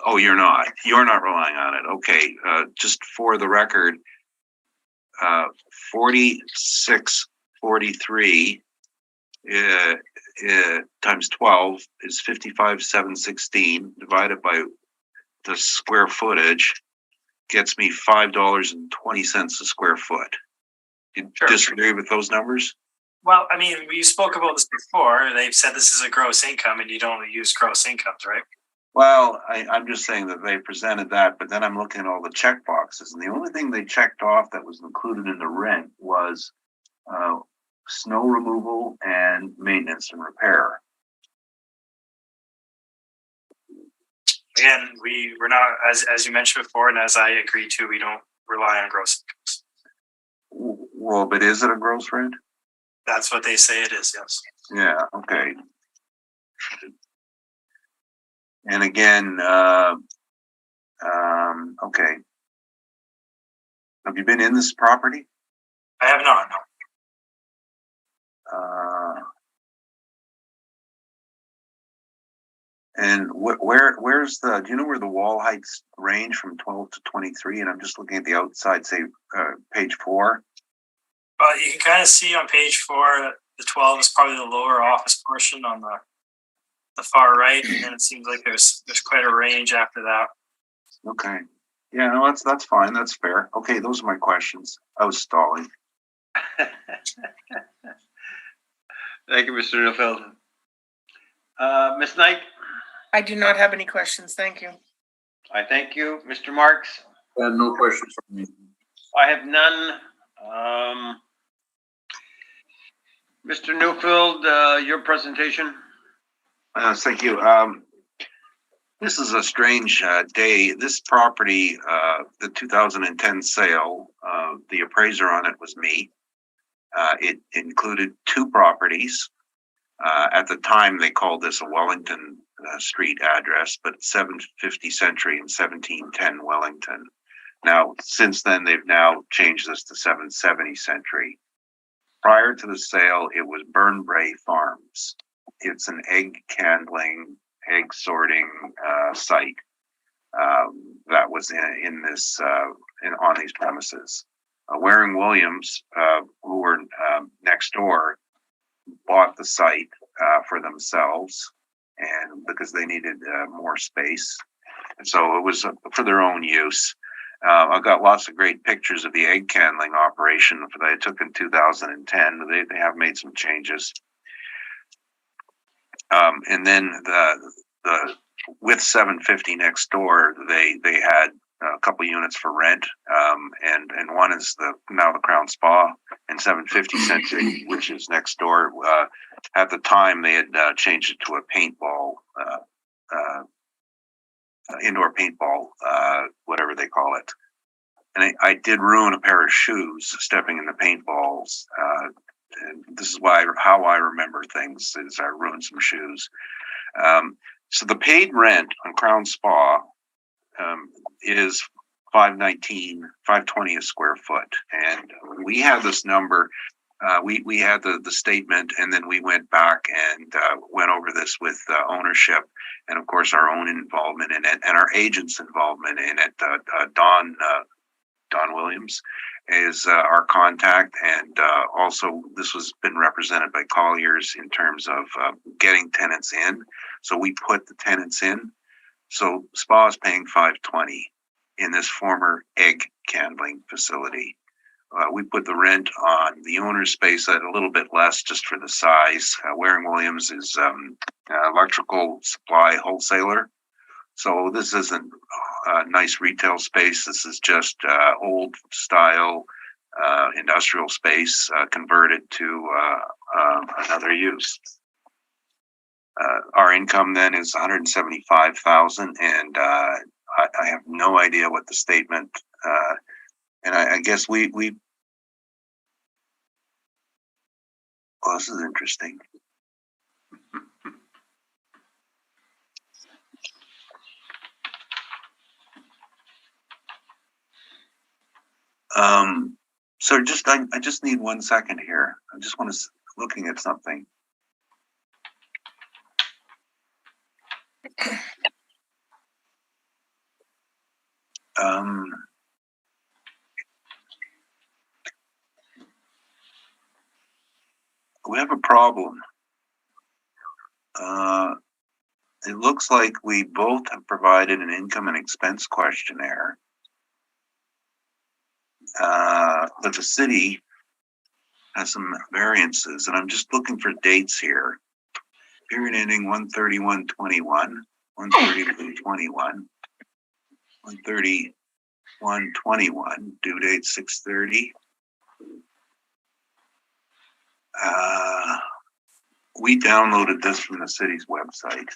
[SPEAKER 4] Oh, you're not. You're not relying on it. Okay, just for the record, 4643 times 12 is 55,716 divided by the square footage gets me $5.20 a square foot. You disagree with those numbers?
[SPEAKER 3] Well, I mean, we spoke about this before. They've said this is a gross income, and you don't use gross incomes, right?
[SPEAKER 4] Well, I'm just saying that they presented that, but then I'm looking at all the check boxes, and the only thing they checked off that was included in the rent was snow removal and maintenance and repair.
[SPEAKER 3] Again, we're not, as you mentioned before, and as I agree to, we don't rely on gross incomes.
[SPEAKER 4] Well, but is it a gross rent?
[SPEAKER 3] That's what they say it is, yes.
[SPEAKER 4] Yeah, okay. And again, okay. Have you been in this property?
[SPEAKER 3] I have not, no.
[SPEAKER 4] And where's do you know where the wall heights range from 12 to 23? And I'm just looking at the outside, say, page 4.
[SPEAKER 3] You can kind of see on page 4, the 12 is probably the lower office portion on the far right, and then it seems like there's quite a range after that.
[SPEAKER 4] Okay. Yeah, no, that's fine. That's fair. Okay, those are my questions. I was stalling.
[SPEAKER 1] Thank you, Mr. Neufeld. Ms. Knight?
[SPEAKER 6] I do not have any questions. Thank you.
[SPEAKER 1] I thank you. Mr. Marks?
[SPEAKER 8] No questions from me.
[SPEAKER 1] I have none. Mr. Neufeld, your presentation.
[SPEAKER 4] Thank you. This is a strange day. This property, the 2010 sale, the appraiser on it was me. It included 2 properties. At the time, they called this a Wellington Street address, but 750 Century and 1710 Wellington. Now, since then, they've now changed this to 770 Century. Prior to the sale, it was Burnbrae Farms. It's an egg candling, egg sorting site that was in this on these premises. Waring Williams, who were next door, bought the site for themselves, and because they needed more space, and so it was for their own use. I've got lots of great pictures of the egg candling operation that I took in 2010. They have made some changes. And then the with 750 next door, they had a couple units for rent, and one is now the Crown Spa, and 750 Century, which is next door. At the time, they had changed it to a paintball, indoor paintball, whatever they call it. And I did ruin a pair of shoes stepping in the paintballs. And this is how I remember things, is I ruined some shoes. So the paid rent on Crown Spa is $520 a square foot. And we had this number, we had the statement, and then we went back and went over this with ownership and of course our own involvement in it and our agent's involvement in it. Don Williams is our contact, and also this was been represented by Colliers in terms of getting tenants in. So we put the tenants in. So Spa is paying $520 in this former egg candling facility. We put the rent on the owner's space at a little bit less just for the size. Waring Williams is electrical supply wholesaler. So this isn't a nice retail space. This is just old style industrial space converted to another use. Our income then is $175,000, and I have no idea what the statement. And I guess we. Well, this is interesting. So I just need 1 second here. I just want to looking at something. We have a problem. It looks like we both have provided an income and expense questionnaire. But the city has some variances, and I'm just looking for dates here. Period ending 1/31/21, 1/31/21, 1/31/21, due date 6/30. We downloaded this from the city's website.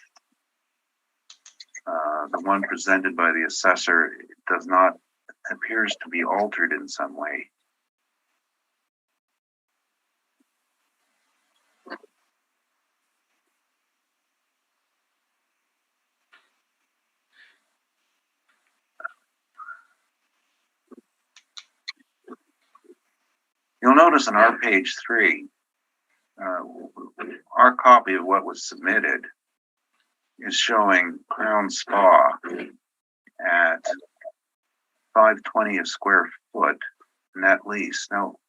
[SPEAKER 4] The one presented by the assessor does not appears to be altered in some way. You'll notice on our page 3, our copy of what was submitted is showing Crown Spa at $520 a square foot net lease. Now,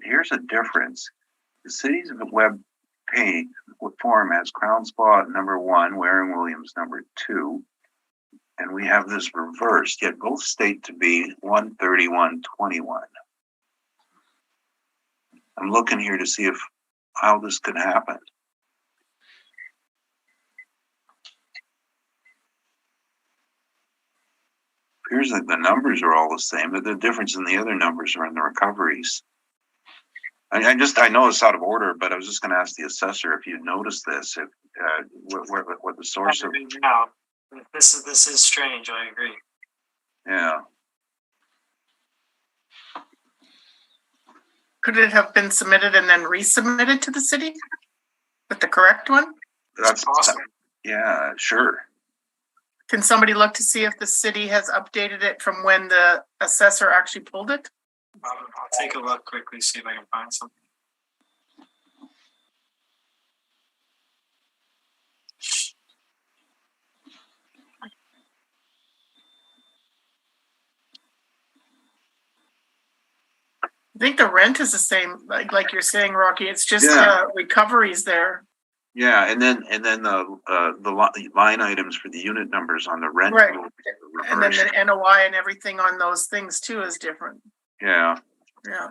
[SPEAKER 4] here's a difference. The city's web page form has Crown Spa at number 1, Waring Williams number 2, and we have this reversed, yet both state to be 1/31/21. I'm looking here to see how this could happen. Appears like the numbers are all the same, but the difference in the other numbers are in the recoveries. I know it's out of order, but I was just going to ask the assessor if you noticed this, if what the source of.
[SPEAKER 3] Now, this is strange. I agree.
[SPEAKER 4] Yeah.
[SPEAKER 6] Could it have been submitted and then resubmitted to the city with the correct one?
[SPEAKER 4] That's
[SPEAKER 3] awesome.
[SPEAKER 4] Yeah, sure.
[SPEAKER 6] Can somebody look to see if the city has updated it from when the assessor actually pulled it?
[SPEAKER 3] I'll take a look quickly, see if I can find something.
[SPEAKER 6] I think the rent is the same, like you're saying, Rocky. It's just recoveries there.
[SPEAKER 4] Yeah, and then the line items for the unit numbers on the rent.
[SPEAKER 6] Right. And then the NOI and everything on those things too is different.
[SPEAKER 4] Yeah.
[SPEAKER 6] Yeah.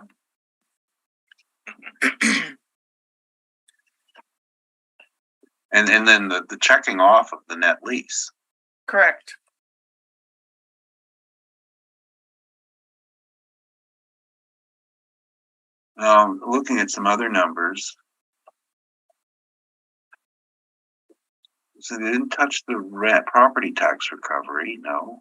[SPEAKER 4] And then the checking off of the net lease.
[SPEAKER 6] Correct.
[SPEAKER 4] Looking at some other numbers. So they didn't touch the rent property tax recovery, no.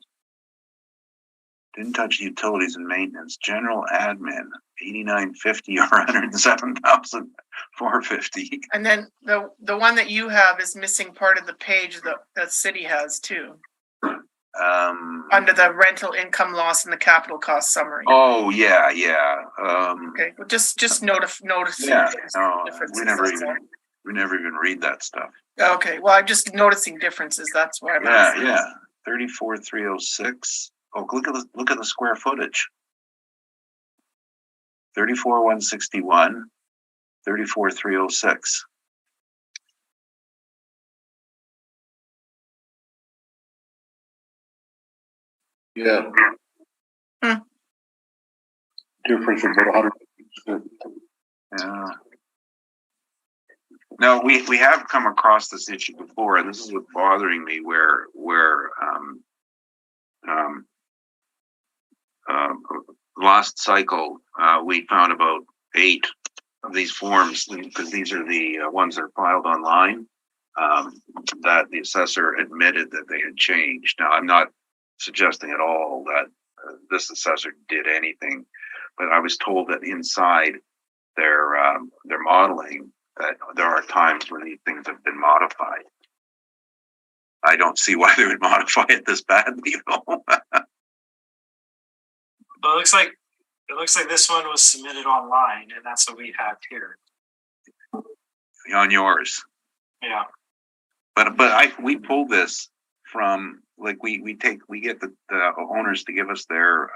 [SPEAKER 4] Didn't touch utilities and maintenance, general admin, 8950 or 107,450.
[SPEAKER 6] And then the one that you have is missing part of the page that the city has too, under the rental income loss and the capital cost summary.
[SPEAKER 4] Oh, yeah.
[SPEAKER 6] Okay, well, just notice.
[SPEAKER 4] Yeah,
[SPEAKER 6] differences,
[SPEAKER 4] we never
[SPEAKER 6] that's all.
[SPEAKER 4] even read that stuff.
[SPEAKER 6] Okay, well, I'm just noticing differences. That's why I'm asking.
[SPEAKER 4] Yeah. 34,306. Oh, look at the square footage. 34,161, 34,306.
[SPEAKER 8] Yeah.
[SPEAKER 6] Hmm.
[SPEAKER 8] Difference of about 100.
[SPEAKER 4] Yeah. No, we have come across this issue before, and this is what's bothering me. Where last cycle we found about 8 of these forms, because these are the ones that are filed online, that the assessor admitted that they had changed. Now, I'm not suggesting at all that this assessor did anything, but I was told that inside their modeling, that there are times when these things have been modified. I don't see why they would modify it this badly, though.
[SPEAKER 3] But it looks like this one was submitted online, and that's what we have here.
[SPEAKER 4] On yours.
[SPEAKER 3] Yeah.
[SPEAKER 4] But we pull this from, like, we get the owners to give us their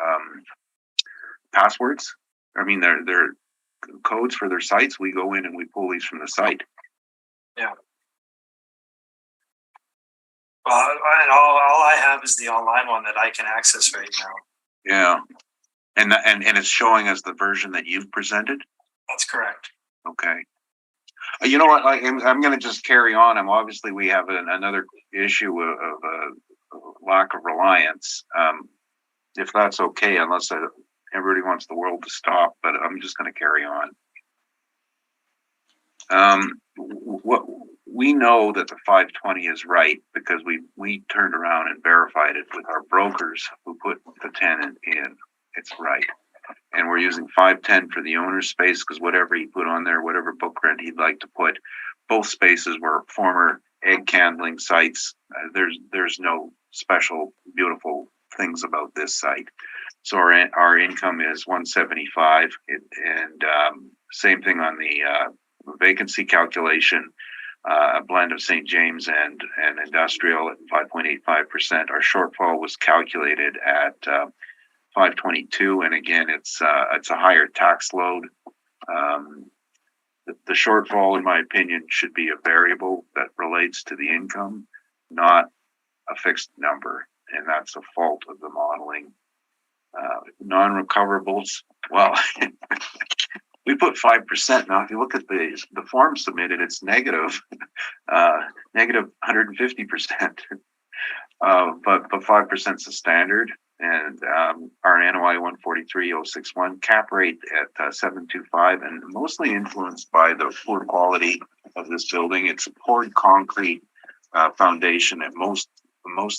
[SPEAKER 4] passwords. I mean their codes for their sites. We go in and we pull these from the site.
[SPEAKER 3] Yeah. Well, and all I have is the online one that I can access right now.
[SPEAKER 4] Yeah. And it's showing us the version that you've presented.
[SPEAKER 3] That's correct.
[SPEAKER 4] Okay. You know what? I'm going to just carry on. Obviously we have another issue of lack of reliance. If that's okay, unless everybody wants the world to stop, but I'm just going to carry on. What we know that the 520 is right because we turned around and verified it with our brokers who put the tenant in. It's right. And we're using 510 for the owner's space because whatever he put on there, whatever book rent he'd like to put, both spaces were former egg candling sites. There's no special beautiful things about this site. So our income is 175, and same thing on the vacancy calculation. A blend of St. James and industrial at 5.85%. Our shortfall was calculated at 522, and again, it's a higher tax load. The shortfall, in my opinion, should be a variable that relates to the income, not a fixed number, and that's a fault of the modeling. Non-recoverables, well, we put 5%. Now, if you look at the form submitted, it's negative 150%. But 5% is the standard, and our NOI 143,061, cap rate at 725, and mostly influenced by the poor quality of this building. It's a poured concrete foundation at most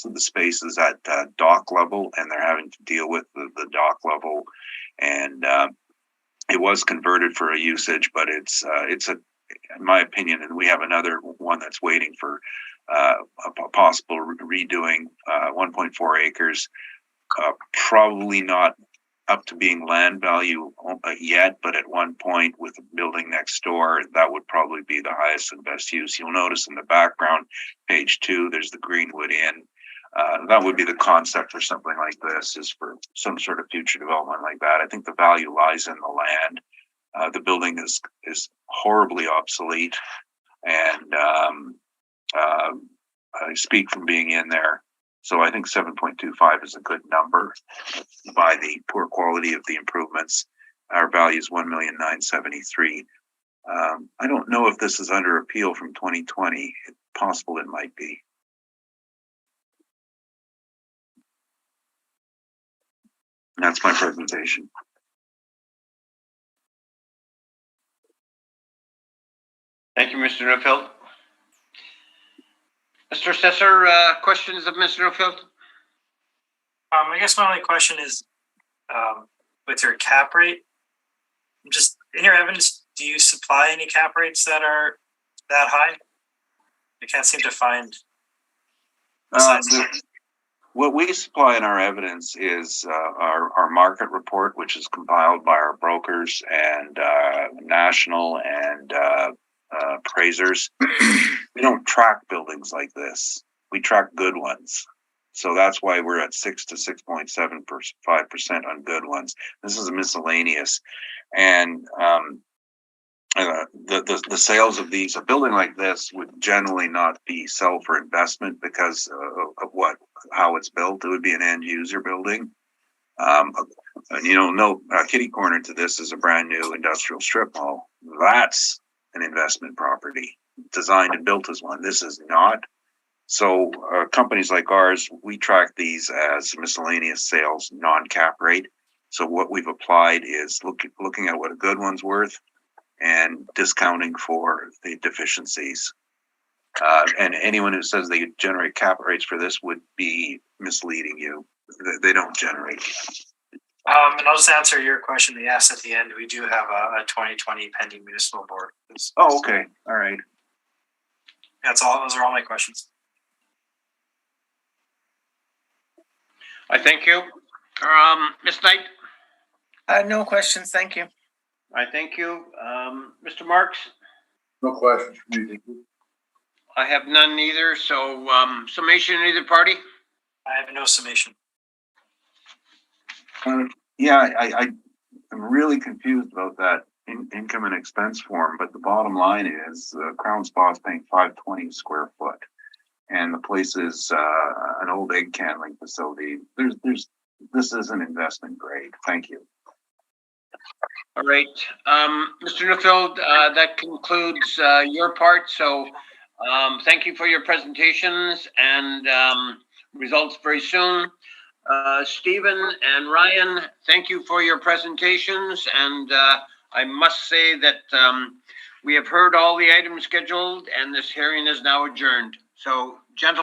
[SPEAKER 4] of the spaces at dock level, and they're having to deal with the dock level, and it was converted for a usage, but it's in my opinion, and we have another one that's waiting for a possible redoing, 1.4 acres, probably not up to being land value yet, but at one point with the building next door, that would probably be the highest and best use. You'll notice in the background, page 2, there's the Greenwood Inn. That would be the concept for something like this, is for some sort of future development like that. I think the value lies in the land. The building is horribly obsolete, and I speak from being in there. So I think 7.25 is a good number by the poor quality of the improvements. Our value is 1,973,000. I don't know if this is under appeal from 2020. It's possible it might be. That's my presentation.
[SPEAKER 1] Thank you, Mr. Neufeld. Mr. Assessor, questions of Mr. Neufeld?
[SPEAKER 3] I guess my only question is, with your cap rate. Just in your evidence, do you supply any cap rates that are that high? I can't seem to find.
[SPEAKER 4] What we supply in our evidence is our market report, which is compiled by our brokers and national and appraisers. We don't track buildings like this. We track good ones. So that's why we're at 6 to 6.75% on good ones. This is a miscellaneous. And the sales of these, a building like this would generally not be sell for investment because of how it's built. It would be an end user building. And kitty corner to this is a brand new industrial strip mall. That's an investment property designed and built as one. This is not. So companies like ours, we track these as miscellaneous sales, non-cap rate. So what we've applied is looking at what a good one's worth and discounting for the deficiencies. And anyone who says they generate cap rates for this would be misleading you. They don't generate.
[SPEAKER 3] And I'll just answer your question. Yes, at the end, we do have a 2020 pending municipal board.
[SPEAKER 4] Oh, okay. All right.
[SPEAKER 3] That's all. Those are all my questions.
[SPEAKER 1] I thank you. Ms. Knight?
[SPEAKER 6] No questions, thank you.
[SPEAKER 1] I thank you. Mr. Marks?
[SPEAKER 8] No questions for me. Thank you.
[SPEAKER 1] I have none either, so summation in either party?
[SPEAKER 3] I have no summation.
[SPEAKER 4] I'm really confused about that income and expense form, but the bottom line is Crown Spa's paying $520 a square foot. And the place is an old egg canning facility. This is an investment grade. Thank you.
[SPEAKER 1] All right. Mr. Neufeld, that concludes your part. So thank you for your presentations and results very soon. Stephen and Ryan, thank you for your presentations. And I must say that we have heard all the items scheduled and this hearing is now adjourned. So, gentlemen.